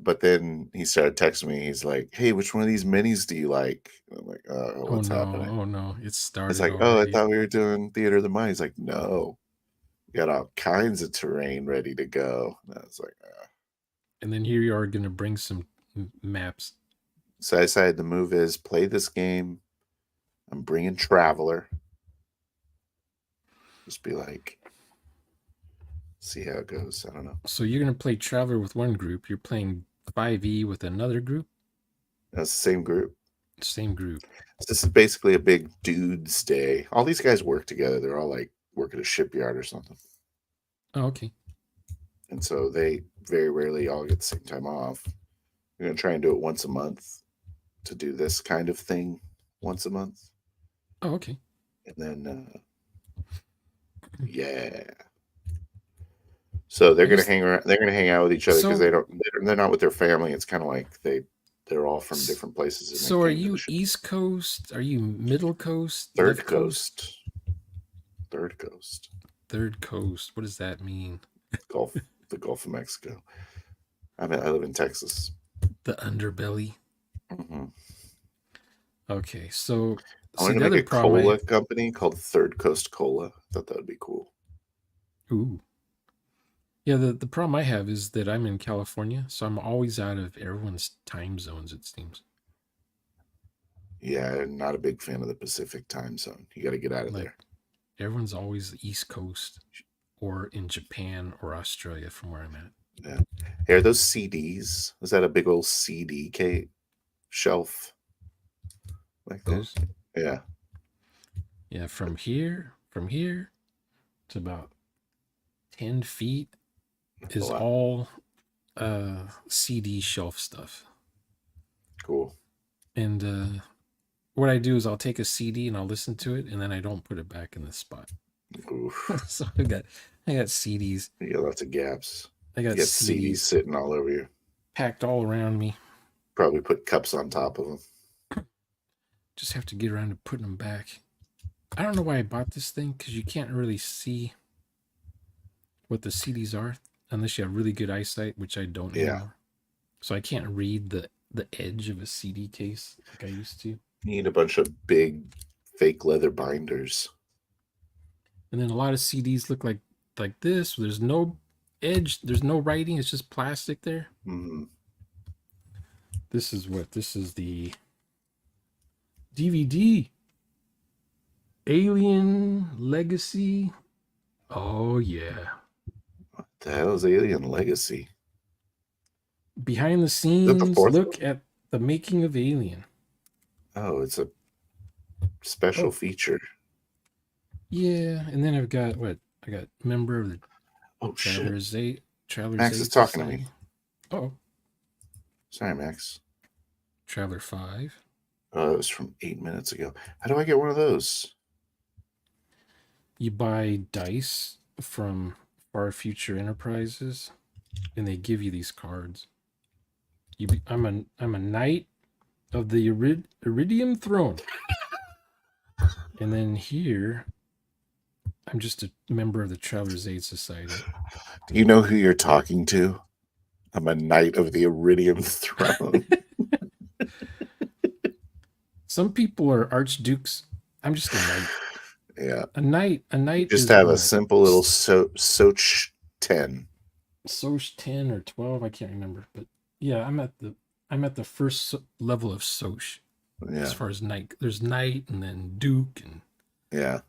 But then he started texting me. He's like, "Hey, which one of these minis do you like?" And I'm like, "Oh, what's happening?" Oh no, it's started. It's like, already. "Oh, I thought we were doing Theater of the Mind." He's like, "No, we got all kinds of terrain ready to go." And I was like, And then here you are going to bring some maps. So I decided the move is play this game. I'm bringing Traveler. Just be like, see how it goes. I don't know. So you're going to play Traveler with one group. You're playing 5e with another group. That's the same group. Same group. This is basically a big dude's day. All these guys work together. They're all work at a shipyard or something. Oh, okay. And so they very rarely all get the same time off. We're going to try and do it once a month to do this kind of thing once a month. Oh, okay. And then, yeah. So they're going to hang around. They're going to hang out with each other because they're not with their family. It's kind of like they're all from different places. So are you East Coast? Are you Middle Coast? Third Coast? Third Coast. Third Coast. What does that mean? The Gulf of Mexico. I live in Texas. The underbelly. Mm-hmm. Okay, so I wanted to make a cola company called Third Coast Cola. I thought that would be cool. Ooh. Yeah, the problem I have is that I'm in California, so I'm always out of everyone's time zones, it seems. Yeah, I'm not a big fan of the Pacific time zone. You got to get out of there. Everyone's always East Coast or in Japan or Australia from where I'm at. Yeah. Hey, are those CDs? Is that a big old CD shelf? Like those? Yeah. Yeah, from here to about 10 feet is all CD shelf stuff. Cool. And what I do is I'll take a CD and I'll listen to it, and then I don't put it back in the spot. Oof. So I got CDs. You got lots of gaps. I got You got CDs CDs sitting all over you. packed all around me. Probably put cups on top of them. Just have to get around to putting them back. I don't know why I bought this thing because you can't really see what the CDs are unless you have really good eyesight, which I don't Yeah. anymore. So I can't read the edge of a CD case like I used to. You need a bunch of big fake leather binders. And then a lot of CDs look like this. There's no edge. There's no writing. It's just plastic there. Mm-hmm. This is the DVD. Alien Legacy. Oh yeah. What the hell is Alien Legacy? Behind the Is that the scenes, fourth look one? at the making of Alien. Oh, it's a special Oh, feature. yeah. And then I've got what? I got member of the Oh shit! Travelers Aid Max is talking to me. Society. Oh, Sorry, Max. Traveler 5. It was from 8 minutes ago. How do I get one of those? You buy dice from Far Future Enterprises, and they give you these cards. I'm a knight of the Iridium Throne, and then here I'm just a member of the Travelers Aid Society. Do you know who you're talking to? I'm a knight of the Iridium Throne. Some people are archdukes. I'm just a knight. Yeah. A knight Just is have a what? simple little Soch 10. Soch 10 or 12, I can't remember, but yeah, I'm at the first level of Soch. Yeah. As far as knight, there's knight and then duke and yeah.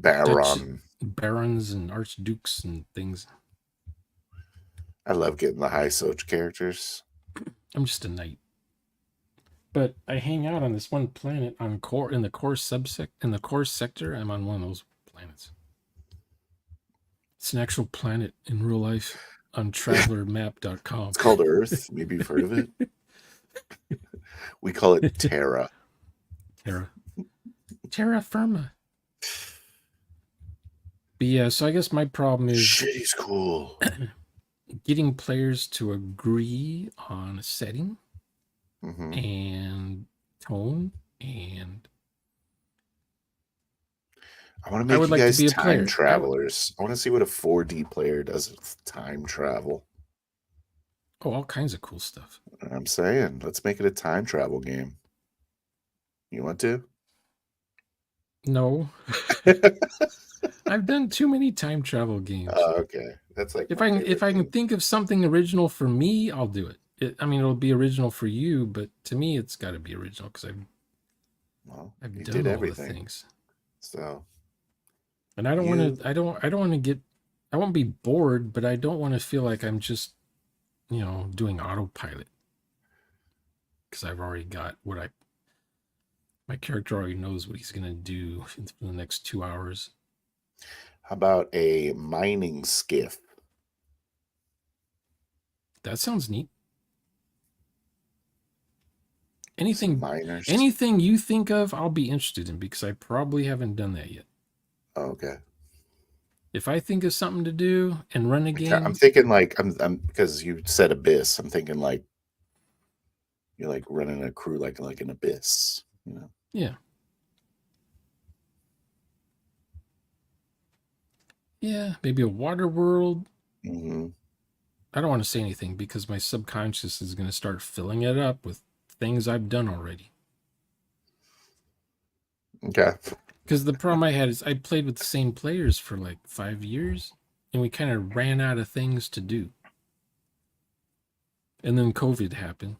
Dutch Baron. barons and archdukes and things. I love getting the high Soch characters. I'm just a knight. But I hang out on this one planet on core in the core sector. I'm on one of those planets. It's an actual planet in real life on travelermap.com. It's called Earth. Maybe you've heard of it. We call it Terra. Terra firma. But yeah, so I guess my problem is Shit, he's cool. getting players to agree on a setting Mm-hmm. and tone, and I want to make would you like to guys be a time player. travelers. I want to see what a 4D player does with time travel. All kinds of cool stuff. I'm saying, let's make it a time travel game. You want to? No. I've done too many time travel games. Okay. That's like if I can think of something original for me, I'll do it. It'll be original for you, but to me, it's got to be original because I've done all everything. The things. So, and I don't want to. I don't want to get. I won't be bored, but I don't want to feel like I'm just, doing autopilot because I've already got my character already knows what he's gonna do for the next 2 hours. How about a mining skiff? That sounds neat. Anything you think of, I'll be interested in because I probably haven't done that yet. Okay. If I think of something to do and run a game, I'm thinking like I'm because you said abyss. I'm thinking like you're like running a crew like an abyss. Yeah. Yeah, maybe a water world. Mm-hmm. I don't want to say anything because my subconscious is going to start filling it up with things I've done already. Okay. Because the problem I had is I played with the same players for like 5 years, and we kind of ran out of things to do. And then COVID happened.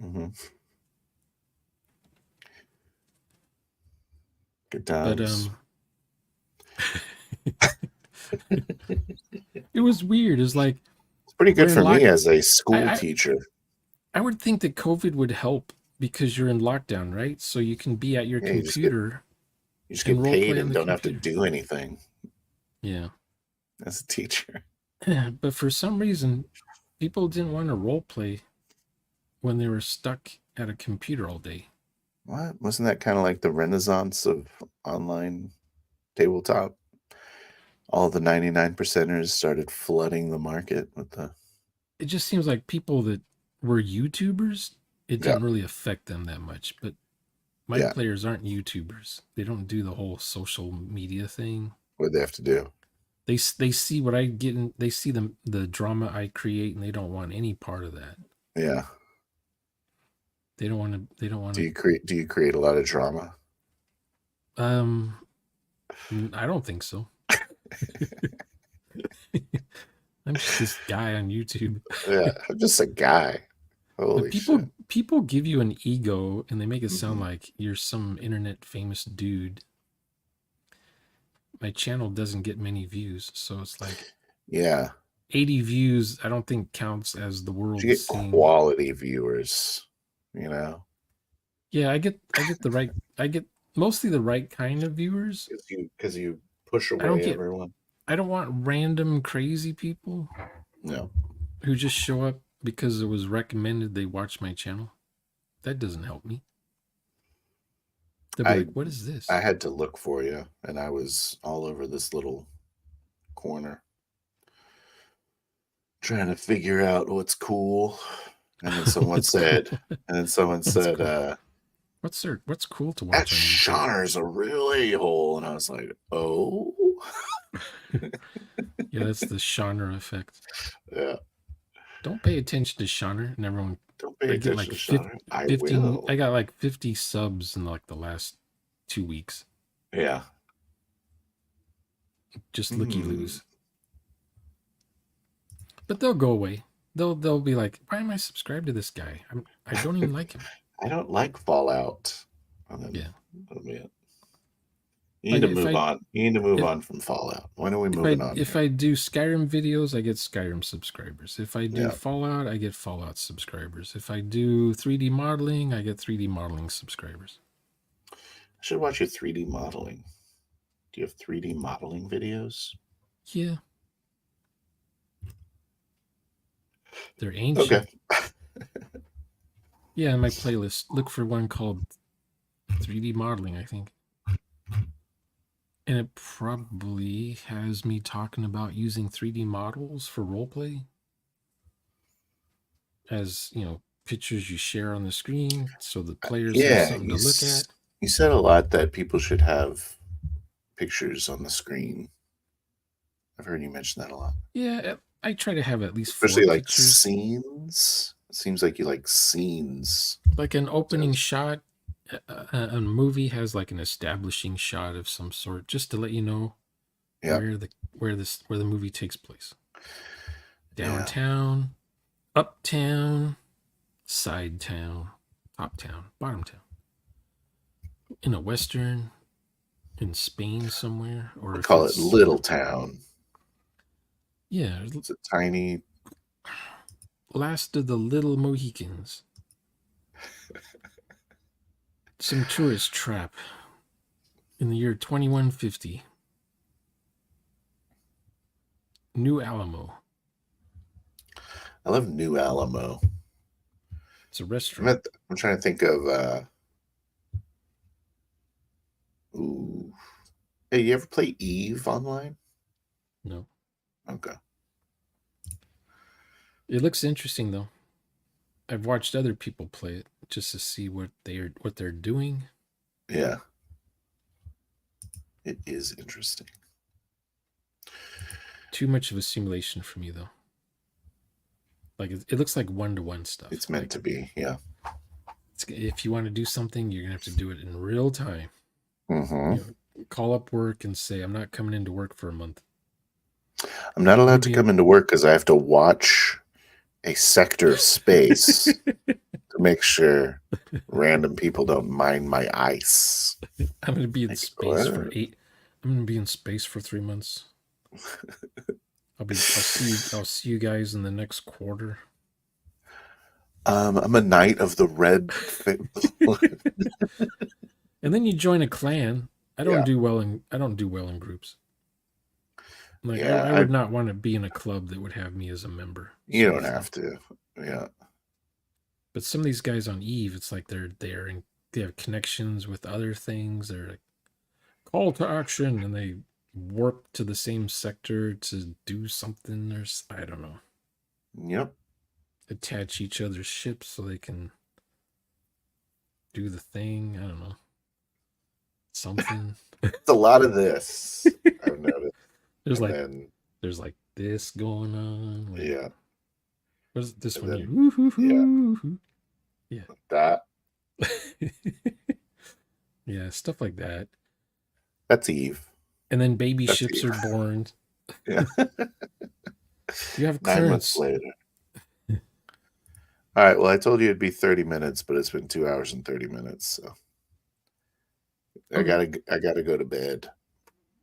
Mm-hmm. Good times. But it was weird. It's like it's pretty good for me as a school teacher. I would think that COVID would help because you're in lockdown, right? So you can be at your computer. You just get paid and don't have to do anything. Yeah. As a teacher. But for some reason, people didn't want to role play when they were stuck at a computer all day. What? Wasn't that kind of like the renaissance of online tabletop? all the 99 percenters started flooding the market with the It just seems like people that were YouTubers, it yeah, didn't really affect them that much. But my yeah. players aren't YouTubers. They don't do the whole social media thing. What they have to do? They see what I get in, they see the drama I create, and they don't want any part of that. Yeah. They don't want to. They don't want Do you create a lot of drama? to. I don't think so. I'm just this guy on YouTube. Yeah, I'm just a guy. But Holy shit. people give you an ego and they make it sound Hmm. like you're some internet famous dude. My channel doesn't get many views, so it's like Yeah. 80 views. I don't think counts as the You world get seeing. quality viewers, you know, Yeah, I get the right. I get mostly the right kind of viewers. because you push I don't away get. everyone. I don't want random crazy people No. who just show up because it was recommended they watch my channel. That doesn't help me. They'll be I like, "What is I this?" had to look for you, and I was all over this little corner trying to figure out what's cool. And then someone What's said, cool? and then someone What's said, cool? What's cool to that watch on YouTube? Shonner's a real a-hole. And I was like, oh, Yeah, that's the genre effect. yeah. Don't pay attention to genre, and everyone. Don't pay I get attention like to Shonner. I 15. I will. got like 50 subs in like the last 2 weeks. Yeah. Just looky Hmm. loos. But they'll go away. They'll be like, why am I subscribed to this guy? I don't even like him. I don't like Fallout. And then Yeah. that'll be it. You need Like to move on. You need to move if on from Fallout. When are we moving on if here? I do Skyrim videos, I get Skyrim subscribers. If I do Yeah. Fallout, I get Fallout subscribers. If I do 3D modeling, I get 3D modeling subscribers. I should watch your 3D modeling. Do you have 3D modeling videos? Yeah, they're Okay. ancient. Yeah, in my playlist, look for one called 3D modeling, I think. And it probably has me talking about using 3D models for roleplay as, pictures you share on the screen so the players have Yeah, something to look at. you said a lot that people should have pictures on the screen. I've heard you mention that a lot. Yeah, I try to have at least four Especially like pictures. scenes. It seems like you like scenes. Like an opening Says- shot, a movie has like an establishing shot of some sort, just to let you know Yeah. where the movie takes place. Yeah. Downtown, uptown, side town, top town, bottom town. In a western, in Spain somewhere, or We if call it it's Little Town. yeah, It's a tiny. last of the little Mohicans. Some tourist trap in the year 2150. New Alamo. I love New Alamo. It's a restaurant. I'm trying to think of. Ooh. Hey, you ever play Eve online? No. Okay. It looks interesting though. I've watched other people play it just to see what they're doing. Yeah. It is interesting. Too much of a simulation for me though. Like it looks like one-to-one stuff. It's meant like, to be. Yeah. if you want to do something, you're gonna have to do it in real time. Mm-hmm. Call up work and say, I'm not coming into work for a month. I'm not allowed to come into work because I have to watch a sector of space to make sure random people don't mine my ice. I'm gonna be in Like, space for what? 8. I'm gonna be in space for 3 months. I'll see you guys in the next quarter. I'm a knight of the red. And then you join a clan. I don't Yeah. do well in groups. Like Yeah. I would not want to be in a club that would have me as a member. You don't have to. Yeah. But some of these guys on Eve, it's like they have connections with other things. They're like call to action, and they warp to the same sector to do something, or I don't know. Yep. Attach each other's ships so they can do the thing. I don't know. Something. It's a lot of this, I've noticed. There's And like then, there's like this going on. Like, yeah. what's this And one here? then, yeah, Woo-hoo-hoo. Yeah. that. Yeah, stuff like that. That's Eve. And then baby That's ships Eve. are born. Yeah. You have 9 months clearance. later. All right. Well, I told you it'd be 30 minutes, but it's been 2 hours and 30 minutes. So Okay. I gotta go to bed.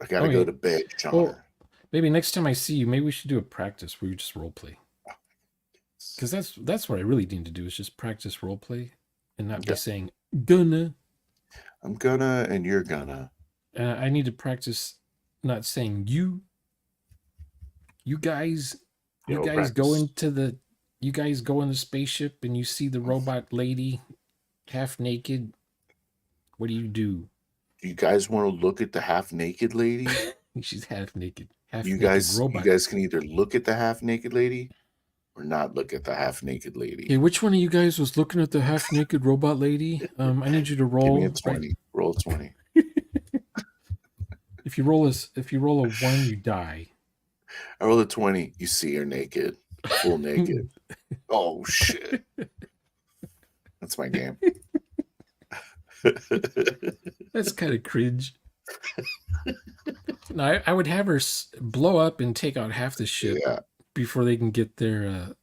I gotta go Okay. to bed, Well, Shonner. maybe next time I see you, maybe we should do a practice where you just role play. Because that's what I really need to do is just practice role play and not be Okay. saying gonna. I'm gonna, and you're gonna. I need to practice not saying you. You guys, Yeah, you we'll guys go practice. into the, you guys go in the spaceship and you see the robot lady half naked. What do you do? Do you guys want to look at the half naked lady? She's half naked, half You naked you robot. guys can either look at the half naked lady or not look at the half naked lady. Hey, which one of you guys was looking at the half naked robot lady? I need you to Give me a roll. Right. 20. Roll 20. If you roll a one, you die. I roll a 20. You see her naked, full naked. Oh shit. That's my game. That's kind of cringe. No, I would have her blow up and take out half the ship Yeah. before they can get their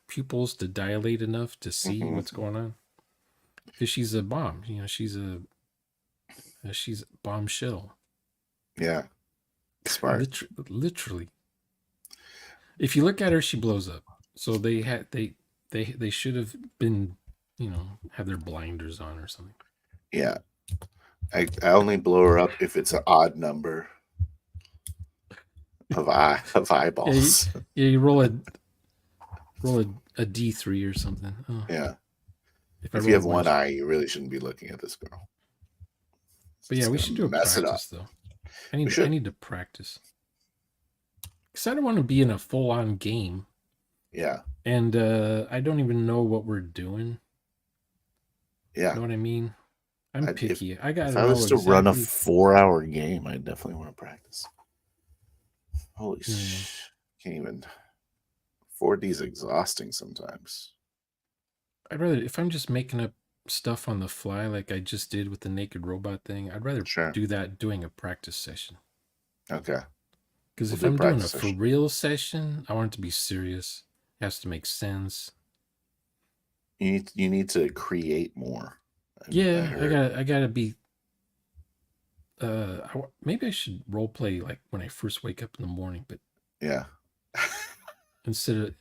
pupils to dilate enough to see what's going on. Because she's a bomb, she's a bombshell. Yeah. Smart. Literally. If you look at her, she blows up. So they should have been, have their blinders on or something. Yeah. I only blow her up if it's an odd number of eyeballs. Yeah, you roll a D3 or something. Oh. Yeah. If you have one eye, you really shouldn't be looking at this girl. But yeah, we should do a practice though. I need to practice. Because I don't want to be in a full-on game. Yeah. And I don't even know what we're doing. Yeah. You know what I mean? I'm picky. If I was to run a 4-hour game, I'd definitely want to practice. Holy shit. Can't even. 4D's exhausting sometimes. I'd rather, if I'm just making up stuff on the fly like I just did with the naked robot thing, I'd rather do that doing a practice session. Okay. Because if I'm doing a for real session, I want it to be serious. It has to make sense. You need to create more. I gotta be. Maybe I should role play like when I first wake up in the morning, but yeah. Instead of,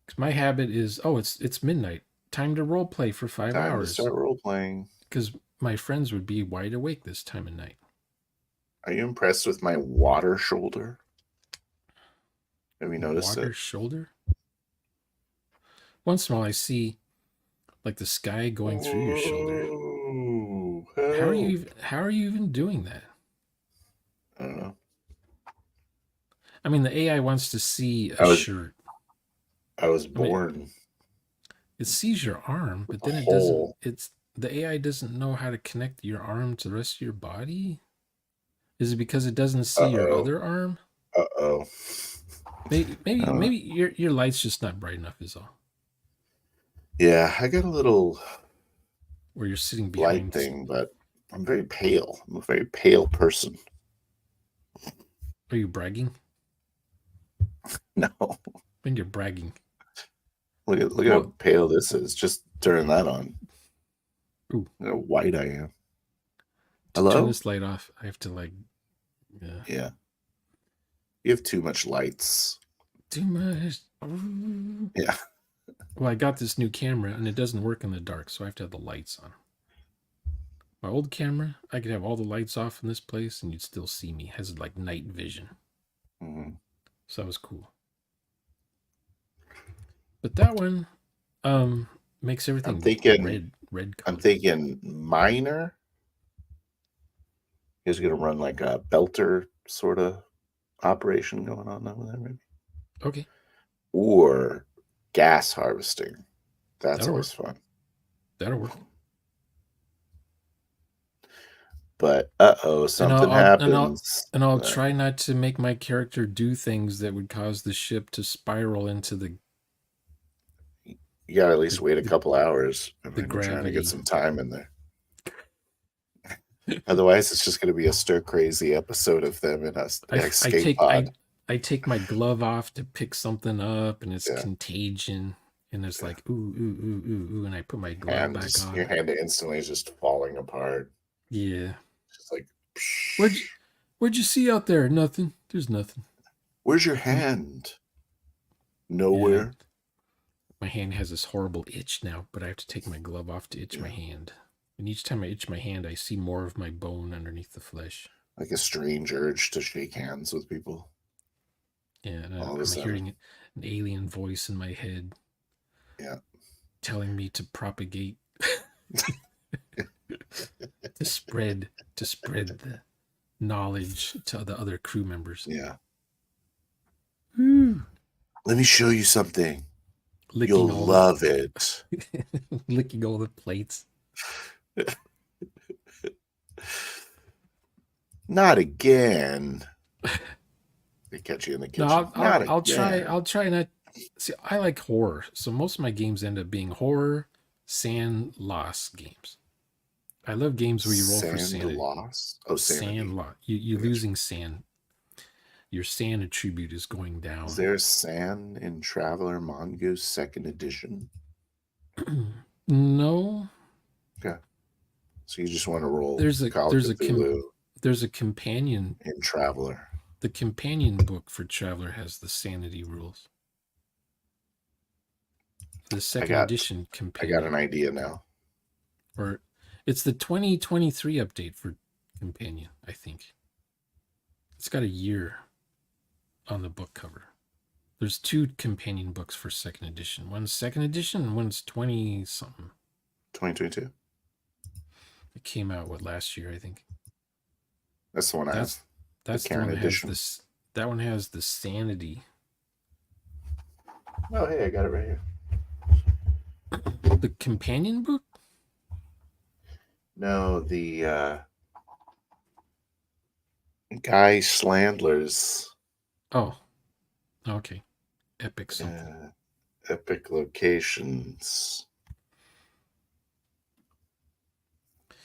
because my habit is, it's midnight, time to role play for 5 hours. Time to start role playing. Because my friends would be wide awake this time of night. Are you impressed with my water shoulder? Have you noticed water shoulder? Once in a while, I see like the sky going through your shoulder. How are you even doing that? I don't know. I mean, the AI wants to see a shirt. I was born. It sees your arm, but then it doesn't. The AI doesn't know how to connect your arm to the rest of your body. Is it because it doesn't see your other arm? Maybe your light's just not bright enough. Is all. Yeah, I got a little where you're sitting behind light thing, but I'm very pale. I'm a very pale person. Are you bragging? No. When you're bragging. Look how pale this is. Just turn that on. Ooh. Look how white I am. Hello? Turn this light off. I have to Yeah. You have too much lights. Too much. Yeah. Well, I got this new camera and it doesn't work in the dark, so I have to have the lights on. My old camera, I could have all the lights off in this place and you'd still see me. It has like night vision. Mm-hmm. So that was cool. But that one makes everything red color. I'm thinking minor. He's gonna run like a belter sort of operation going on over there, maybe, Okay, or gas harvesting. That's that'll always work. fun. That'll work. But And something happens. I'll try not to make my character do things that would cause the ship to spiral into You gotta at least the wait a the, couple hours. I the mean, we're trying to get gravity. some time in there. Otherwise, it's just gonna be a stir crazy episode of them in a I escape take pod. I take my glove off to pick something up, and it's Yeah, contagion, and it's yeah. like ooh, and I put my glove back Your on. hand instantly is just falling apart. Yeah. Just like, What'd you, what'd you see out there? Nothing. There's nothing. where's your Mm, hand? Yeah. Nowhere. My hand has this horrible itch now, but I have to take my glove off to itch my Yeah, hand. And each time I itch my hand, I see more of my bone underneath the flesh. like a strange urge to shake hands with people. Yeah, and All of a I'm sudden, hearing an alien voice in my head yeah, telling me to propagate, to spread the knowledge to the other crew members. yeah. Woo. Let me show you something. Licking You'll all the love it. licking all the plates. Not again. They catch you in the No, kitchen. Not I'll again. try not. See, I like horror, so most of my games end up being horror, sand loss games. I love games where you roll for Sand sanity. loss? Oh, Sand sanity. loss. You I got you. losing sand. Your sand attribute is going Is down. there sand in Traveler Mongoose second edition? No, Okay. So you just want to roll there's a Call of there's a Cthulhu there's a companion. in Traveler. The companion book for Traveler has the sanity rules. The I second got edition I got an companion, idea now. or it's the 2023 update for companion. I think it's got a year on the book cover. There's two companion books for second edition. One's second edition and one's 20 something. 2022. It came out last year, I think. That's the one I have. That's the Karen one that has edition. this. That one has the sanity. Oh, hey, I got it right here. The companion book? No, the Guy Slandler's Oh, okay. Epic something. Epic Locations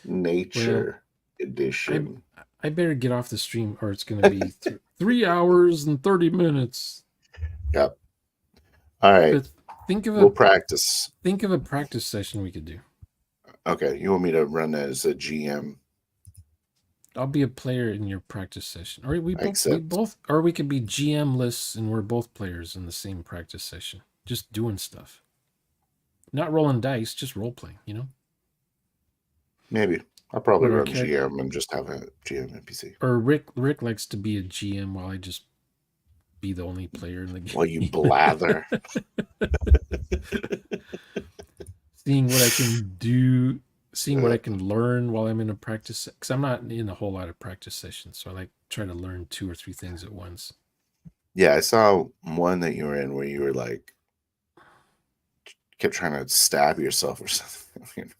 Nature Edition. I better get off the stream, or it's going to be 3 hours and 30 minutes. Yep. All right. But we'll practice. Think of a practice session we could do. Okay, you want me to run as a GM? I'll be a player in your practice session, or we Accept. both, or we could be GM-less and we're both players in the same practice session, just doing stuff, not rolling dice, just role playing. You know. Maybe I'll probably But our run GM and just have a GM NPC. Or Rick likes to be a GM while I just be the only player in the game. While you blather. Seeing what I can do, seeing what I can learn while I'm in a practice, because I'm not in a whole lot of practice sessions, so I like try to learn 2 or 3 things at once. Yeah, I saw one that you were in where you were like kept trying to stab yourself or something.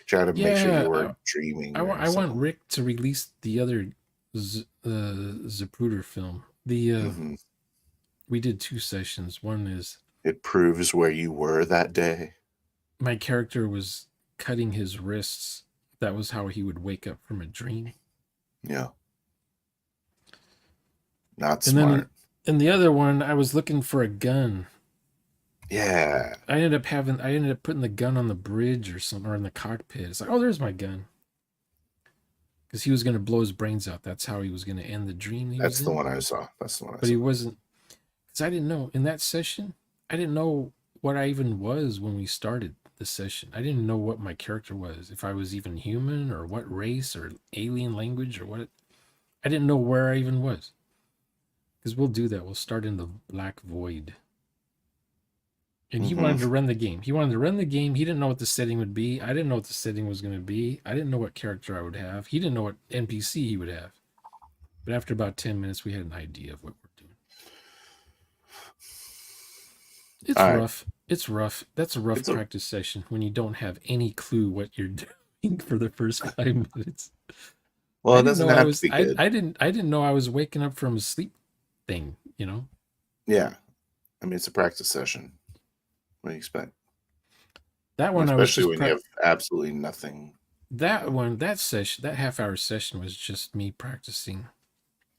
Trying to make sure you weren't dreaming. I want Rick to release the other Zapruder film. We did 2 sessions. One is it proves where you were that day. My character was cutting his wrists. That was how he would wake up from a dream. Yeah. Not smart. In the other one, I was looking for a gun. Yeah. I ended up putting the gun on the bridge or something, or in the cockpit. It's like, oh, there's my gun. Because he was going to blow his brains out. That's how he was going to end the dream. That's the one I saw. That's the one I saw. But he wasn't. Because I didn't know. In that session, I didn't know what I even was when we started the session. I didn't know what my character was. If I was even human, or what race, or alien language, or what. I didn't know where I even was. Because we'll do that. We'll start in the black void. And he wanted to run the game. He wanted to run the game. He didn't know what the setting would be. I didn't know what the setting was going to be. I didn't know what character I would have. He didn't know what NPC he would have. But after about 10 minutes, we had an idea of what we're doing. It's All right. rough. It's rough. That's a rough practice session when you don't have any clue what you're doing for the first 5 minutes. Well, it doesn't have to be good. I didn't know I was waking up from a sleep thing, you know? Yeah. I mean, it's a practice session. What do you expect? That one, especially when you have absolutely nothing. That half-hour session was just me practicing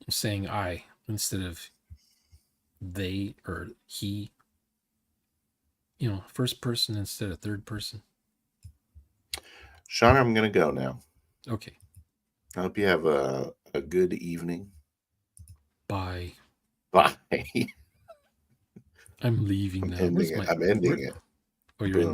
saying I instead of they or he. You know, first person instead of third person. Sean, I'm going to go now. Okay. I hope you have a good evening. Bye. Bye. I'm leaving now. I'm ending it. Oh, you're ending.